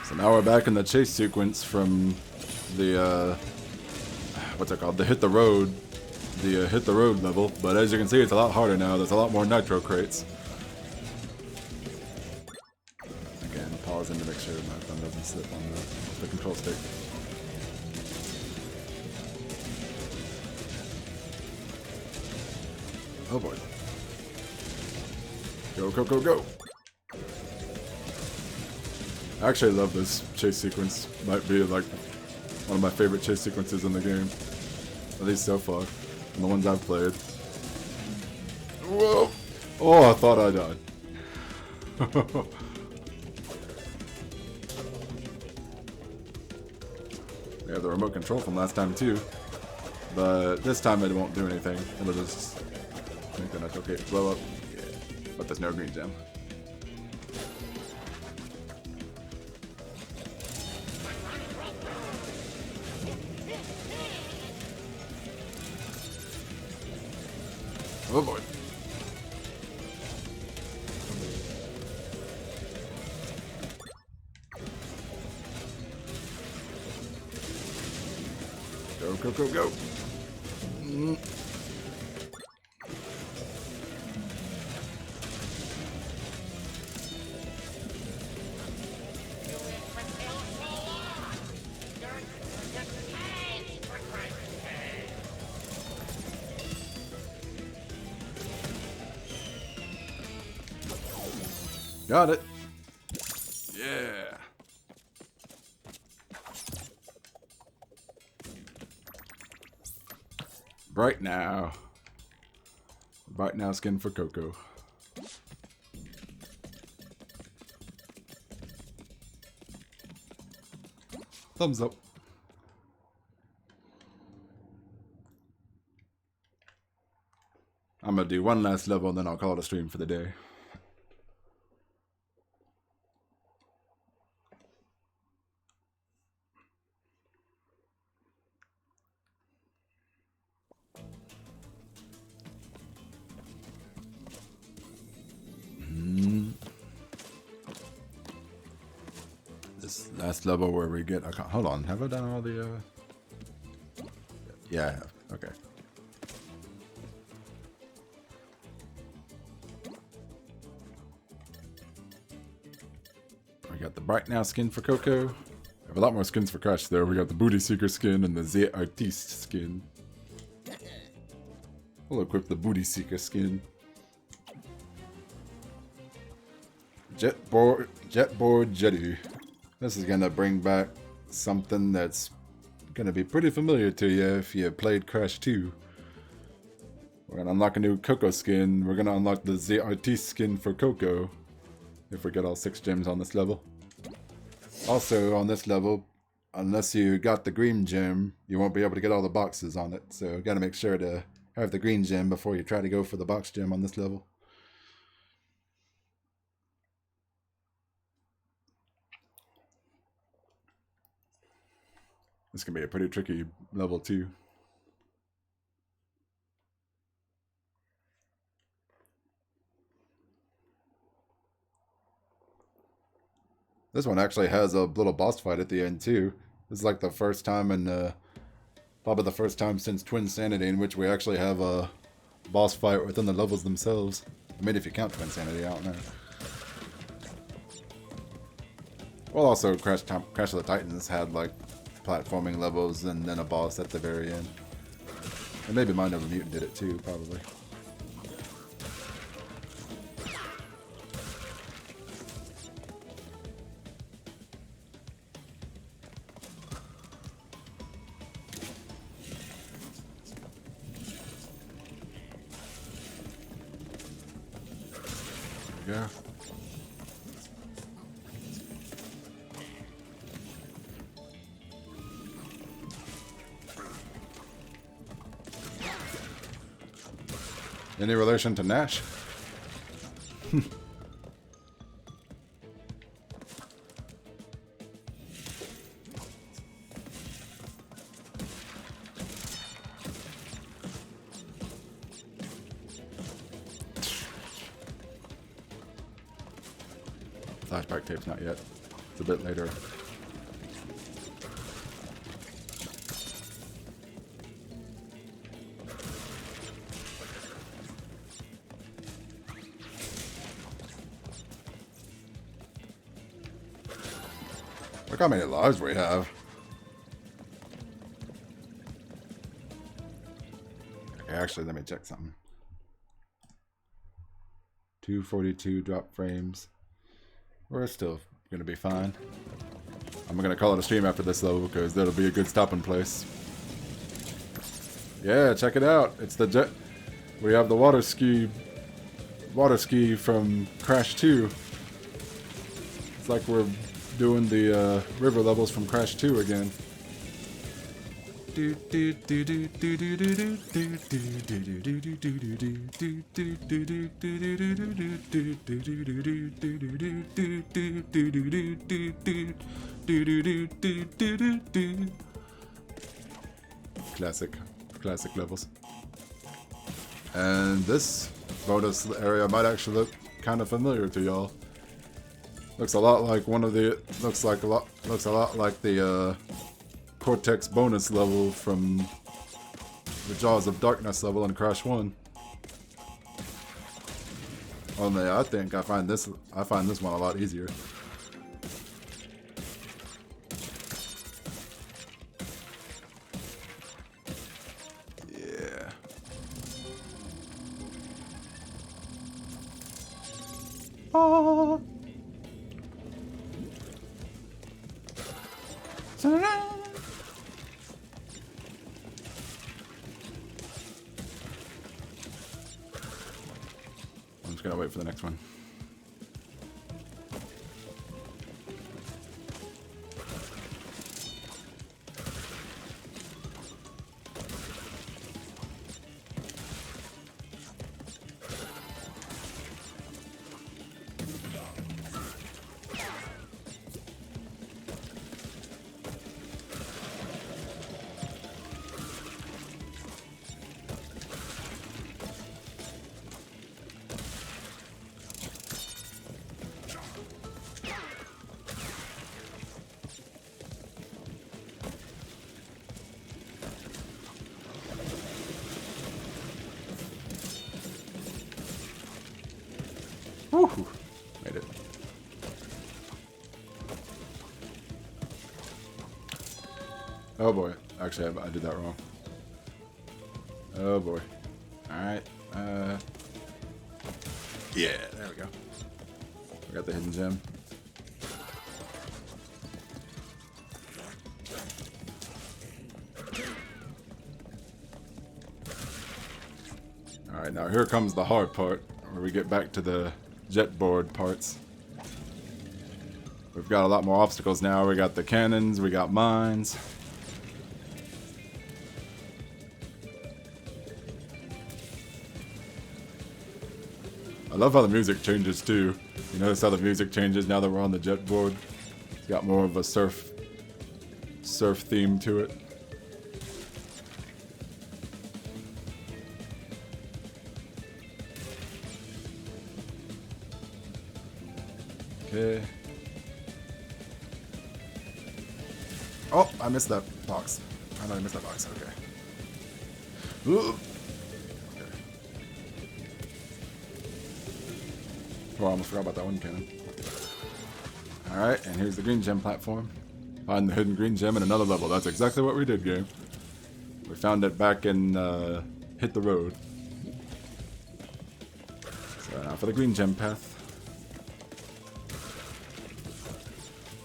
So now we're back in the chase sequence from the, what's it called? The Hit the Road. The Hit the Road level. But as you can see, it's a lot harder now. There's a lot more nitro crates. Again, pausing to make sure my thumb doesn't slip on the control stick. Oh boy. Go, go, go, go! I actually love this chase sequence. Might be like one of my favorite chase sequences in the game. At least so far. And the ones I've played. Whoa! Oh, I thought I died. We have the remote control from last time too. But this time it won't do anything. It'll just make the nitro crate blow up. Yeah. But there's no green gem. Oh boy. Go, go, go, go. Got it. Yeah. Bright now. Bright now skin for Coco. Thumbs up. I'm gonna do one last level and then I'll call it a stream for the day. This last level where we get... hold on, have I done all the... Yeah, I have. Okay. We got the Bright Now skin for Coco. We have a lot more skins for Crash though. We got the Booty Seeker skin and the Z Artiste skin. We'll equip the Booty Seeker skin. Jetboard Jetty. This is gonna bring back something that's gonna be pretty familiar to you if you played Crash 2. We're gonna unlock a new Coco skin. We're gonna unlock the Z Artiste skin for Coco if we get all 6 gems on this level. Also on this level, unless you got the green gem, you won't be able to get all the boxes on it. So you gotta make sure to have the green gem before you try to go for the box gem on this level. This can be a pretty tricky level too. This one actually has a little boss fight at the end too. This is like the first time in, probably the first time since Twinsanity in which we actually have a boss fight within the levels themselves. I mean, if you count Twinsanity, I don't know. Well, also Crash of the Titans had like platforming levels and then a boss at the very end. And maybe Mind of a Mutant did it too, probably. we go. Any relation to Nash? Flashback tape's not yet. It's a bit later. Look how many lives we have. Okay, actually, let me check something. 242 drop frames. We're still gonna be fine. I'm gonna call it a stream after this level because that'll be a good stopping place. Yeah, check it out. It's the jet. We have the water ski from Crash 2. It's like we're doing the river levels from Crash 2 again. Classic levels. And this bonus area might actually look kind of familiar to y'all. Looks a lot like one of the looks a lot like the Cortex bonus level from the Jaws of Darkness level in Crash 1. Only I think I find this one a lot easier. Yeah. Oh. I'm just gonna wait for the next one. Woo! Made it. Oh boy. Actually, I did that wrong. Oh boy. Alright. Yeah, there we go. We got the hidden gem. Alright, now here comes the hard part, where we get back to the jet board parts. We've got a lot more obstacles now. We got the cannons, we got mines. I love how the music changes too. You notice how the music changes now that we're on the jet board? It's got more of a surf theme to it. Okay. Oh, I missed that box. I know I missed that box. Okay. Ooh. Okay. Oh, I almost forgot about that one cannon. Alright, and here's the green gem platform. Find the hidden green gem in another level. That's exactly what we did, game. We found it back in Hit the Road. So now for the green gem path.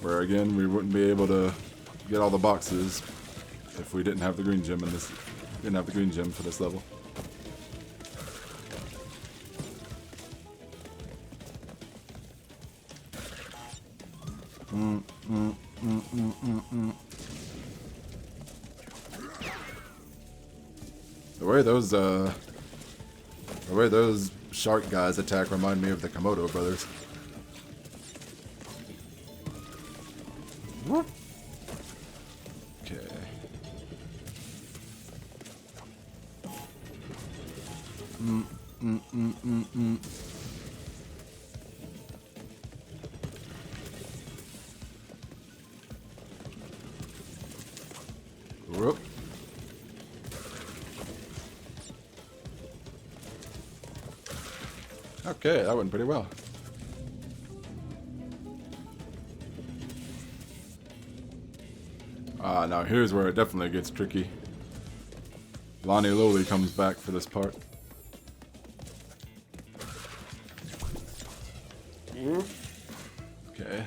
Where again, we wouldn't be able to get all the boxes if we didn't have the green gem in this. Didn't have the green gem for this level. The way those shark guys attack remind me of the Komodo brothers. Whoop. Okay. Whoop. Okay, that went pretty well. Ah, now here's where it definitely gets tricky. Lani-Loli comes back for this part. Okay.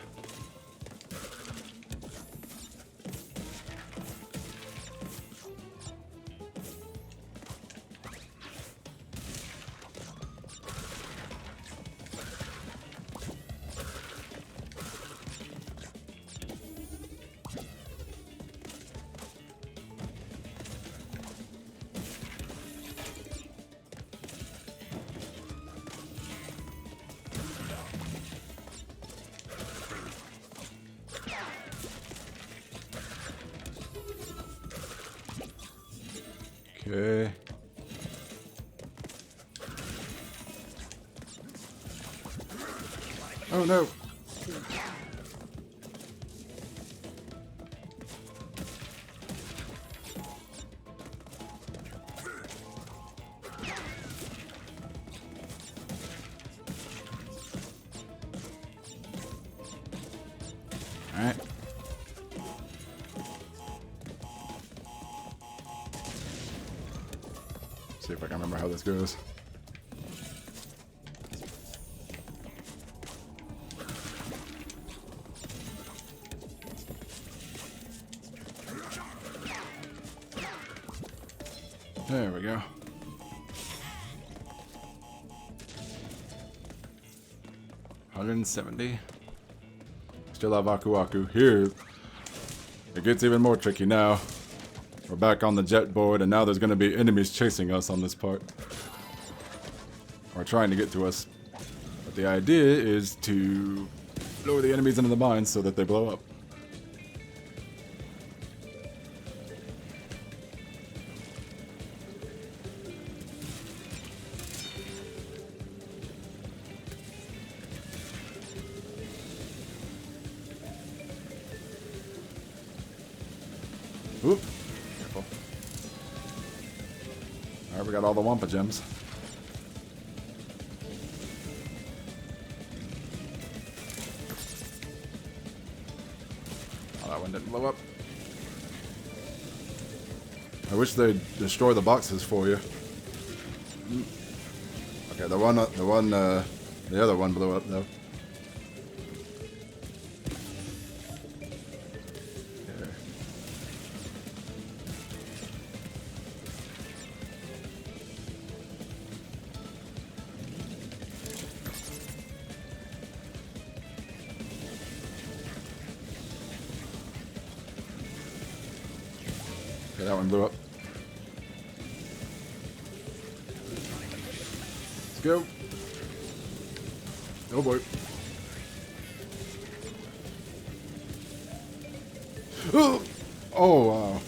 Okay. Oh no. All right. See if I can remember how this goes. There we go. $170. Still have Aku Aku. Here, it gets even more tricky now. We're back on the jet board, and now there's going to be enemies chasing us on this part. Or trying to get to us. But the idea is to lower the enemies into the mines so that they blow up. Oop. Careful. Alright, we got all the Wampa gems. Oh, that one didn't blow up. I wish they'd destroy the boxes for you. Okay, the other one blew up though. Okay, that one blew up. Let's go. Oh boy. Oh wow.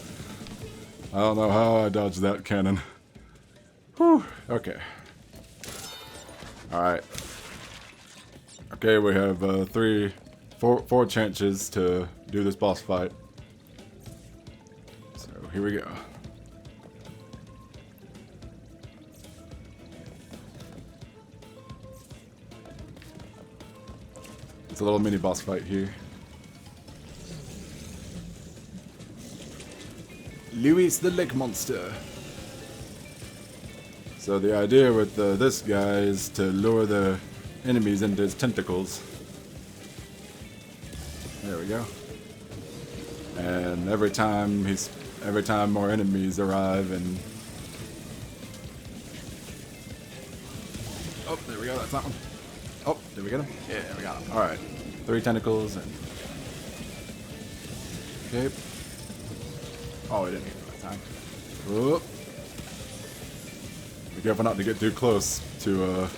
I don't know how I dodged that cannon. Whew. Okay. Alright. Okay, we have four chances to do this boss fight. So here we go. It's a little mini boss fight here. Louis the Lake Monster. So the idea with this guy is to lure the enemies into his tentacles. There we go. And every time more enemies arrive and... Oh, there we go, that's that one. Oh, did we get him? Yeah, we got him. Alright. 3 tentacles and Okay. Oh, I didn't need that time. Oh. Be careful not to get too close to,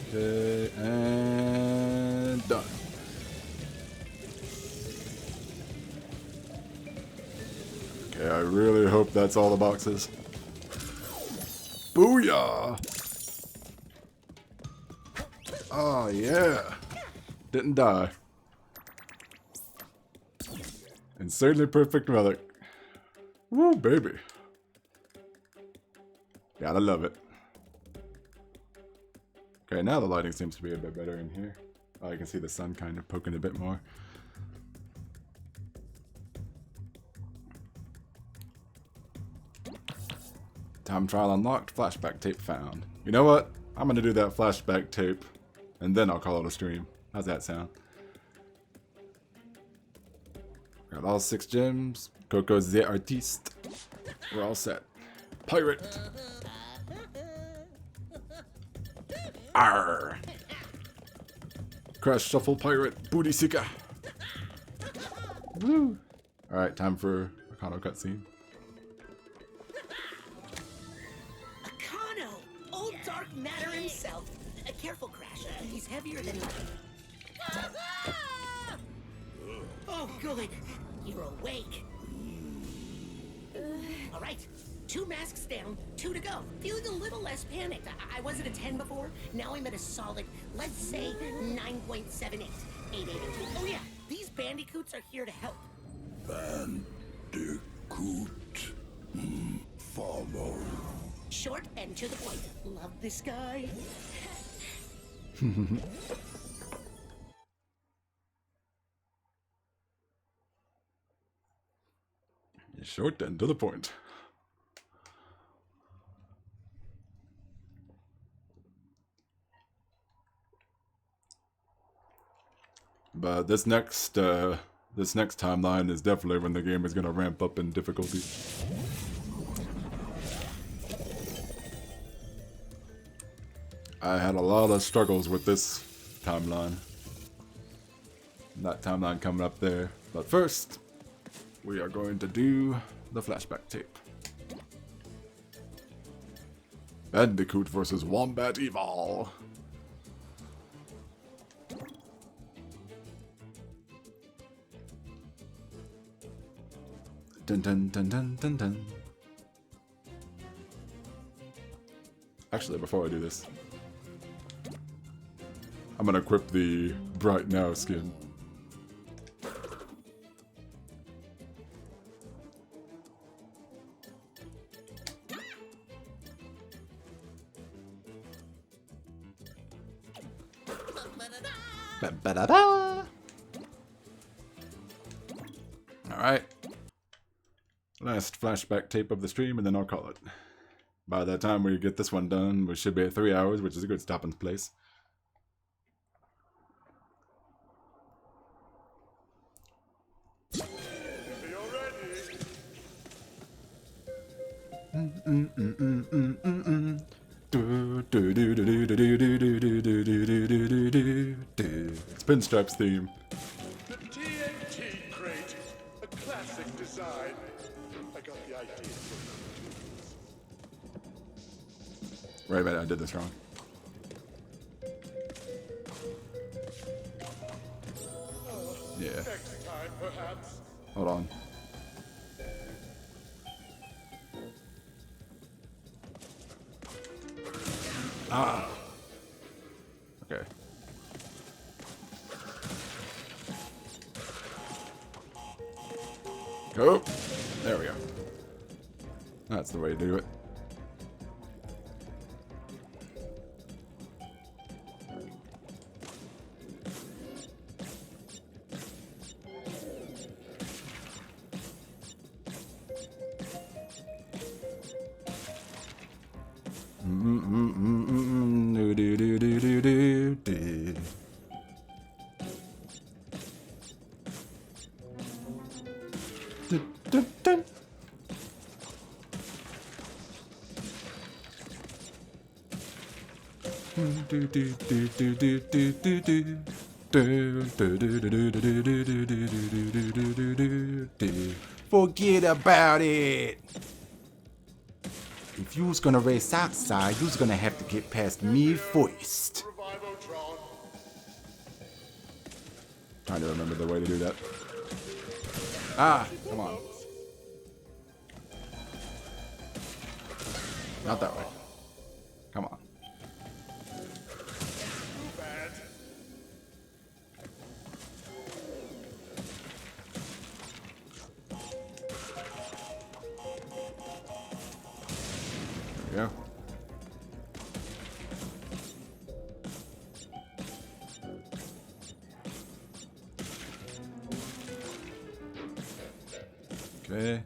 okay, and done. Okay, I really hope that's all the boxes. Booyah! Oh, yeah. Didn't die. Insanely perfect relic. Woo, baby. Gotta love it. Okay, now the lighting seems to be a bit better in here. Oh, you can see the sun kind of poking a bit more. Time trial unlocked, flashback tape found. You know what? I'm gonna do that flashback tape, and then I'll call it a stream. How's that sound? Got all 6 gems. Coco's the artiste. We're all set. Pirate! Arr! Crash Shuffle Pirate, Booty Seeker! Woo! Alright, time for a Kano cutscene. Akano! Old dark matter himself. Careful, Crash. He's heavier than life. Oh, good. You're awake. All right. 2 masks down, 2 to go. Feeling a little less panicked. I was at a 10 before. Now I'm at a solid, let's say, 9.78. 882. Oh yeah, these bandicoots are here to help. Bandicoot. Follow. Short and to the point. Love this guy. Short and to the point. But this next timeline is definitely when the game is gonna ramp up in difficulty. I had a lot of struggles with this timeline. That timeline coming up there. But first, we are going to do the flashback tape. Bandicoot versus Wombat Evil. Dun dun dun dun dun dun. Actually, before I do this, I'm gonna equip the Bright Now skin. Alright. Last flashback tape of the stream, and then I'll call it. By the time we get this one done, we should be at 3 hours, which is a good stopping place. It's Pinstripe's theme. The TNT crate. A classic design. I got the idea. Right, I did this wrong. Yeah. Next time, perhaps. Hold on. Ah. Okay. Go. There we go. That's the way to do it. Forget about it. If you was gonna race outside, you was gonna have to get past me first. Trying to remember the way to do that. Ah, come on. Not that way. Come on. There we go. Okay.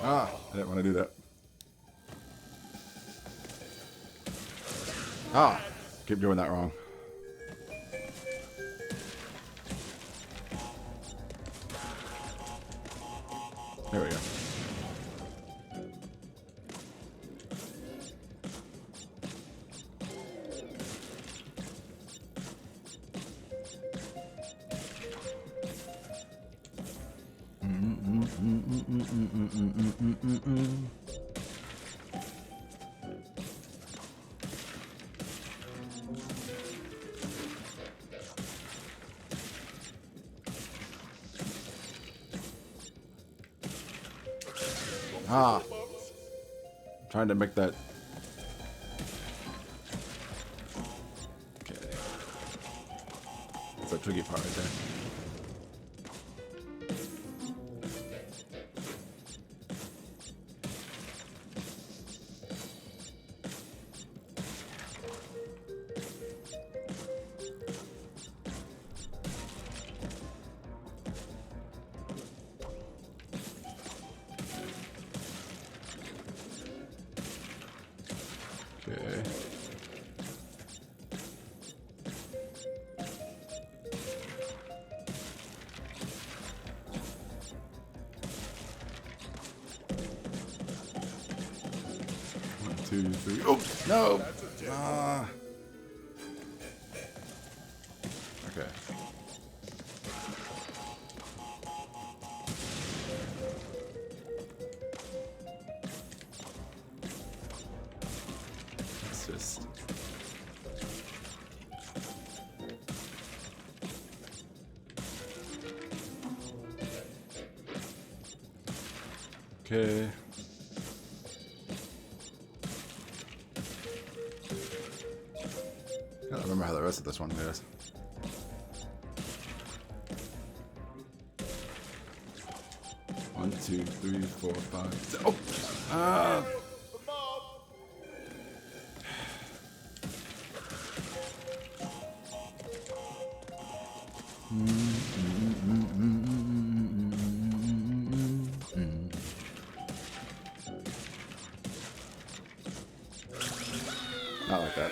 Ah, I didn't want to do that. Ah, keep doing that wrong. There we go. Ah, I'm trying to make that. Okay, that's a tricky part right there. Okay. One, two, three. Oh no! Ah. Okay. It's just. Okay. I don't remember how the rest of this one goes. One, two, three, four, five, six. Oh! Ah! Not like that.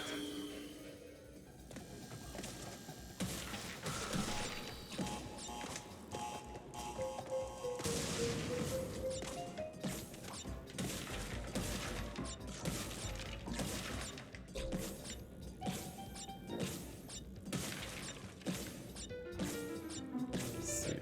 Let's see.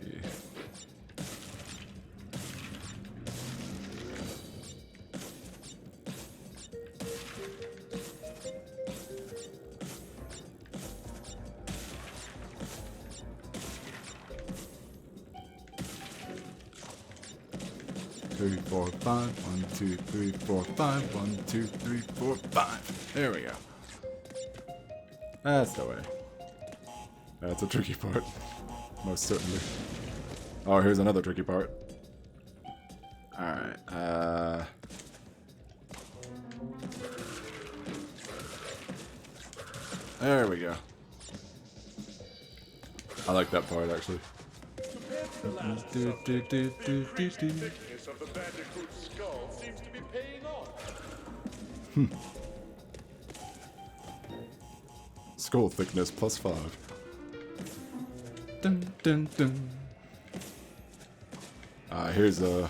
Three, four, five. 1, 2, 3, 4, 5. 1, 2, 3, 4, 5. There we go. That's the way. That's a tricky part. Most certainly. Oh, here's another tricky part. Alright, there we go. I like that part, actually. The thickness of the Bandicoot's skull seems to be paying off. Skull thickness +5. Dun dun dun. Here's a.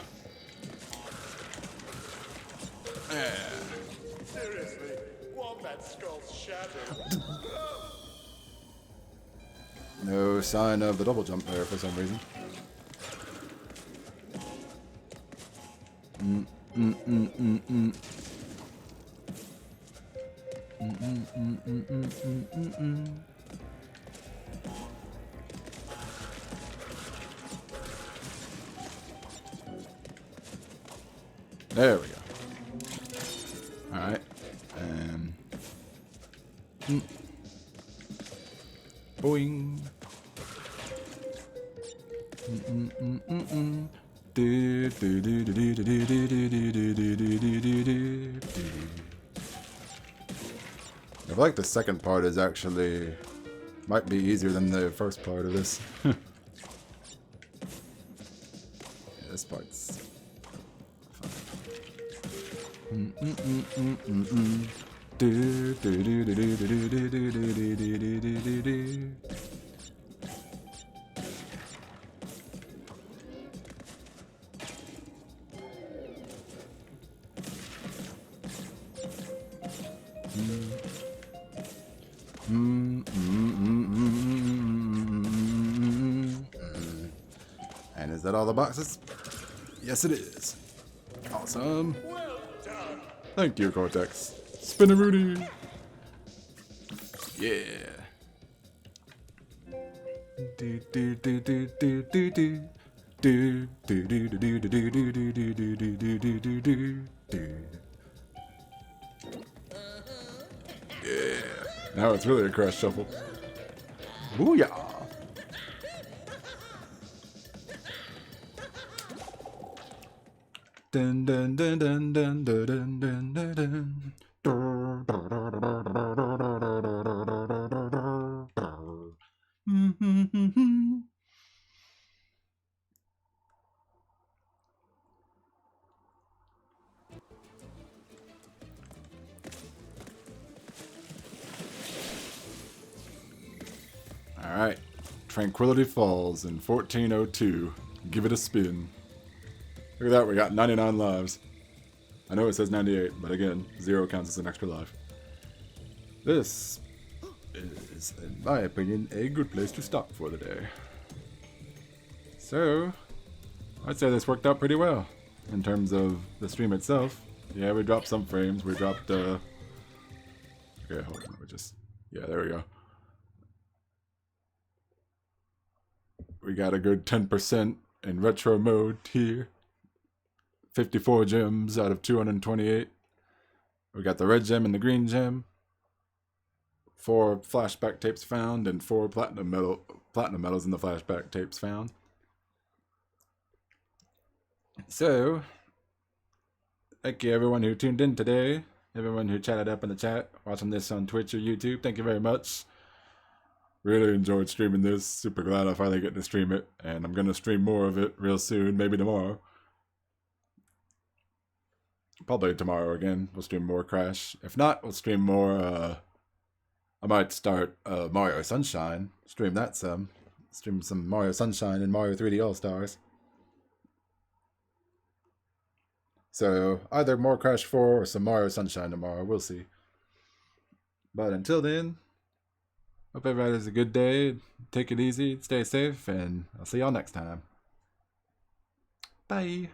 Seriously, won't that skull shatter? No sign of the double jump there for some reason. There we go. Alright. And boing. Do do do do do do do do do do do do do do. I feel like the second part is actually might be easier than the first part of this. Yeah, this part's fun. Do do do do do do do do do do do do do. And is that all the boxes? Yes, it is. Awesome. Well done. Thank you, Cortex. Spin-a-rooney. Yeah. Do do do do do do do. Do do do do do do do do do do do do do do do do. Yeah. Now it's really a crash shuffle. Booyah! Dun dun dun dun dun dun dun dun dun dun. Alright. Tranquility Falls in 1402. Give it a spin. Look at that, we got 99 lives. I know it says 98, but again, 0 counts as an extra life. This is, in my opinion, a good place to stop for the day. So, I'd say this worked out pretty well in terms of the stream itself. Yeah, we dropped some frames. We dropped, okay, hold on, yeah, there we go. We got a good 10% in retro mode here. 54 gems out of 228. We got the red gem and the green gem. 4 flashback tapes found and 4 platinum medals in the flashback tapes found. So, thank you everyone who tuned in today. Everyone who chatted up in the chat, watching this on Twitch or YouTube. Thank you very much. Really enjoyed streaming this. Super glad I finally get to stream it. And I'm going to stream more of it real soon, maybe tomorrow. Probably tomorrow again. We'll stream more Crash. If not, we'll stream more, I might start Mario Sunshine. Stream that some. Stream some Mario Sunshine and Mario 3D All-Stars. So, either more Crash 4 or some Mario Sunshine tomorrow. We'll see. But until then, hope everybody has a good day. Take it easy, stay safe, and I'll see y'all next time. Bye.